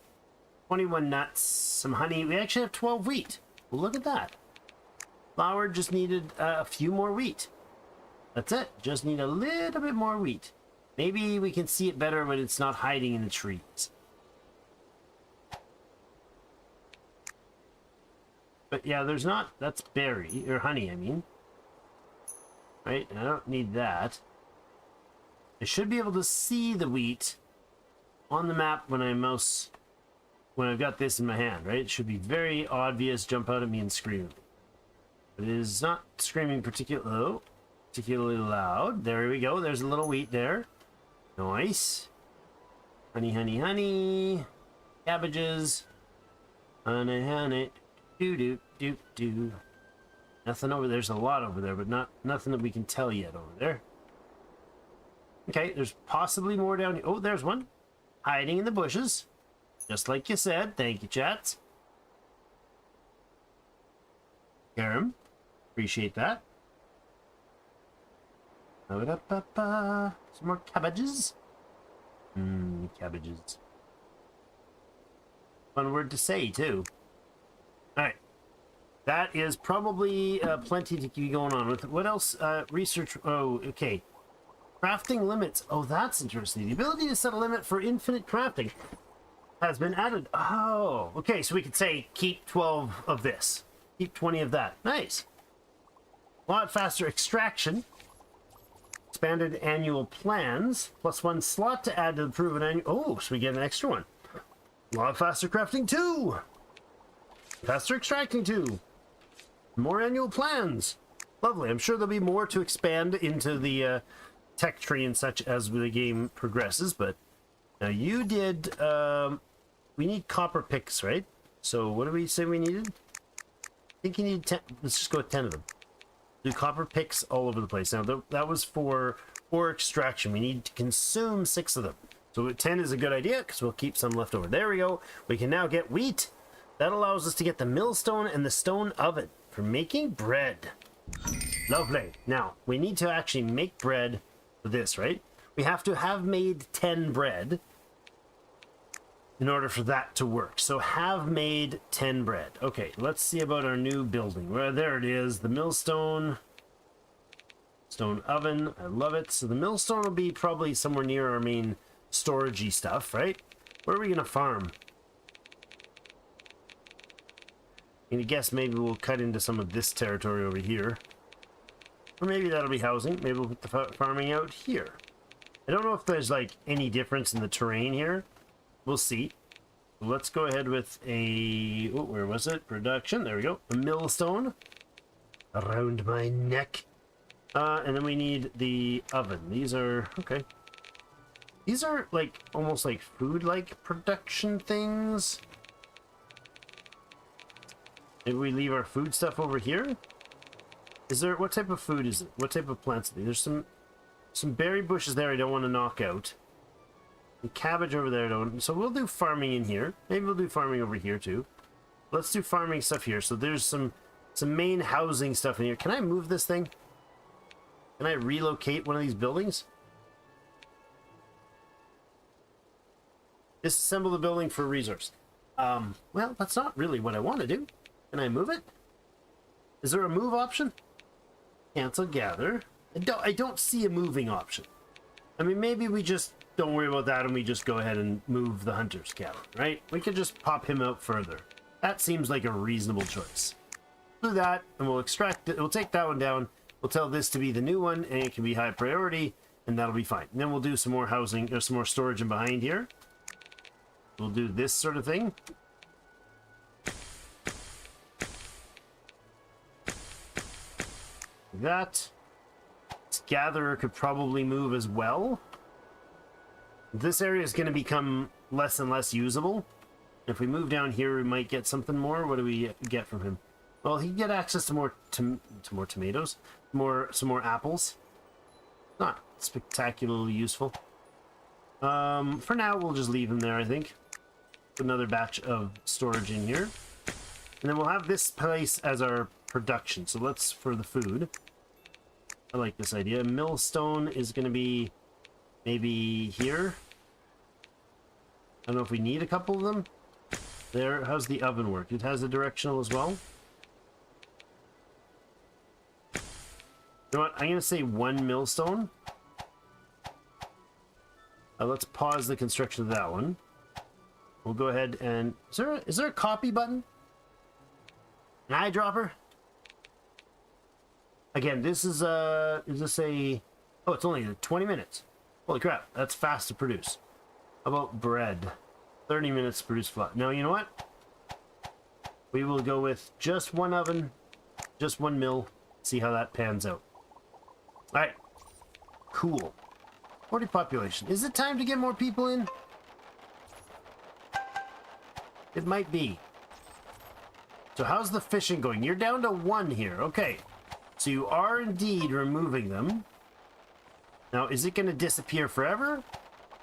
21 nuts, some honey. We actually have 12 wheat. Well, look at that. Flour just needed a few more wheat. That's it. Just need a little bit more wheat. Maybe we can see it better when it's not hiding in the trees. But yeah, there's not... That's berry, or honey, I mean. Right? I don't need that. I should be able to see the wheat on the map when when I've got this in my hand, right? It should be very obvious, jump out at me and scream. But it is not screaming particularly loud. There we go. There's a little wheat there. Nice. Honey, honey, honey. Cabbages. Honey, honey. Do. Nothing over there's a lot over there, but nothing that we can tell yet over there. Okay, there's possibly more down here. Oh, there's one. Hiding in the bushes. Just like you said. Thank you, chats. Karam. Appreciate that. Some more cabbages. Cabbages. Fun word to say, too. Alright. That is probably plenty to be going on with. What else? Research. Oh, okay. Crafting limits. Oh, that's interesting. The ability to set a limit for infinite crafting has been added. Oh, okay. So we could say keep 12 of this. Keep 20 of that. Nice. A lot faster extraction. Expanded annual plans. +1 slot to add to the proven annual. Oh, so we get an extra one. A lot faster crafting too. Faster extracting too. More annual plans. Lovely. I'm sure there'll be more to expand into the tech tree and such as the game progresses, but now you did we need copper picks, right? So what do we say we needed? I think you need 10. Let's just go with 10 of them. Do copper picks all over the place. Now that was for ore extraction. We need to consume 6 of them. So 10 is a good idea because we'll keep some left over. There we go. We can now get wheat. That allows us to get the millstone and the stone oven for making bread. Lovely. Now, we need to actually make bread for this, right? We have to have made 10 bread in order for that to work. So have made 10 bread. Okay, let's see about our new building. Well, there it is, the millstone. Stone oven, I love it. So the millstone will be probably somewhere near our main storagey stuff, right? Where are we gonna farm? I'm gonna guess maybe we'll cut into some of this territory over here. Or maybe that'll be housing. Maybe we'll put the farming out here. I don't know if there's like any difference in the terrain here. We'll see. Let's go ahead with a... Oh, where was it? Production. There we go. A millstone. Around my neck. And then we need the oven. These are... Okay. These are like almost like food-like production things. Maybe we leave our food stuff over here? Is there... What type of food is it? What type of plants are they? There's some berry bushes there I don't want to knock out. And cabbage over there, don't. So we'll do farming in here. Maybe we'll do farming over here too. Let's do farming stuff here. So there's some main housing stuff in here. Can I move this thing? Can I relocate one of these buildings? Disassemble the building for a resource. Well, that's not really what I want to do. Can I move it? Is there a move option? Cancel gather. I don't see a moving option. I mean, maybe we just don't worry about that and we just go ahead and move the hunter's cabin, right? We could just pop him out further. That seems like a reasonable choice. Do that, and we'll extract it. We'll take that one down. We'll tell this to be the new one, and it can be high priority, and that'll be fine. And then we'll do some more housing, or some more storage in behind here. We'll do this sort of thing. That. This gatherer could probably move as well. This area is going to become less and less usable. If we move down here, we might get something more. What do we get from him? Well, he can get access to more tomatoes, some more apples. Not spectacularly useful. For now, we'll just leave him there, I think. Put another batch of storage in here. And then we'll have this place as our production. So let's, for the food. I like this idea. Millstone is going to be maybe here. I don't know if we need a couple of them. There. How's the oven work? It has a directional as well. You know what? I'm going to say one millstone. Let's pause the construction of that one. We'll go ahead and... Is there a copy button? An eyedropper? Again, this is this a... Oh, it's only 20 minutes. Holy crap, that's fast to produce. How about bread? 30 minutes to produce flat. Now, you know what? We will go with just one oven, just one mill, see how that pans out. Alright. Cool. 40 population. Is it time to get more people in? It might be. So how's the fishing going? You're down to 1 here. Okay. So you are indeed removing them. Now, is it going to disappear forever?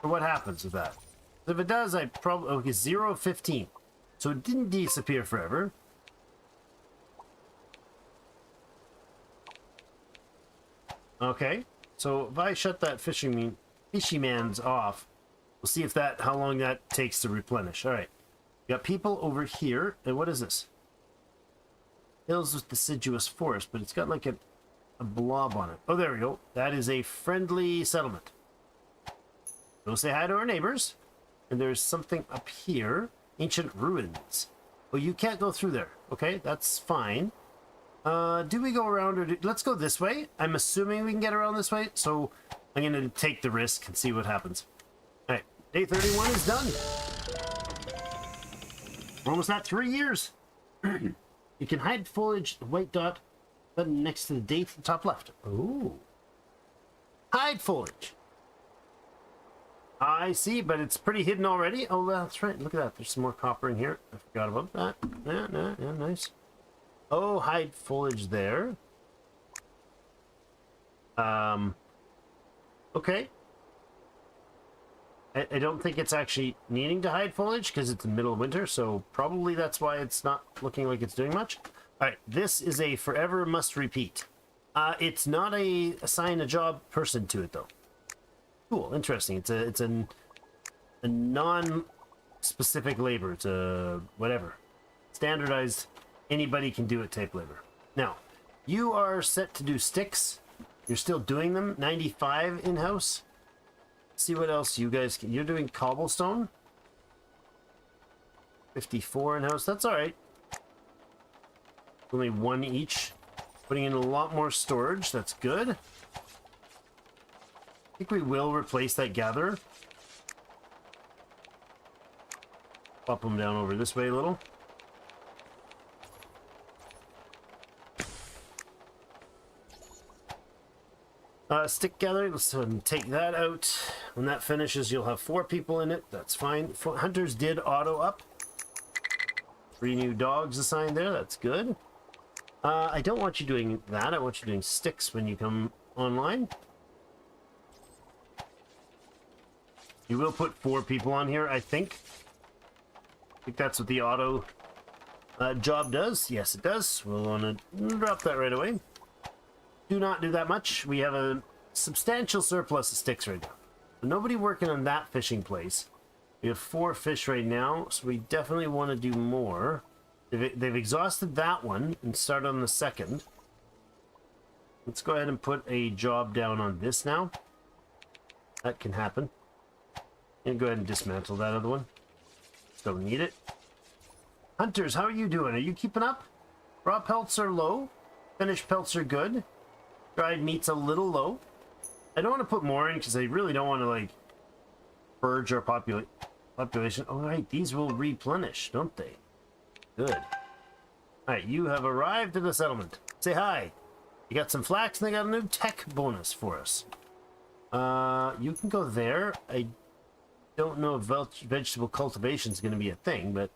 Or what happens with that? If it does, I probably... Okay, 0 of 15. So it didn't disappear forever. Okay. So if I shut that fishy man's off, we'll see if that... How long that takes to replenish. Alright. We got people over here. And what is this? Hills with deciduous forest, but it's got like a blob on it. Oh, there we go. That is a friendly settlement. Go say hi to our neighbors. And there's something up here. Ancient ruins. Oh, you can't go through there. Okay, that's fine. Do we go around or let's go this way. I'm assuming we can get around this way, so I'm going to take the risk and see what happens. All right, day 31 is done. We're almost at 3 years. You can hide foliage, the white dot button next to the date at the top left. Ooh. Hide foliage. I see, but it's pretty hidden already. Oh, that's right. Look at that. There's some more copper in here. I forgot about that. Yeah, nice. Oh, hide foliage there. Okay. I don't think it's actually needing to hide foliage because it's the middle of winter, so probably that's why it's not looking like it's doing much. Alright, this is a forever must repeat. It's not assign a job person to it, though. Cool, interesting. It's a non-specific labor. It's a whatever. Standardized, anybody can do it type labor. Now, you are set to do sticks. You're still doing them. 95 in-house. See what else you guys can. You're doing cobblestone. 54 in-house. That's all right. Only one each. Putting in a lot more storage. That's good. I think we will replace that gatherer. Pop them down over this way a little. Stick gathering, let's go ahead and take that out. When that finishes, you'll have 4 people in it. That's fine. Hunters did auto up. 3 new dogs assigned there. That's good. I don't want you doing that. I want you doing sticks when you come online. You will put 4 people on here, I think. I think that's what the auto job does. Yes, it does. We'll want to drop that right away. Do not do that much. We have a substantial surplus of sticks right now. Nobody working on that fishing place. We have 4 fish right now, so we definitely want to do more. They've exhausted that one and start on the second. Let's go ahead and put a job down on this now. That can happen. And go ahead and dismantle that other one. Don't need it. Hunters, how are you doing? Are you keeping up? Raw pelts are low. Finished pelts are good. Dried meat's a little low. I don't want to put more in because I really don't want to, like, purge our population. Oh, right, these will replenish, don't they? Good. Alright, you have arrived at the settlement. Say hi. You got some flax and they got a new tech bonus for us. You can go there. I don't know if vegetable cultivation is going to be a thing, but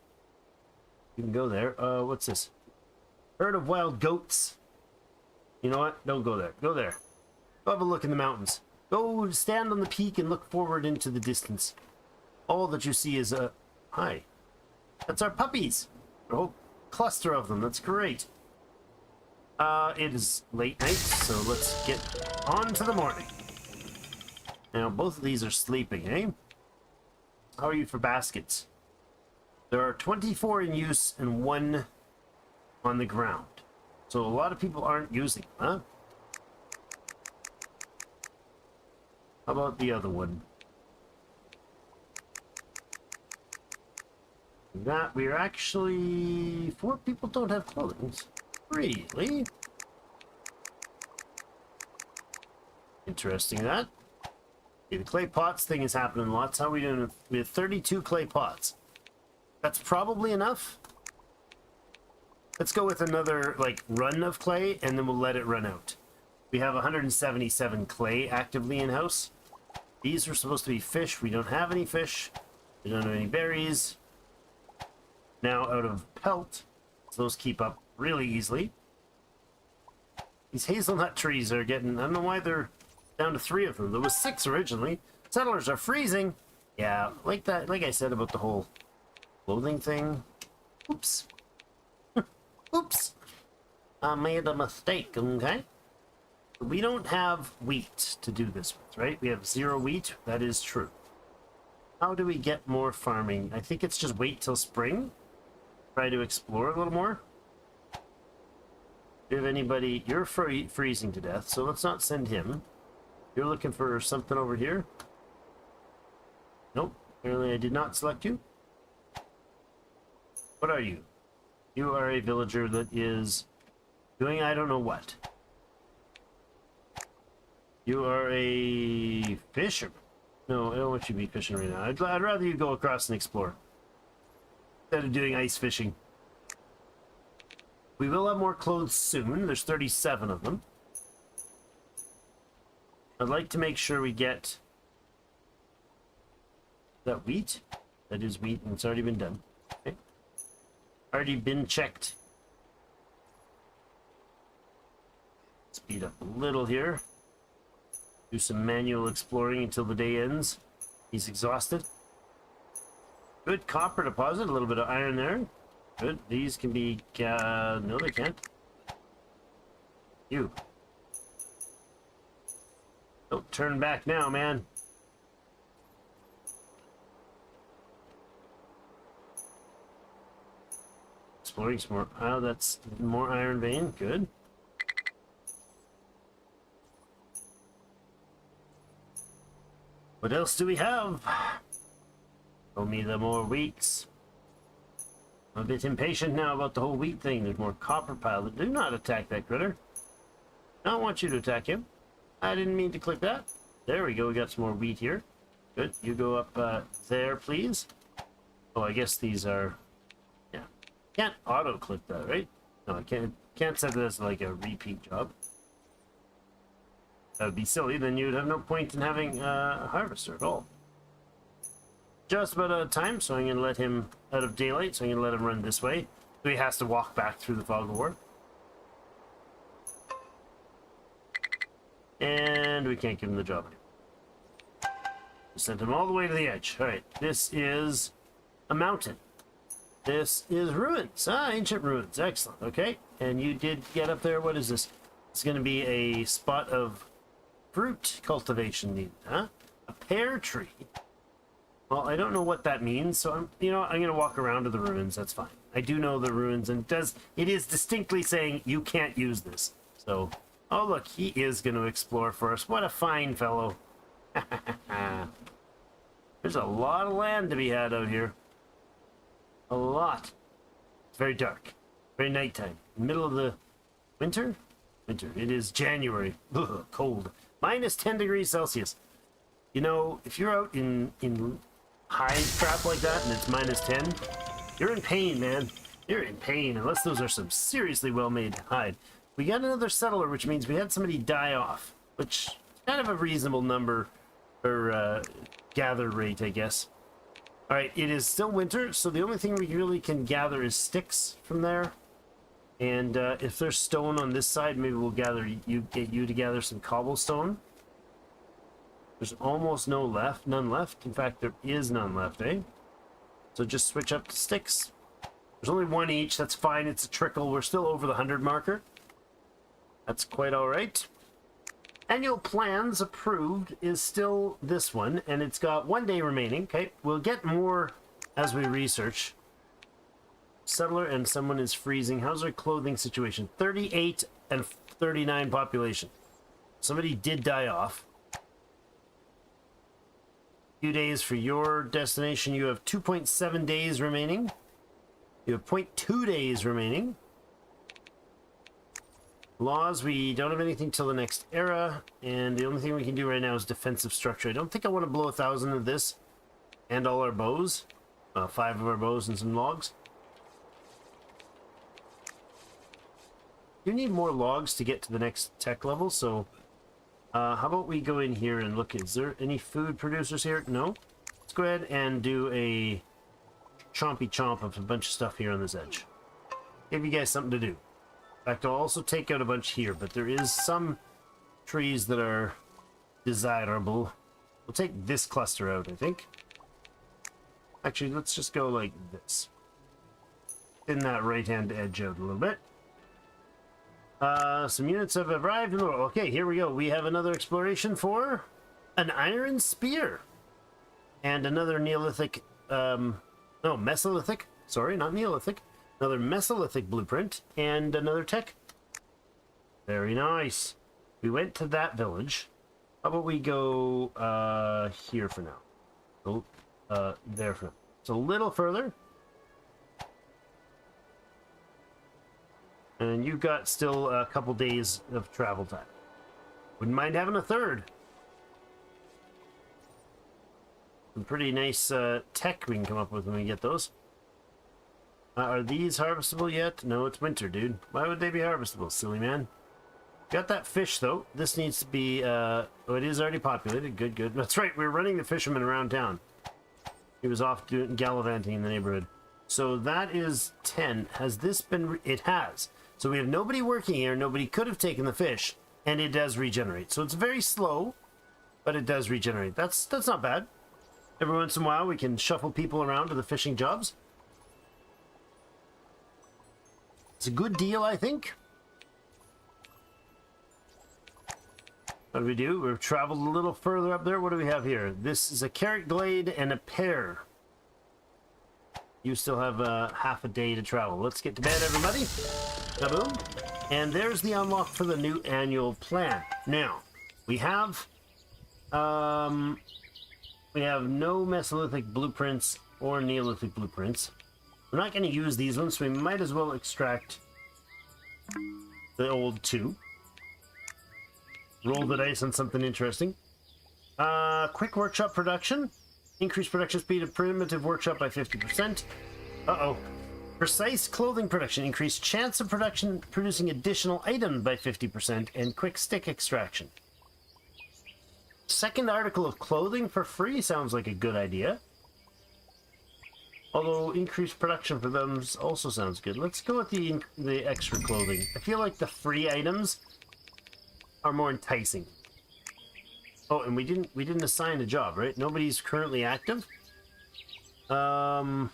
you can go there. What's this? Herd of wild goats. You know what? Don't go there. Go there. Go have a look in the mountains. Go stand on the peak and look forward into the distance. All that you see is a... Hi. That's our puppies. A whole cluster of them. That's great. It is late night, so let's get on to the morning. Now, both of these are sleeping, eh? How are you for baskets? There are 24 in use and 1 on the ground. So a lot of people aren't using them, huh? How about the other one? That we're actually... 4 people don't have clothing. Really? Interesting that. Okay, the clay pots thing is happening lots. How are we doing? We have 32 clay pots. That's probably enough. Let's go with another, like, run of clay, and then we'll let it run out. We have 177 clay actively in-house. These are supposed to be fish. We don't have any fish. We don't have any berries. Now out of pelt, so those keep up really easily. These hazelnut trees are getting... I don't know why they're down to 3 of them. There was 6 originally. Settlers are freezing. Yeah, like that. Like I said about the whole clothing thing. Oops. Oops. I made a mistake, okay? We don't have wheat to do this with, right? We have 0 wheat. That is true. How do we get more farming? I think it's just wait till spring. Try to explore a little more. Do you have anybody? You're freezing to death, so let's not send him. You're looking for something over here? Nope. Apparently I did not select you. What are you? You are a villager that is doing I don't know what. You are a fisherman. No, I don't want you to be fishing right now. I'd rather you go across and explore instead of doing ice fishing. We will have more clothes soon. There's 37 of them. I'd like to make sure we get that wheat. That is wheat, and it's already been done. Okay. Already been checked. Speed up a little here. Do some manual exploring until the day ends. He's exhausted. Good copper deposit, a little bit of iron there. Good. These can be... no, they can't. You. Don't turn back now, man. exploring some more. Oh, that's more iron vein. Good. What else do we have? Show me the more wheats. I'm a bit impatient now about the whole wheat thing. There's more copper piles. Do not attack that critter. I don't want you to attack him. I didn't mean to click that. There we go. We got some more wheat here. Good. You go up there, please. Oh, I guess these are... Yeah. Can't auto-click that, right? No, I can't set this like a repeat job. That would be silly. Then you'd have no point in having a harvester at all. Just about out of time, so I'm going to let him out of daylight, so I'm going to let him run this way. So he has to walk back through the fog of war. And we can't give him the job anymore. We sent him all the way to the edge. Alright, this is a mountain. This is ruins. Ah, ancient ruins. Excellent. Okay, and you did get up there. What is this? It's going to be a spot of fruit cultivation needed, huh? A pear tree. Well, I don't know what that means, so I'm going to walk around to the ruins. That's fine. I do know the ruins, and it is distinctly saying you can't use this. So, oh look, he is going to explore for us. What a fine fellow. There's a lot of land to be had out here. A lot. It's very dark. Very nighttime. Middle of the winter? Winter. It is January. Ugh, cold. Minus 10 degrees Celsius. You know, if you're out in hide crap like that and it's minus 10, you're in pain, man. You're in pain, unless those are some seriously well-made hide. We got another settler, which means we had somebody die off, which is kind of a reasonable number or gather rate, I guess. All right, it is still winter, so the only thing we really can gather is sticks from there. And if there's stone on this side, maybe we'll get you to gather some cobblestone. There's almost none left. In fact, there is none left, eh? So just switch up to sticks. There's only one each. That's fine. It's a trickle. We're still over the 100 marker. That's quite all right. Annual plans approved is still this one, and it's got 1 day remaining. Okay, we'll get more as we research. Settler and someone is freezing. How's our clothing situation? 38 and 39 population. Somebody did die off. Few days for your destination. You have 2.7 days remaining. You have 0.2 days remaining. Laws, we don't have anything till the next era, and the only thing we can do right now is defensive structure. I don't think I want to blow 1,000 of this and all our bows. 5 of our bows and some logs. You need more logs to get to the next tech level, so how about we go in here and look. Is there any food producers here? No. Let's go ahead and do a chompy chomp of a bunch of stuff here on this edge. Give you guys something to do. In fact, I'll also take out a bunch here, but there is some trees that are desirable. We'll take this cluster out, I think. Actually, let's just go like this. Thin that right-hand edge out a little bit. Some units have arrived in the world. Okay, here we go. We have another exploration for an iron spear. And another Neolithic, no, Mesolithic. Sorry, not Neolithic. Another Mesolithic blueprint and another tech. Very nice. We went to that village. How about we go here for now? Go there for now. It's a little further. And you've got still a couple days of travel time. Wouldn't mind having a third. Some pretty nice tech we can come up with when we get those. Are these harvestable yet? No, it's winter, dude. Why would they be harvestable, silly man? Got that fish, though. This needs to be, oh, it is already populated. Good, good. That's right, we were running the fisherman around town. He was off doing gallivanting in the neighborhood. So that is 10. Has this been... It has. So we have nobody working here. Nobody could have taken the fish. And it does regenerate. So it's very slow, but it does regenerate. That's not bad. Every once in a while, we can shuffle people around to the fishing jobs. It's a good deal, I think. What do we do? We've traveled a little further up there. What do we have here? This is a carrot glade and a pear. You still have half a day to travel. Let's get to bed, everybody. Kaboom. And there's the unlock for the new annual plan. Now, we have no Mesolithic blueprints or Neolithic blueprints. We're not going to use these ones, so we might as well extract the old two. Roll the dice on something interesting. Quick workshop production. Increase production speed of primitive workshop by 50%. Uh-oh. Precise clothing production. Increase chance of production producing additional items by 50%. And quick stick extraction. Second article of clothing for free sounds like a good idea. Although increased production for them also sounds good. Let's go with the extra clothing. I feel like the free items are more enticing. Oh, and we didn't assign a job, right? Nobody's currently active. Food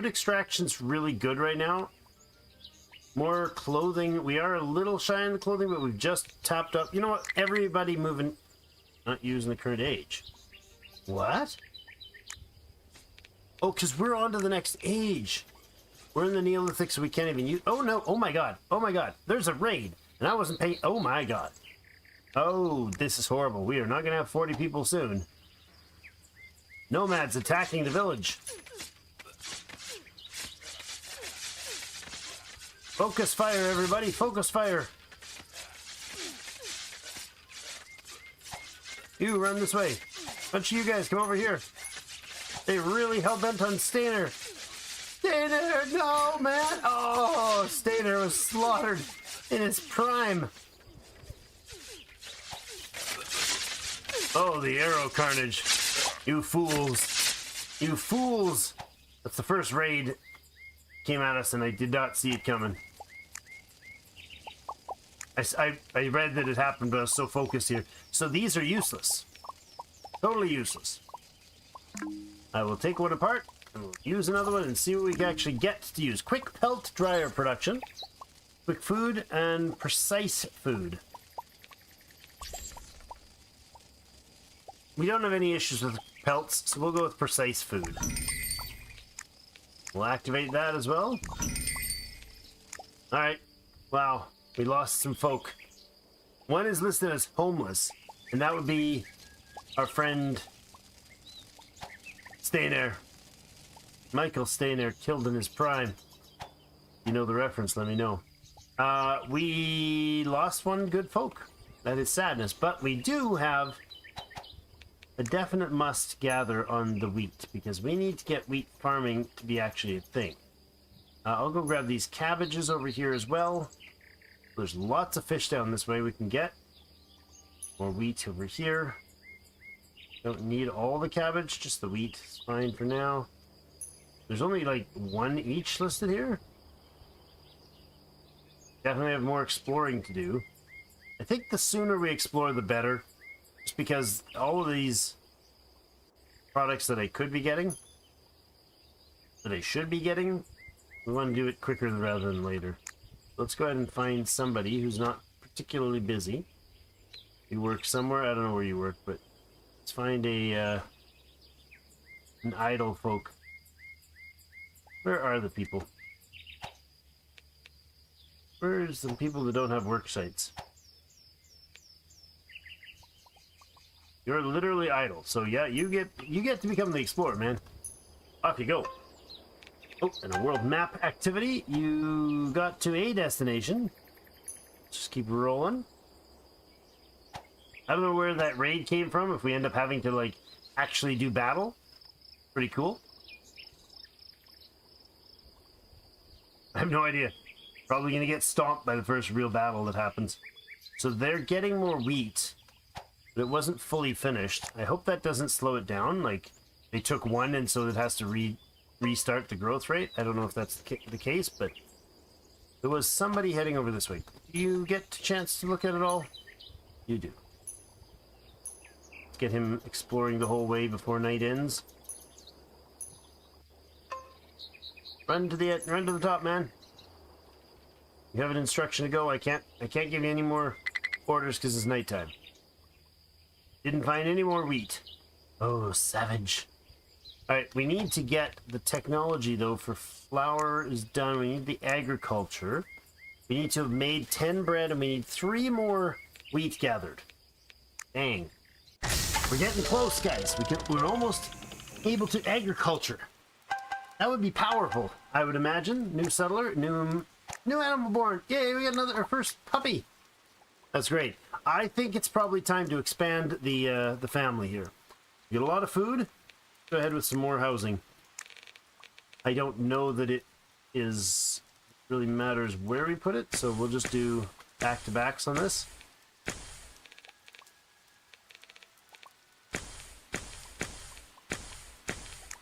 extraction's really good right now. More clothing. We are a little shy on the clothing, but we've just topped up. You know what? Everybody moving, not using the current age. What? Oh, because we're on to the next age. We're in the Neolithic, so we can't even use... Oh, no. Oh, my God. Oh, my God. There's a raid. And I wasn't paying... Oh, my God. Oh, this is horrible. We are not going to have 40 people soon. Nomads attacking the village. Focus fire, everybody. Focus fire. You, run this way. Bunch of you guys, come over here. They really hell-bent on Stainer. Stainer, no, man. Oh, Stainer was slaughtered in his prime. Oh, the arrow carnage. You fools. You fools. That's the first raid came at us, and I did not see it coming. I read that it happened, but I was so focused here. So these are useless. Totally useless. I will take one apart, and we'll use another one and see what we can actually get to use. Quick pelt dryer production. Quick food and precise food. We don't have any issues with pelts, so we'll go with precise food. We'll activate that as well. Alright. Wow. We lost some folk. One is listed as homeless, and that would be our friend Stainer. Michael Stainer, killed in his prime. You know the reference, let me know. We lost one good folk. That is sadness, but we do have a definite must gather on the wheat, because we need to get wheat farming to be actually a thing. I'll go grab these cabbages over here as well. There's lots of fish down this way we can get. More wheat over here. Don't need all the cabbage, just the wheat. It's fine for now. There's only like one each listed here. Definitely have more exploring to do. I think the sooner we explore, the better. Just because all of these products that I could be getting, that I should be getting, we want to do it quicker rather than later. Let's go ahead and find somebody who's not particularly busy. You work somewhere? I don't know where you work, but let's find an idle folk. Where are the people? Where's the people that don't have work sites? You're literally idle, so yeah, you get to become the explorer, man. Off you go. Oh, and a world map activity. You got to a destination. Just keep rolling. I don't know where that raid came from, if we end up having to, like, actually do battle. Pretty cool. I have no idea. Probably gonna get stomped by the first real battle that happens. So they're getting more wheat, but it wasn't fully finished. I hope that doesn't slow it down. Like, they took one and so it has to restart the growth rate. I don't know if that's the case, but there was somebody heading over this way. Do you get a chance to look at it all? You do. Let's get him exploring the whole way before night ends. Run to the top, man. You have an instruction to go. I can't give you any more orders because it's nighttime. Didn't find any more wheat. Oh, savage. All right, we need to get the technology, though, for flour is done. We need the agriculture. We need to have made 10 bread, and we need 3 more wheat gathered. Dang. We're getting close, guys. We're almost able to agriculture. That would be powerful, I would imagine. New settler, new animal born. Yay, we got our first puppy. That's great. I think it's probably time to expand the family here. We get a lot of food. Go ahead with some more housing. I don't know that it really matters where we put it, so we'll just do back-to-backs on this.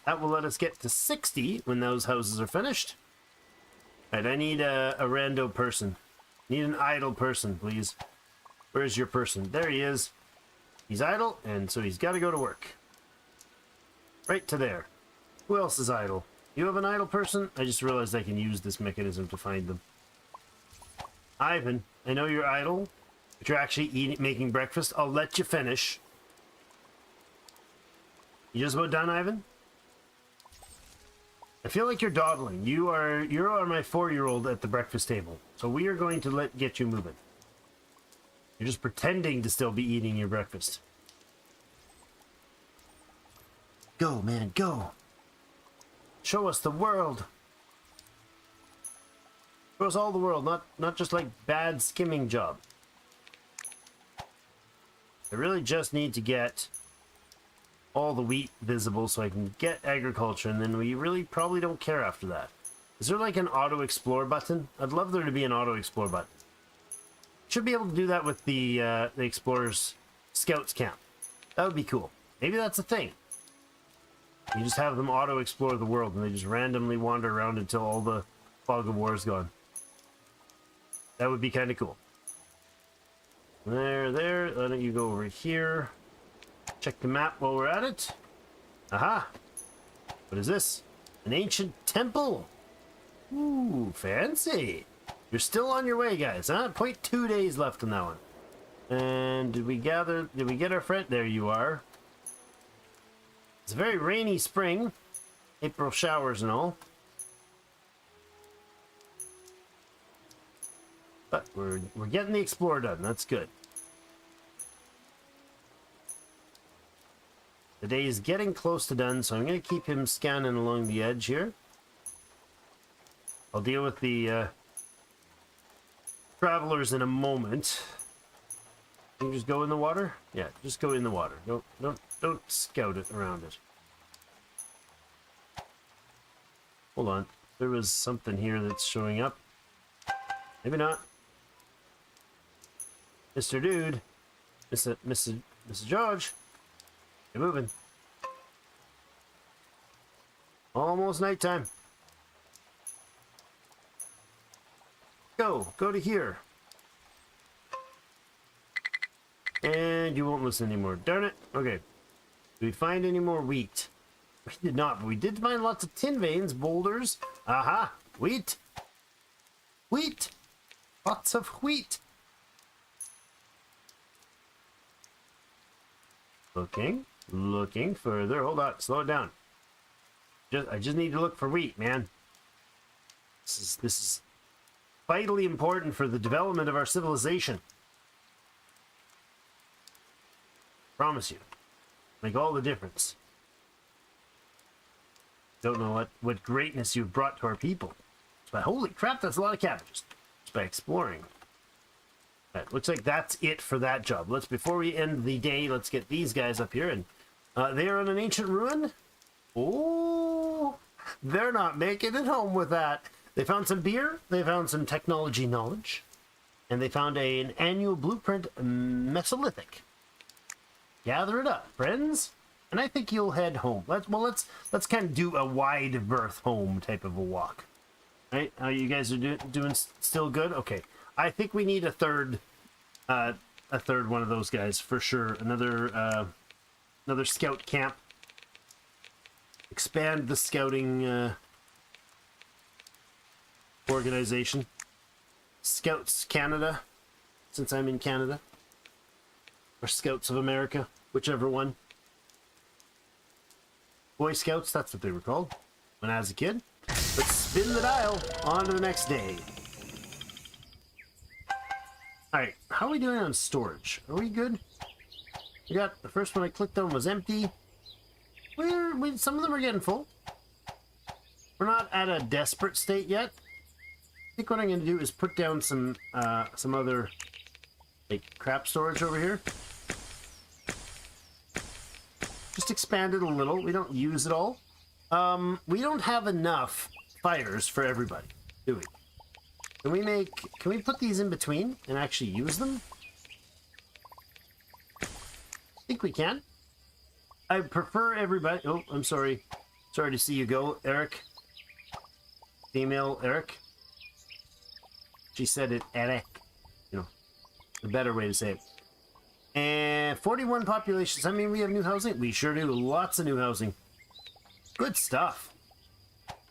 That will let us get to 60 when those houses are finished. All right, I need a rando person. Need an idle person, please. Where's your person? There he is. He's idle, and so he's got to go to work. Right to there. Who else is idle? You have an idle person? I just realized I can use this mechanism to find them. Ivan, I know you're idle, but you're actually making breakfast. I'll let you finish. You just about done, Ivan? I feel like you're dawdling. You are my 4-year-old at the breakfast table. So we are going to get you moving. You're just pretending to still be eating your breakfast. Go, man, go. Show us the world. Show us all the world, not just like bad skimming job. I really just need to get all the wheat visible so I can get agriculture, and then we really probably don't care after that. Is there like an auto explore button? I'd love there to be an auto explore button. Should be able to do that with the explorers scouts camp. That would be cool. Maybe that's a thing. You just have them auto explore the world and they just randomly wander around until all the fog of war is gone. That would be kind of cool. There. Why don't you go over here? Check the map while we're at it. Aha! What is this? An ancient temple! Ooh, fancy! You're still on your way, guys, huh? 0.2 days left on that one. And did we get our friend? There you are. It's a very rainy spring. April showers and all. But we're getting the explore done. That's good. The day is getting close to done, so I'm going to keep him scanning along the edge here. I'll deal with the travelers in a moment. Can you just go in the water? Yeah, just go in the water. Don't scout it around it. Hold on. There was something here that's showing up. Maybe not. Mr. Dude. Mr. George. You're moving. Almost nighttime. Go to here. And you won't listen anymore. Darn it. Okay. Did we find any more wheat? We did not, but we did find lots of tin veins, boulders. Aha! Wheat! Wheat! Lots of wheat! Looking further. Hold on, slow it down. I just need to look for wheat, man. This is vitally important for the development of our civilization. Promise you. Make all the difference. Don't know what greatness you've brought to our people. But holy crap, that's a lot of cabbages. Just by exploring. Right, looks like that's it for that job. Before we end the day, let's get these guys up here. And they are on an ancient ruin. Oh, they're not making it home with that. They found some beer. They found some technology knowledge. And they found an annual blueprint Mesolithic. Gather it up, friends. And I think you'll head home. Let's kind of do a wide berth home type of a walk. Right? You guys are doing still good? Okay. I think we need a third one of those guys for sure. Another scout camp. Expand the scouting organization. Scouts Canada, since I'm in Canada. Or Scouts of America, whichever one. Boy Scouts, that's what they were called when I was a kid. Let's spin the dial on to the next day. Alright, how are we doing on storage? Are we good? We got the first one I clicked on was empty. Some of them are getting full. We're not at a desperate state yet. I think what I'm going to do is put down some other like crap storage over here. Just expand it a little. We don't use it all. We don't have enough fires for everybody, do we? Can we put these in between and actually use them? I think we can. I prefer everybody. Oh, I'm sorry. Sorry to see you go, Eric. Female Eric. She said it, Eric. You know, the better way to say it. And 41 populations. I mean, we have new housing. We sure do. Lots of new housing. Good stuff.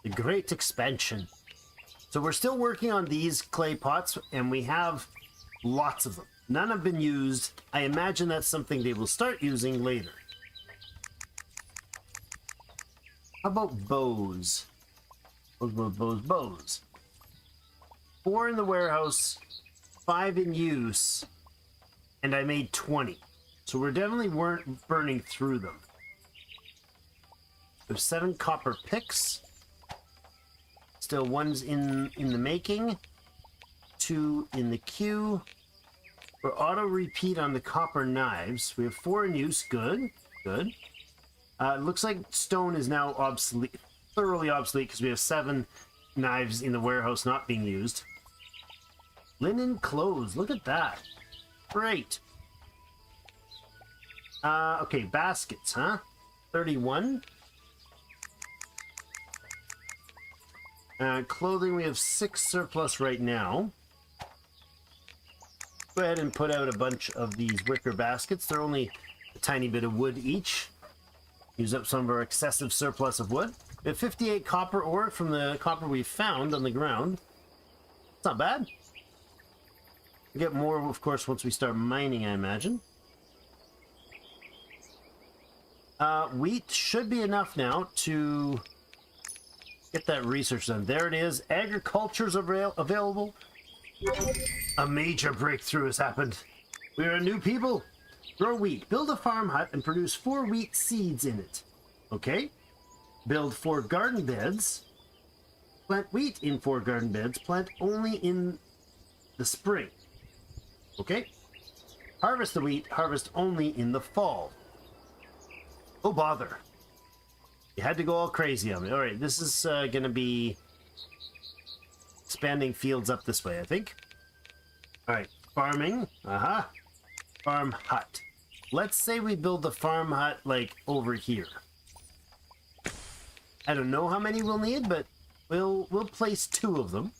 The great expansion. So we're still working on these clay pots, and we have lots of them. None have been used. I imagine that's something they will start using later. How about bows? Bows. 4 in the warehouse, 5 in use, and I made 20. So we're definitely weren't burning through them. There's 7 copper picks. Still 1's in the making. 2 in the queue. We're auto repeat on the copper knives. We have 4 in use. Good. Good. Looks like stone is now obsolete, thoroughly obsolete, because we have 7 knives in the warehouse not being used. Linen clothes. Look at that. Great. Okay, baskets, huh? 31. Clothing, we have 6 surplus right now. Go ahead and put out a bunch of these wicker baskets. They're only a tiny bit of wood each. Use up some of our excessive surplus of wood. We have 58 copper ore from the copper we found on the ground. It's not bad. We get more, of course, once we start mining, I imagine. Wheat should be enough now to get that research done. There it is. Agriculture's available. A major breakthrough has happened. We are a new people. Grow wheat. Build a farm hut and produce 4 wheat seeds in it. Okay. Build 4 garden beds. Plant wheat in 4 garden beds. Plant only in the spring. Okay. Harvest the wheat. Harvest only in the fall. Oh, bother. You had to go all crazy on me. All right, this is going to be expanding fields up this way, I think. All right, farming. Farm hut. Let's say we build the farm hut, like, over here. I don't know how many we'll need, but we'll place 2 of them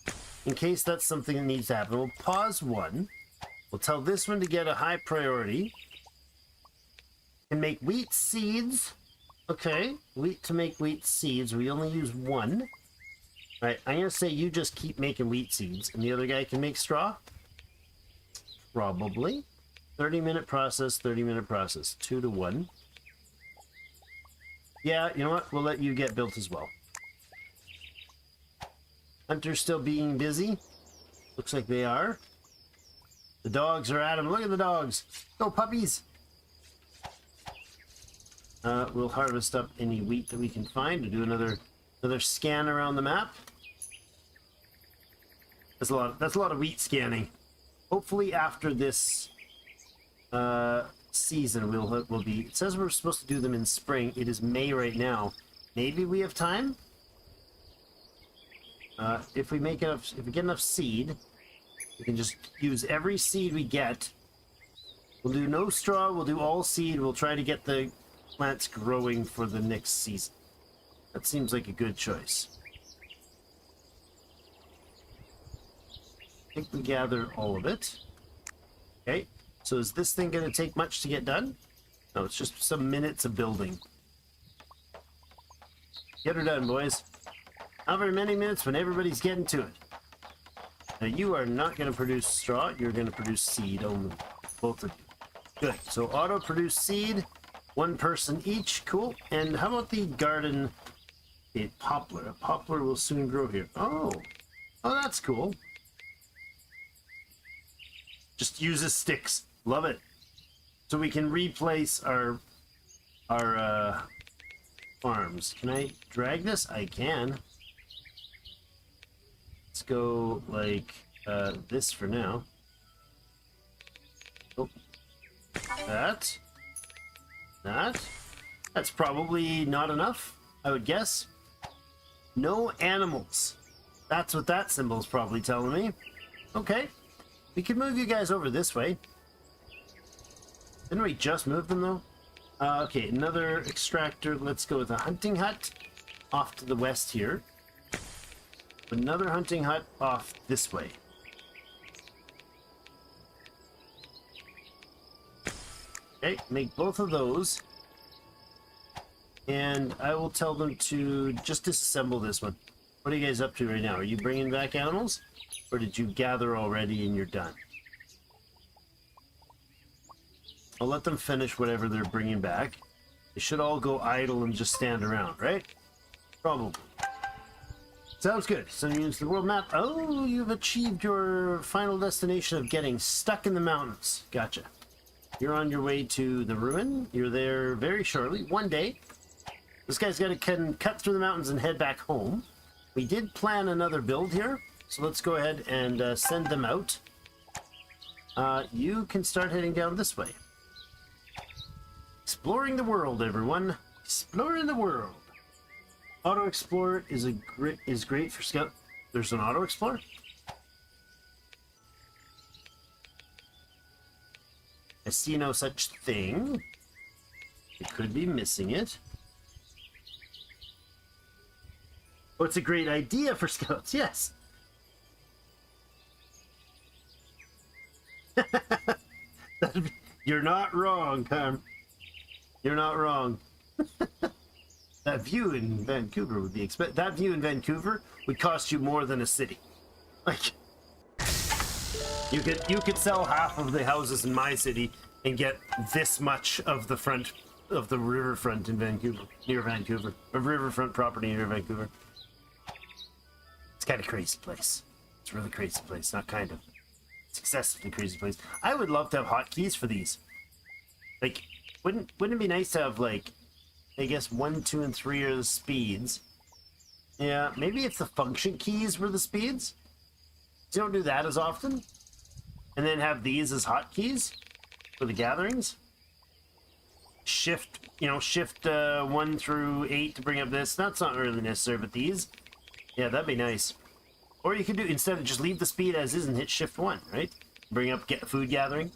in case that's something that needs to happen. We'll pause 1. We'll tell this one to get a high priority. And make wheat seeds. Okay, wheat to make wheat seeds. We only use 1. Right, I'm going to say you just keep making wheat seeds, and the other guy can make straw? Probably. 30-minute process, 30-minute process. 2 to 1. Yeah, you know what? We'll let you get built as well. Hunter's still being busy. Looks like they are. The dogs are at him. Look at the dogs. Go, puppies. We'll harvest up any wheat that we can find to do another scan around the map. That's a lot of wheat scanning. Hopefully after this season we'll be. It says we're supposed to do them in spring. It is May right now. Maybe we have time. If we get enough seed, we can just use every seed we get. We'll do no straw. We'll do all seed. We'll try to get the plants growing for the next season. That seems like a good choice. I think we gathered all of it. Okay, so is this thing going to take much to get done? No, it's just some minutes of building. Get her done, boys. Not very many minutes when everybody's getting to it. Now you are not going to produce straw, you're going to produce seed only. Both of you. Good, so auto produce seed. One person each. Cool. And how about the garden? A poplar. A poplar will soon grow here. Oh. Oh, that's cool. Just uses sticks. Love it. So we can replace our farms. Can I drag this? I can. Let's go like this for now. Oh. That. That's probably not enough, I would guess. No animals. That's what that symbol is probably telling me. Okay. We can move you guys over this way. Didn't we just move them though? Okay, another extractor. Let's go with a hunting hut off to the west here. Another hunting hut off this way. Okay, make both of those. And I will tell them to just disassemble this one. What are you guys up to right now? Are you bringing back animals? Or did you gather already and you're done? I'll let them finish whatever they're bringing back. They should all go idle and just stand around, right? Probably. Sounds good. So you use the world map. Oh, you've achieved your final destination of getting stuck in the mountains. Gotcha. You're on your way to the ruin. You're there very shortly. One day. This guy's got to cut through the mountains and head back home. We did plan another build here. So let's go ahead and send them out. You can start heading down this way. Exploring the world, everyone. Exploring the world. Auto Explorer is great for scout. There's an Auto Explorer. I see no such thing. It could be missing it. Oh, it's a great idea for scouts. Yes. You're not wrong, Carm. You're not wrong. That view in Vancouver would be that view in Vancouver would cost you more than a city. Like you could sell half of the houses in my city and get this much of the front of the riverfront in Vancouver, near Vancouver, a riverfront property near Vancouver. It's kind of crazy place. It's a really crazy place, not kind of. It's excessively crazy place. I would love to have hotkeys for these. Like, wouldn't it be nice to have, like, I guess 1, 2, and 3 are the speeds. Yeah, maybe if the function keys were the speeds. You don't do that as often. And then have these as hotkeys for the gatherings. Shift 1 through 8 to bring up this. That's not really necessary, but these. Yeah, that'd be nice. Or you could do, instead of just leave the speed as is and hit shift 1, right? Bring up food gathering.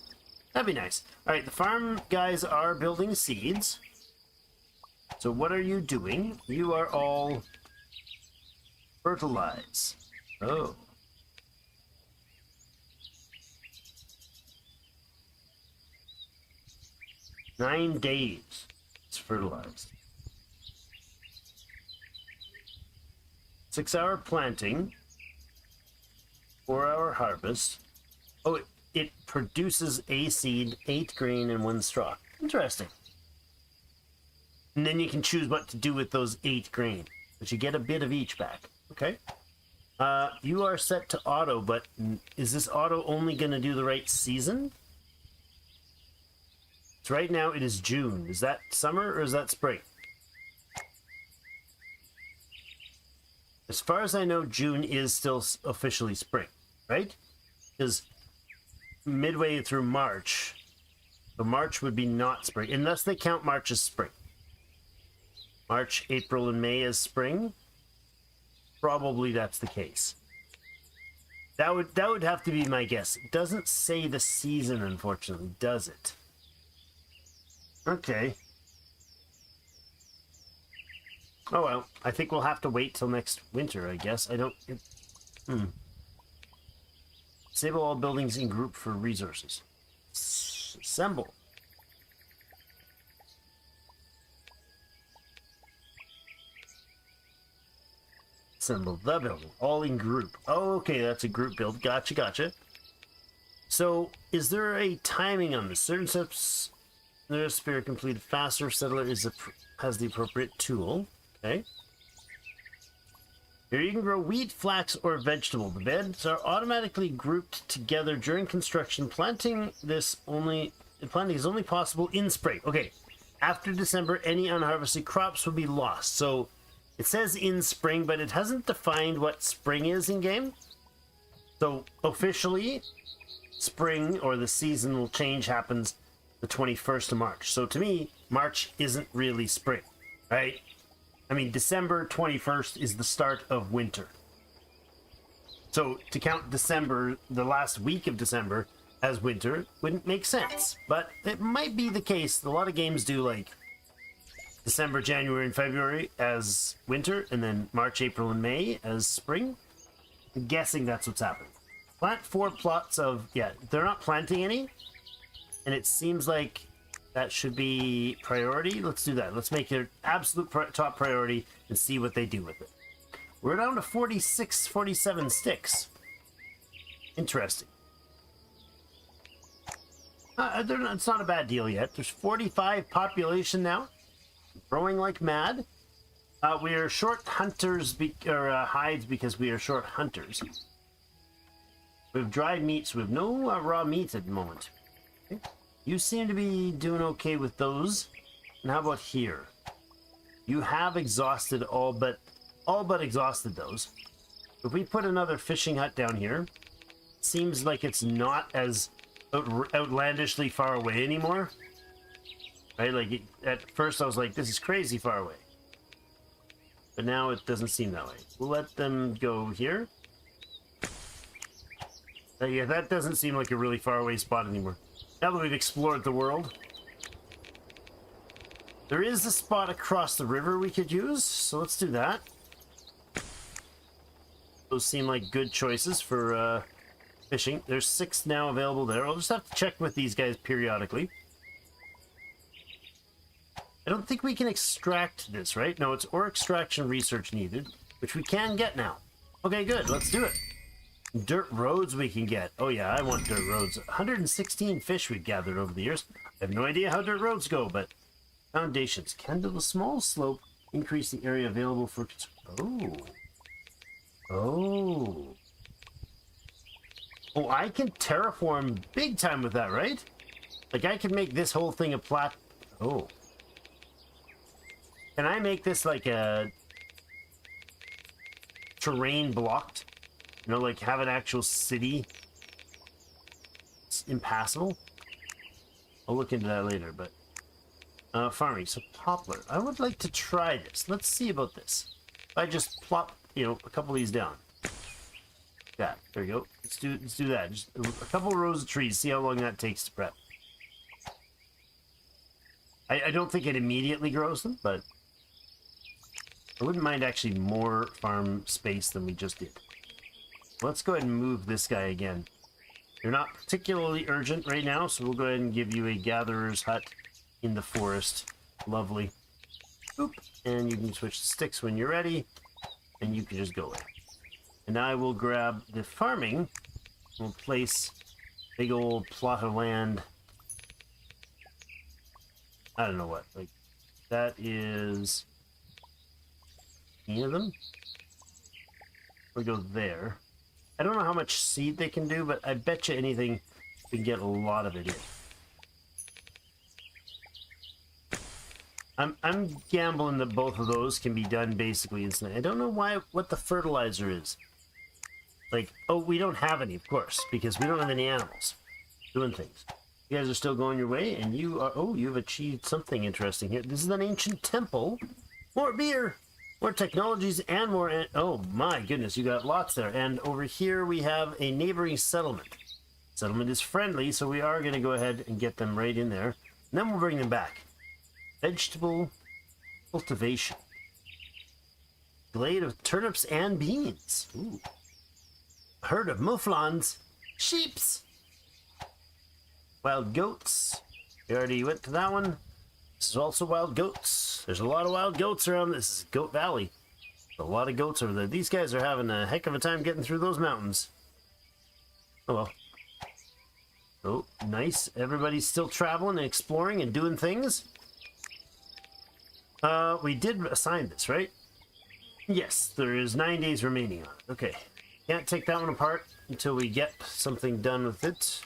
That'd be nice. All right, the farm guys are building seeds. So what are you doing? You are all fertilize. Oh. "9 days. It's fertilized. 6-hour planting. 4-hour harvest. Oh, it produces a seed, 8 grain, and 1 straw. Interesting. And then you can choose what to do with those 8 grain. But you get a bit of each back. Okay. You are set to auto, but is this auto only going to do the right season? So right now it is June. Is that summer or is that spring? As far as I know, June is still officially spring, right? Because midway through March, so March would be not spring, unless they count March as spring. March, April, and May as spring. Probably that's the case. That would have to be my guess. It doesn't say the season, unfortunately, does it? Okay. Oh well, I think we'll have to wait till next winter, I guess. Disable all buildings in group for resources. Assemble. Assemble the building. All in group. Oh, okay, that's a group build. Gotcha. So, is there a timing on this? Certain steps Their spirit completed faster. Settler has the appropriate tool. Okay. Here you can grow wheat, flax, or vegetable. The beds are automatically grouped together during construction. Planting is only possible in spring. Okay. After December, any unharvested crops will be lost. So it says in spring, but it hasn't defined what spring is in game. So officially, spring or the seasonal change happens the 21st of March. So to me, March isn't really spring, right? I mean, December 21st is the start of winter. So to count December, the last week of December, as winter wouldn't make sense. But it might be the case. A lot of games do like December, January, and February as winter, and then March, April, and May as spring. I'm guessing that's what's happening. Plant 4 plots of... Yeah, they're not planting any. And it seems like that should be priority. Let's do that. Let's make it absolute top priority and see what they do with it. We're down to 46, 47 sticks. Interesting. It's not a bad deal yet. There's 45 population now. Growing like mad. We are short hunters, hides because we are short hunters. We have dried meats. We have no raw meat at the moment. Okay. You seem to be doing okay with those. And how about here? You have exhausted all but exhausted those. If we put another fishing hut down here, it seems like it's not as outlandishly far away anymore. Right? Like at first I was like, this is crazy far away. But now it doesn't seem that way. We'll let them go here. Yeah, that doesn't seem like a really far away spot anymore. Now that we've explored the world. There is a spot across the river we could use, so let's do that. Those seem like good choices for fishing. There's 6 now available there. I'll just have to check with these guys periodically. I don't think we can extract this, right? No, it's ore extraction research needed, which we can get now. Okay, good. Let's do it. Dirt roads we can get. Oh yeah, I want dirt roads. 116 fish we've gathered over the years. I have no idea how dirt roads go, but... Foundations. Can the small slope increase the area available for... Oh. Oh. Oh, I can terraform big time with that, right? Like, I can make this whole thing a plat... Oh. Can I make this like a... terrain blocked? You know, like have an actual city? It's impassable? I'll look into that later, but... farming, so poplar. I would like to try this. Let's see about this. If I just plop, you know, a couple of these down. Yeah, there you go. Let's do that. Just a couple of rows of trees. See how long that takes to prep. I don't think it immediately grows them, but I wouldn't mind actually more farm space than we just did. Let's go ahead and move this guy again. You're not particularly urgent right now, so we'll go ahead and give you a gatherer's hut in the forest. Lovely. Oop. And you can switch to sticks when you're ready, and you can just go away. And I will grab the farming. We'll place a big old plot of land. I don't know what. Like, that is... any of them? We'll go there. I don't know how much seed they can do, but I bet you anything we can get a lot of it in. I'm gambling that both of those can be done basically instantly. I don't know what the fertilizer is. Like, oh, we don't have any, of course, because we don't have any animals doing things. You guys are still going your way, and you are... Oh, you've achieved something interesting here. This is an ancient temple. More beer! More technologies and more... Oh, my goodness, you got lots there. And over here we have a neighboring settlement. Settlement is friendly, so we are going to go ahead and get them right in there. And then we'll bring them back. Vegetable cultivation. Glade of turnips and beans. Ooh. A herd of mouflons. Sheeps. Wild goats. We already went to that one. This is also wild goats. There's a lot of wild goats around this Goat Valley. A lot of goats over there. These guys are having a heck of a time getting through those mountains. Oh well. Oh, nice. Everybody's still traveling and exploring and doing things. We did assign this, right? Yes, there is 9 days remaining on it. Okay. Can't take that one apart until we get something done with it.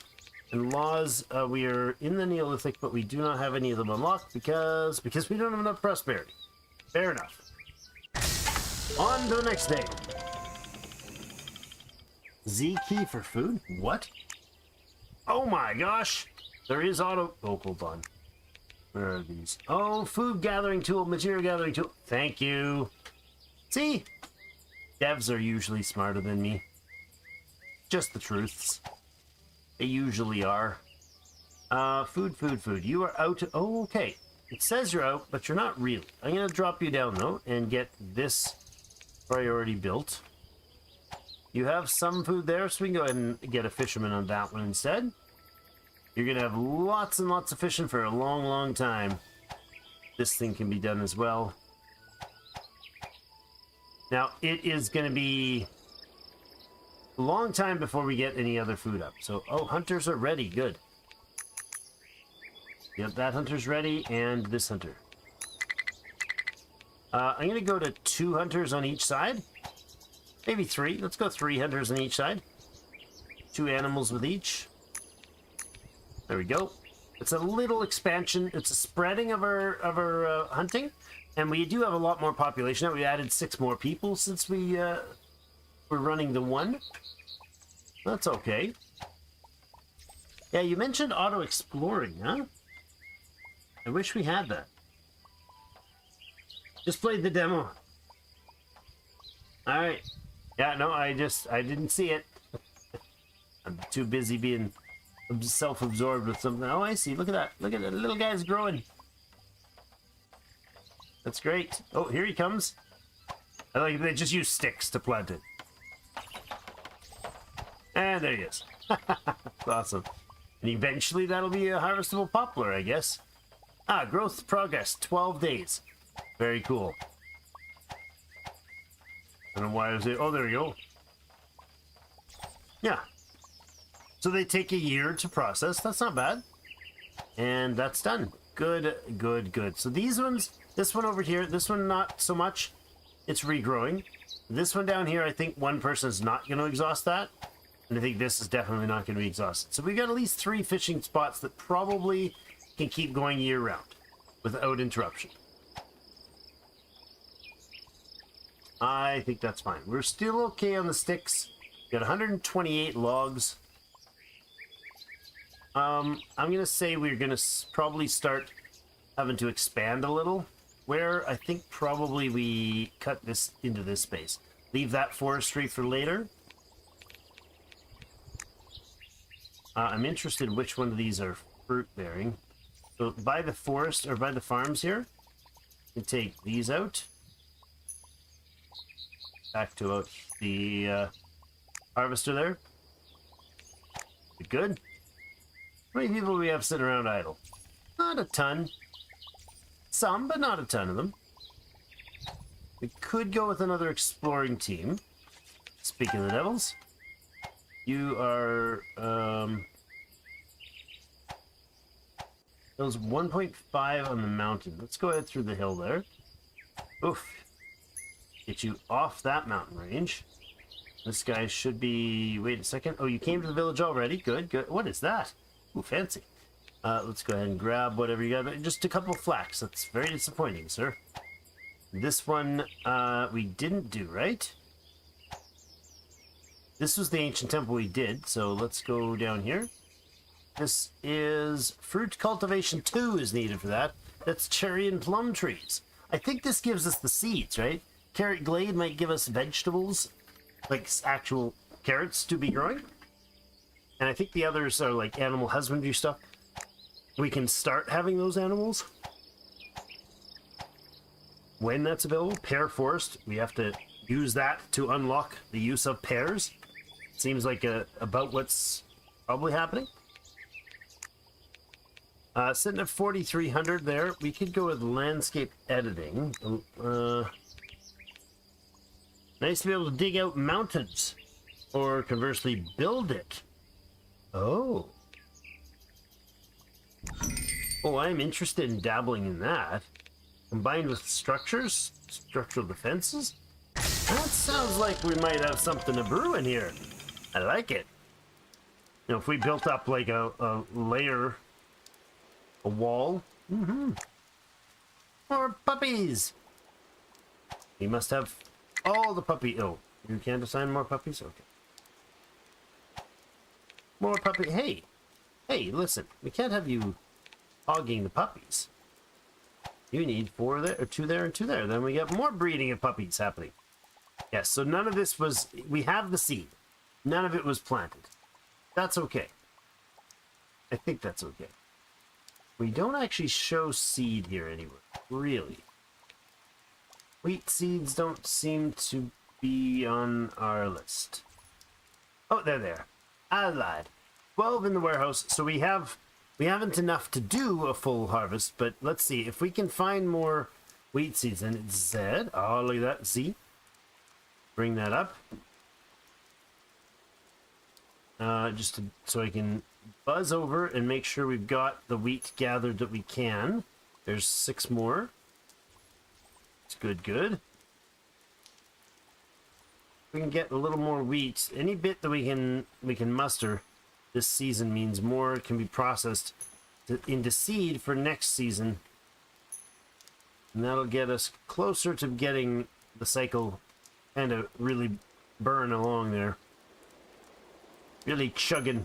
And laws, we are in the Neolithic, but we do not have any of them unlocked because we don't have enough prosperity. Fair enough. On to the next day. Z key for food? What? Oh my gosh! There is auto... Oh, hold on. Where are these? Oh, food gathering tool, material gathering tool. Thank you. See? Devs are usually smarter than me. Just the truths. They usually are. Food. You are out. Oh, okay. It says you're out, but you're not really. I'm going to drop you down, though, and get this priority built. You have some food there, so we can go ahead and get a fisherman on that one instead. You're going to have lots and lots of fishing for a long, long time. This thing can be done as well. Now, it is going to be a long time before we get any other food up. So, oh, hunters are ready. Good. Yep, that hunter's ready, and this hunter. I'm going to go to 2 hunters on each side. Maybe 3. Let's go 3 hunters on each side. 2 animals with each. There we go. It's a little expansion. It's a spreading of our hunting. And we do have a lot more population now. We added 6 more people since we were running the one. That's okay. Yeah, you mentioned auto-exploring, huh? I wish we had that. Just played the demo. Alright. Yeah, no, I didn't see it. I'm too busy being self-absorbed with something. Oh, I see. Look at that. Look at that. The little guy's growing. That's great. Oh, here he comes. I like they just use sticks to plant it. And there he is. Awesome. And eventually that'll be a harvestable poplar, I guess. Ah, growth progress, 12 days. Very cool. I don't know why I was there. Oh, there we go. Yeah. So they take a year to process. That's not bad. And that's done. Good. So these ones, this one over here, this one not so much. It's regrowing. This one down here, I think one person is not going to exhaust that. And I think this is definitely not going to be exhausted. So we've got at least 3 fishing spots that probably can keep going year round without interruption. I think that's fine. We're still okay on the sticks. Got 128 logs. I'm going to say we're going to probably start having to expand a little. Where I think probably we cut this into this space. Leave that forestry for later. I'm interested which one of these are fruit bearing. So by the forest or by the farms here, you take these out. Back to out the harvester there. Good. How many people do we have sitting around idle? Not a ton. Some, but not a ton of them. We could go with another exploring team. Speaking of the devils, you are those 1.5 on the mountain. Let's go ahead through the hill there. Oof. Get you off that mountain range. This guy should be... Wait a second. Oh, you came to the village already. Good. What is that? Ooh, fancy. Let's go ahead and grab whatever you got. Just a couple flax. That's very disappointing, sir. This one, we didn't do, right? This was the ancient temple we did, so let's go down here. This is fruit cultivation 2 is needed for that. That's cherry and plum trees. I think this gives us the seeds, right? Carrot glade might give us vegetables, like actual carrots to be growing. And I think the others are like animal husbandry stuff. We can start having those animals when that's available. Pear forest, we have to use that to unlock the use of pears. Seems like about what's probably happening. Sitting at 4,300 there. We could go with landscape editing. Nice to be able to dig out mountains, or conversely build it. Oh, Oh, I'm interested in dabbling in that. Combined with structures? Structural defenses? That sounds like we might have something to brew in here. I like it. You know, if we built up like a layer, a wall. More puppies! We must have all the puppy. Oh, you can't assign more puppies? Okay. More puppy. Hey! Hey, listen. We can't have you hogging the puppies. You need 4 there, or 2 there, and 2 there. Then we get more breeding of puppies happening. Yes, so none of this was... We have the seed. None of it was planted. That's okay. I think that's okay. We don't actually show seed here anywhere. Really. Wheat seeds don't seem to be on our list. Oh, they're there. I lied. 12 in the warehouse. So we haven't enough to do a full harvest, but let's see if we can find more wheat seeds. And it's Z. Oh, look at that. Z. Bring that up. So I can buzz over and make sure we've got the wheat gathered that we can. There's 6 more. It's good, good. We can get a little more wheat. Any bit that we can muster this season means more can be processed into seed for next season. And that'll get us closer to getting the cycle kind of really burn along there. Really chugging.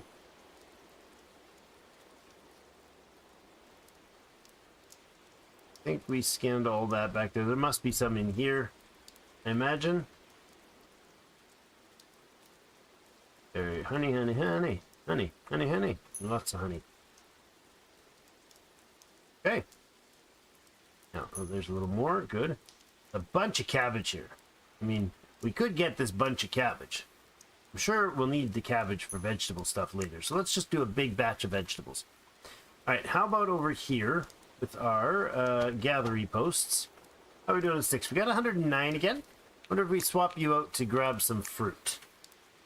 I think we scanned all that back there. There must be some in here, I imagine. There, honey, honey, honey, honey, honey, honey. Lots of honey. Okay. Now, oh, there's a little more. Good. A bunch of cabbage here. I mean, we could get this bunch of cabbage. I'm sure we'll need the cabbage for vegetable stuff later. So let's just do a big batch of vegetables. All right, how about over here with our gathery posts? How are we doing in sticks? We got 109 again. Wonder if we swap you out to grab some fruit.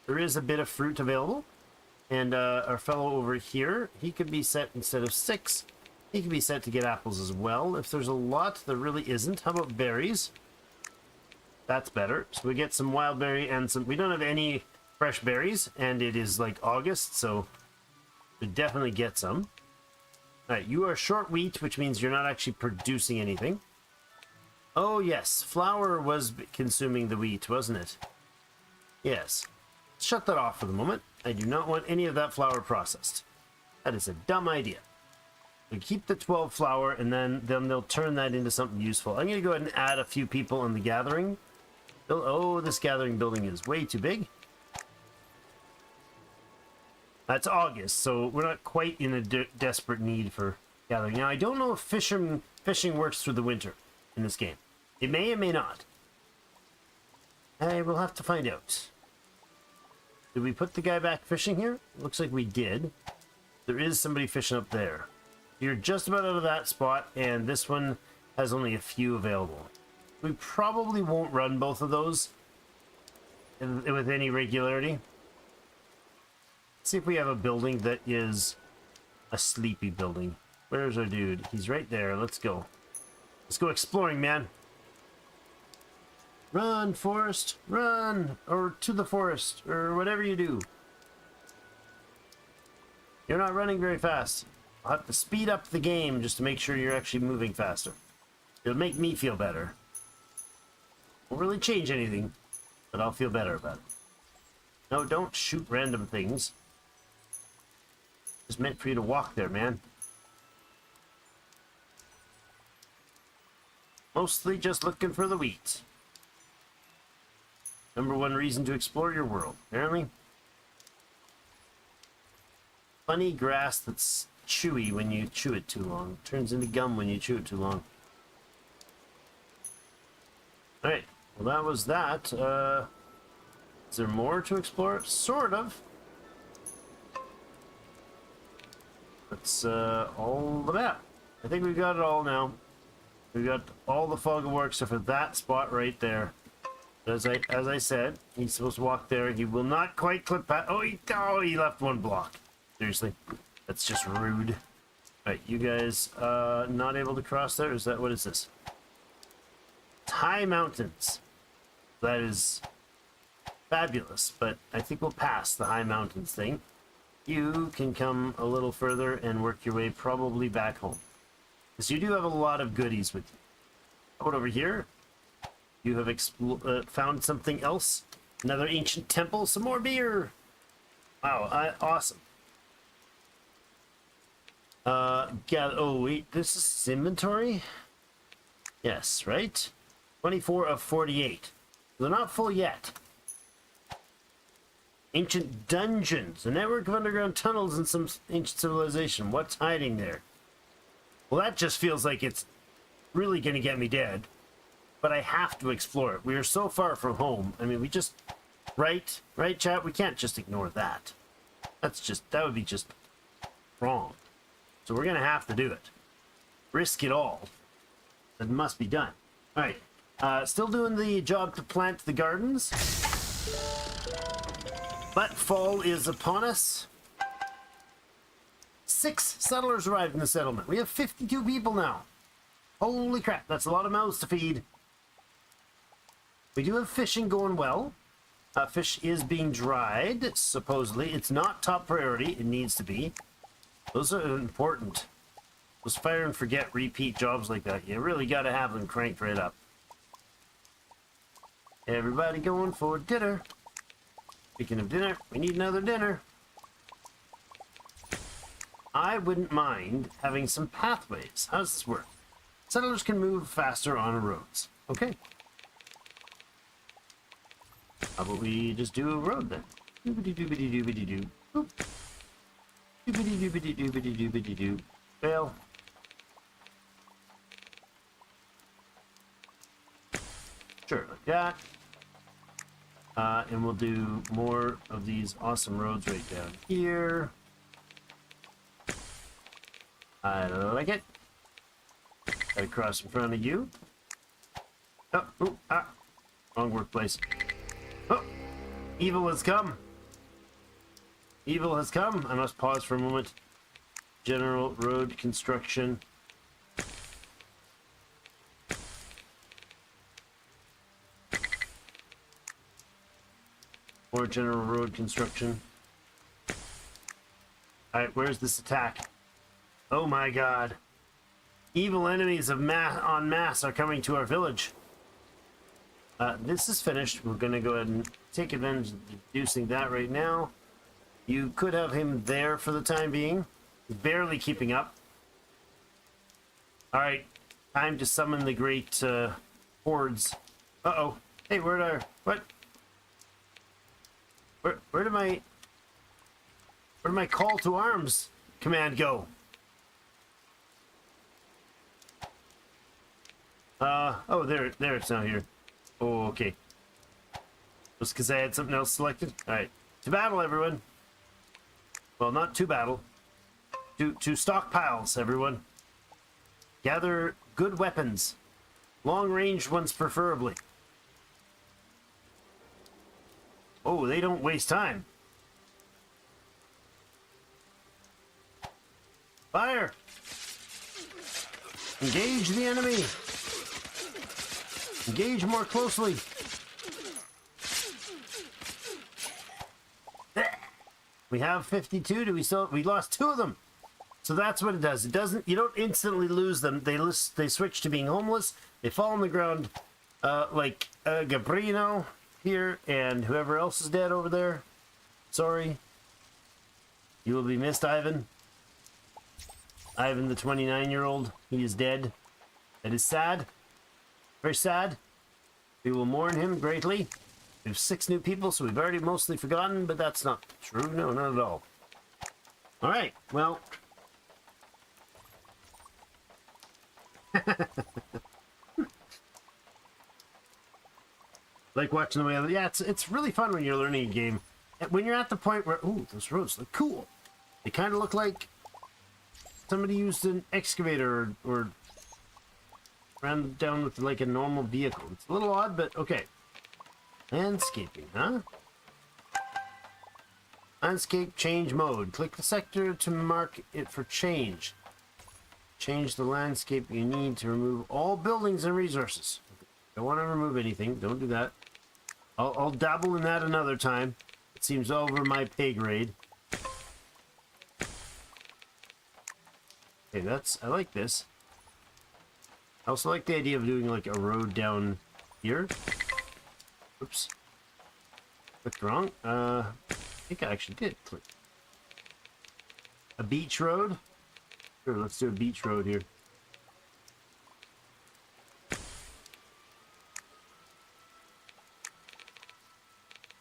There is a bit of fruit available. And our fellow over here, he could be set instead of 6. He can be set to get apples as well. If there's a lot, there really isn't. How about berries? That's better. So we get some wild berry and some... We don't have any fresh berries, and it is like August, so we definitely get some. All right, you are short wheat, which means you're not actually producing anything. Oh yes, flour was consuming the wheat, wasn't it? Yes. Shut that off for the moment. I do not want any of that flour processed. That is a dumb idea. We keep the 12 flour, and then they'll turn that into something useful. I'm going to go ahead and add a few people in the gathering. Oh, this gathering building is way too big. That's August, so we're not quite in a desperate need for gathering. Now, I don't know if fishing works through the winter in this game. It may or may not. I will have to find out. Did we put the guy back fishing here? Looks like we did. There is somebody fishing up there. You're just about out of that spot, and this one has only a few available. We probably won't run both of those with any regularity. See if we have a building that is a sleepy building. Where's our dude? He's right there. Let's go. Let's go exploring, man. Run, forest, run! Or to the forest, or whatever you do. You're not running very fast. I'll have to speed up the game just to make sure you're actually moving faster. It'll make me feel better. Won't really change anything, but I'll feel better about it. No, don't shoot random things. It's meant for you to walk there, man. Mostly just looking for the wheat. Number 1 reason to explore your world, apparently. Funny grass that's chewy when you chew it too long. Turns into gum when you chew it too long. Alright, well that was that. Is there more to explore? Sort of. That's all the map. I think we've got it all now. We've got all the fog of war except for that spot right there. As I said, he's supposed to walk there. He will not quite clip past. Oh, he left 1 block. Seriously, that's just rude. Alright, you guys not able to cross there? Is that, what is this? It's high mountains. That is fabulous, but I think we'll pass the high mountains thing. You can come a little further and work your way probably back home. Because you do have a lot of goodies with you. How about over here? You have found something else. Another ancient temple, some more beer. Wow, awesome. Oh wait, this is inventory? Yes, right? 24 of 48. They're not full yet. Ancient dungeons, a network of underground tunnels and some ancient civilization. What's hiding there? Well, that just feels like it's really gonna get me dead. But I have to explore it. We are so far from home. I mean, we just... Right, chat? We can't just ignore that. That would be just wrong. So we're gonna have to do it. Risk it all. That must be done. Alright. Still doing the job to plant the gardens. But fall is upon us. 6 settlers arrived in the settlement. We have 52 people now. Holy crap, that's a lot of mouths to feed. We do have fishing going well. Fish is being dried, supposedly. It's not top priority. It needs to be. Those are important. Those fire and forget repeat jobs like that. You really got to have them cranked right up. Everybody going for dinner. Speaking of dinner, we need another dinner. I wouldn't mind having some pathways. How does this work? Settlers can move faster on roads. Okay. How about we just do a road then? Doobity-doobity-doobity-doo. Boop. Doobity-doobity-doobity-doobity-doo. Fail. Sure, like that. And we'll do more of these awesome roads right down here. I like it. Gotta cross in front of you. Oh, ooh, ah. Wrong workplace. Oh, evil has come. Evil has come. I must pause for a moment. General road construction. More general road construction. Alright, where's this attack? Oh my god. Evil enemies of en masse are coming to our village. This is finished. We're going to go ahead and take advantage of reducing that right now. You could have him there for the time being. Barely keeping up. Alright, time to summon the great hordes. Uh-oh. Hey, where'd our... What? Where did my call to arms command go? Oh, there it's now here. Oh, okay. Just because I had something else selected? Alright. To battle, everyone. Well, not to battle. To stockpiles, everyone. Gather good weapons. Long-range ones, preferably. Oh, they don't waste time. Fire! Engage the enemy! Engage more closely. We have 52. We lost 2 of them. So that's what it does. It doesn't, you don't instantly lose them. They switch to being homeless. They fall on the ground, like Gabrino here and whoever else is dead over there. Sorry. You will be missed, Ivan. Ivan, the 29-year-old. He is dead. That is sad. Very sad. We will mourn him greatly. We have 6 new people, so we've already mostly forgotten, but that's not true. No, not at all. Alright, well. Like watching the way... Yeah, it's really fun when you're learning a game. When you're at the point where... Ooh, those roads look cool. They kind of look like somebody used an excavator or ran down with like a normal vehicle. It's a little odd, but okay. Landscaping, huh? Landscape change mode. Click the sector to mark it for change. Change the landscape you need to remove all buildings and resources. Don't want to remove anything. Don't do that. I'll dabble in that another time. It seems over my pay grade. Okay, I like this. I also like the idea of doing like a road down here. Oops. Clicked wrong. I think I actually did click. A beach road? Sure, let's do a beach road here.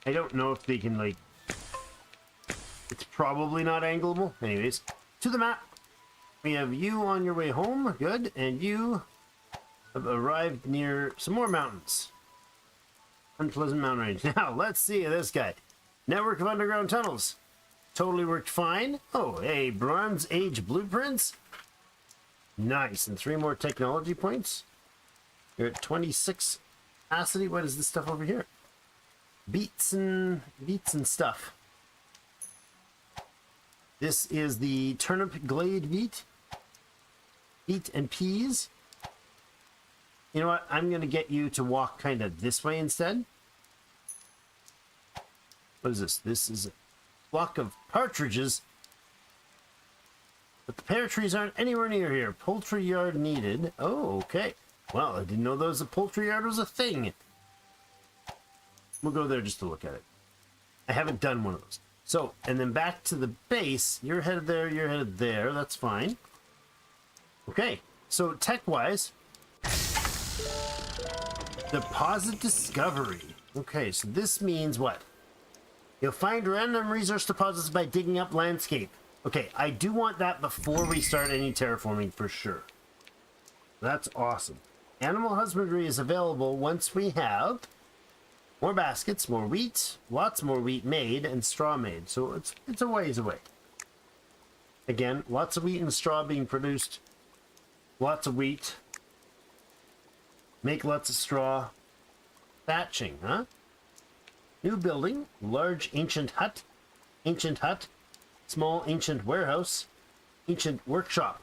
I don't know if they can, like... It's probably not angleable. Anyways, to the map. We have you on your way home. Good. And you have arrived near some more mountains. Unpleasant mountain range. Now, let's see this guy. Network of underground tunnels. Totally worked fine. Oh, hey, Bronze Age blueprints. Nice. And 3 more technology points. You're at 26 capacity. What is this stuff over here? Beets and stuff. This is the turnip glade beet. Beet and peas. You know what? I'm going to get you to walk kind of this way instead. What is this? This is a flock of partridges. But the pear trees aren't anywhere near here. Poultry yard needed. Oh, okay. Well, I didn't know a poultry yard was a thing. We'll go there just to look at it. I haven't done one of those. So, and then back to the base. You're headed there, you're headed there. That's fine. Okay, so tech-wise, deposit discovery. Okay, so this means what? You'll find random resource deposits by digging up landscape. Okay, I do want that before we start any terraforming for sure. That's awesome. Animal husbandry is available once we have more baskets, more wheat, lots more wheat made, and straw made. So it's a ways away. Again, lots of wheat and straw being produced. Lots of wheat. Make lots of straw. Thatching, huh? New building. Large ancient hut. Ancient hut. Small ancient warehouse. Ancient workshop.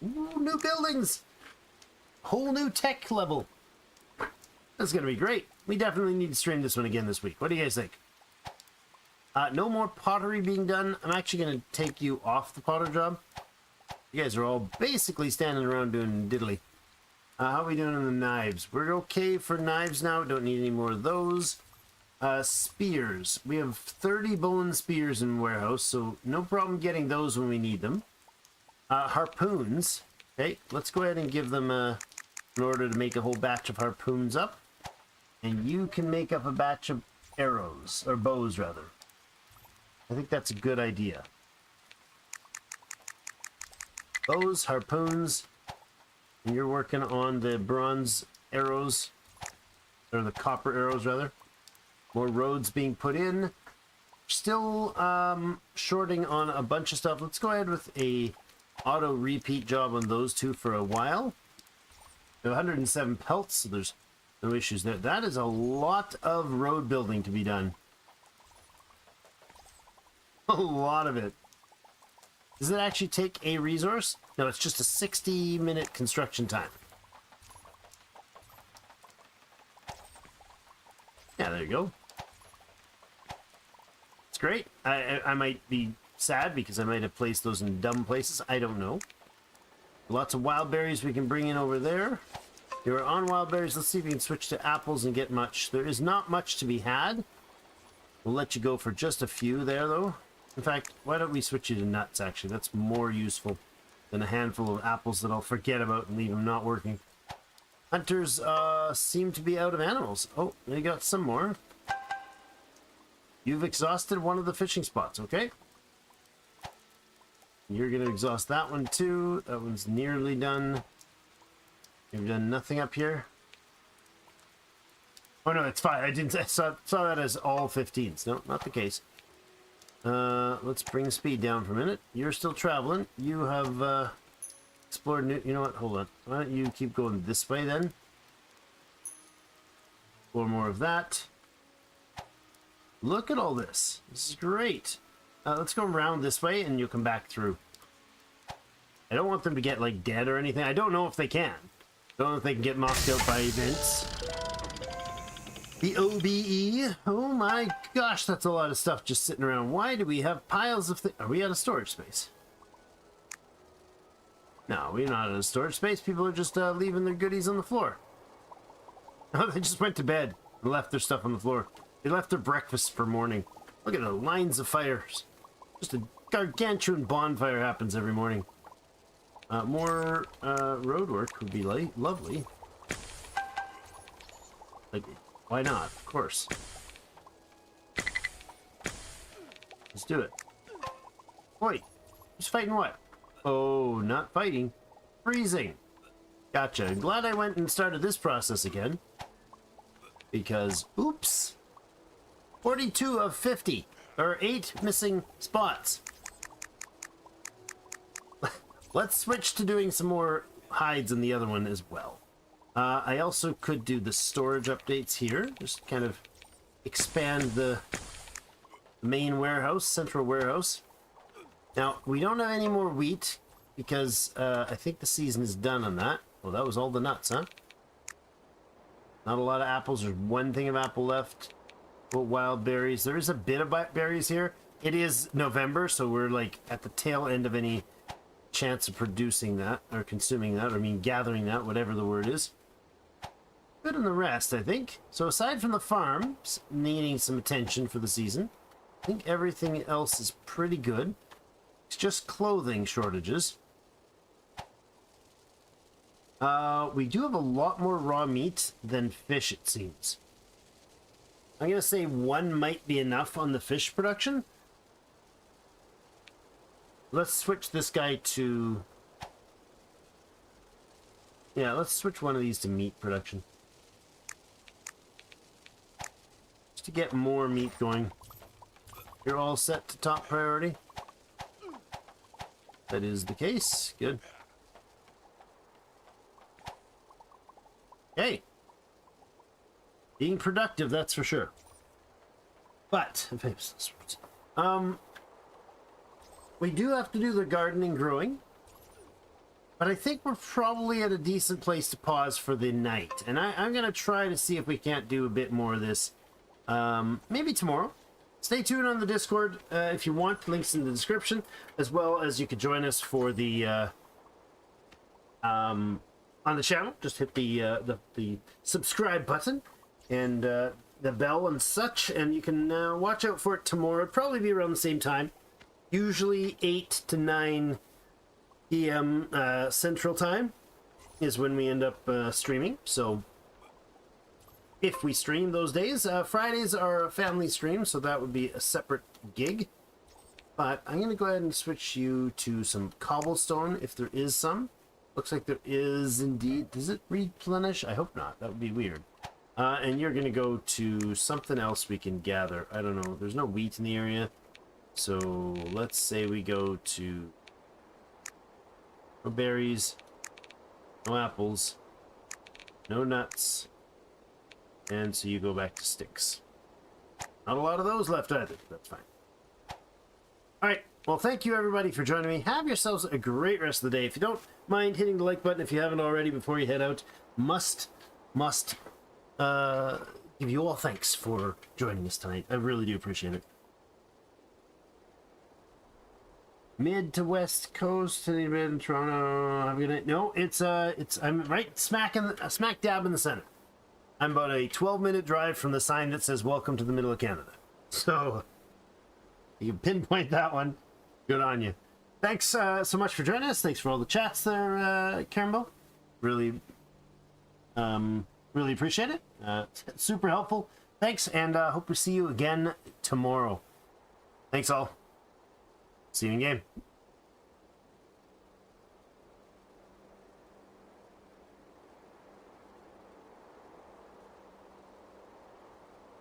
Ooh, new buildings! Whole new tech level. That's gonna be great. We definitely need to stream this one again this week. What do you guys think? No more pottery being done. I'm actually gonna take you off the potter job. You guys are all basically standing around doing diddly. How are we doing on the knives? We're okay for knives now. Don't need any more of those. Spears. We have 30 bone spears in warehouse, so no problem getting those when we need them. Harpoons. Okay, let's go ahead and give them in order to make a whole batch of harpoons up. And you can make up a batch of arrows, or bows rather. I think that's a good idea. Bows, harpoons, and you're working on the bronze arrows, or the copper arrows rather. More roads being put in. Still shorting on a bunch of stuff. Let's go ahead with a auto repeat job on those two for a while. We have 107 pelts, so there's no issues there. That is a lot of road building to be done. A lot of it. Does it actually take a resource? No, it's just a 60-minute construction time. Yeah, there you go. It's great. I might be sad because I might have placed those in dumb places. I don't know. Lots of wild berries we can bring in over there. You're on wild berries. Let's see if we can switch to apples and get much. There is not much to be had. We'll let you go for just a few there, though. In fact, why don't we switch you to nuts, actually? That's more useful than a handful of apples that I'll forget about and leave them not working. Hunters seem to be out of animals. Oh, they got some more. You've exhausted one of the fishing spots, okay? You're going to exhaust that one, too. That one's nearly done. You've done nothing up here. Oh no, it's fine. I didn't saw that as all 15s. No, not the case. Let's bring the speed down for a minute. You're still traveling. You have explored new. You know what? Hold on. Why don't you keep going this way then? Explore more of that. Look at all this. This is great. Let's go around this way, and you'll come back through. I don't want them to get like dead or anything. I don't know if they can. I don't know if they can get knocked out by events. The OBE. Oh my gosh, that's a lot of stuff just sitting around. Why do we have piles of things? Are we out of storage space? No, we're not out of storage space. People are just leaving their goodies on the floor. Oh, they just went to bed and left their stuff on the floor. They left their breakfast for morning. Look at the lines of fires. Just a gargantuan bonfire happens every morning. More road work would be lovely. Like, why not? Of course. Let's do it. Wait, who's fighting what? Oh, not fighting. Freezing. Gotcha. I'm glad I went and started this process again. Because, oops. 42 of 50. There are 8 missing spots. Let's switch to doing some more hides in the other one as well. I also could do the storage updates here. Just kind of expand the main warehouse, central warehouse. Now, we don't have any more wheat because I think the season is done on that. Well, that was all the nuts, huh? Not a lot of apples. There's one thing of apple left. Well, wild berries. There is a bit of berries here. It is November, so we're like at the tail end of any chance of producing that or consuming that, or I mean gathering that, whatever the word is. Good on the rest, I think. So aside from the farms needing some attention for the season, I think everything else is pretty good. It's just clothing shortages. We do have a lot more raw meat than fish, it seems. I'm gonna say 1 might be enough on the fish production. Let's switch this guy to... Yeah, let's switch one of these to meat production. Just to get more meat going. You're all set to top priority? That is the case. Good. Hey! Being productive, that's for sure. But, we do have to do the gardening growing. But I think we're probably at a decent place to pause for the night. And I'm going to try to see if we can't do a bit more of this. Maybe tomorrow. Stay tuned on the Discord if you want. Links in the description. As well as you could join us for the... on the channel. Just hit the subscribe button. And the bell and such. And you can watch out for it tomorrow. It'll probably be around the same time. Usually 8 to 9 p.m. Central Time is when we end up streaming. So if we stream those days, Fridays are a family stream, so that would be a separate gig. But I'm going to go ahead and switch you to some cobblestone if there is some. Looks like there is indeed. Does it replenish? I hope not. That would be weird. And you're going to go to something else we can gather. I don't know. There's no wheat in the area. So let's say we go to no berries, no apples, no nuts, and so you go back to sticks. Not a lot of those left either. That's fine. Alright, well thank you everybody for joining me. Have yourselves a great rest of the day. If you don't mind hitting the like button if you haven't already before you head out, must give you all thanks for joining us tonight. I really do appreciate it. Mid to west coast, anybody in Toronto? Have a good night. No, I'm right smack dab in the center. I'm about a 12-minute drive from the sign that says "Welcome to the middle of Canada." So you can pinpoint that one. Good on you. Thanks so much for joining us. Thanks for all the chats there, Carambo. Really appreciate it. Super helpful. Thanks, and hope to see you again tomorrow. Thanks all. See you in game.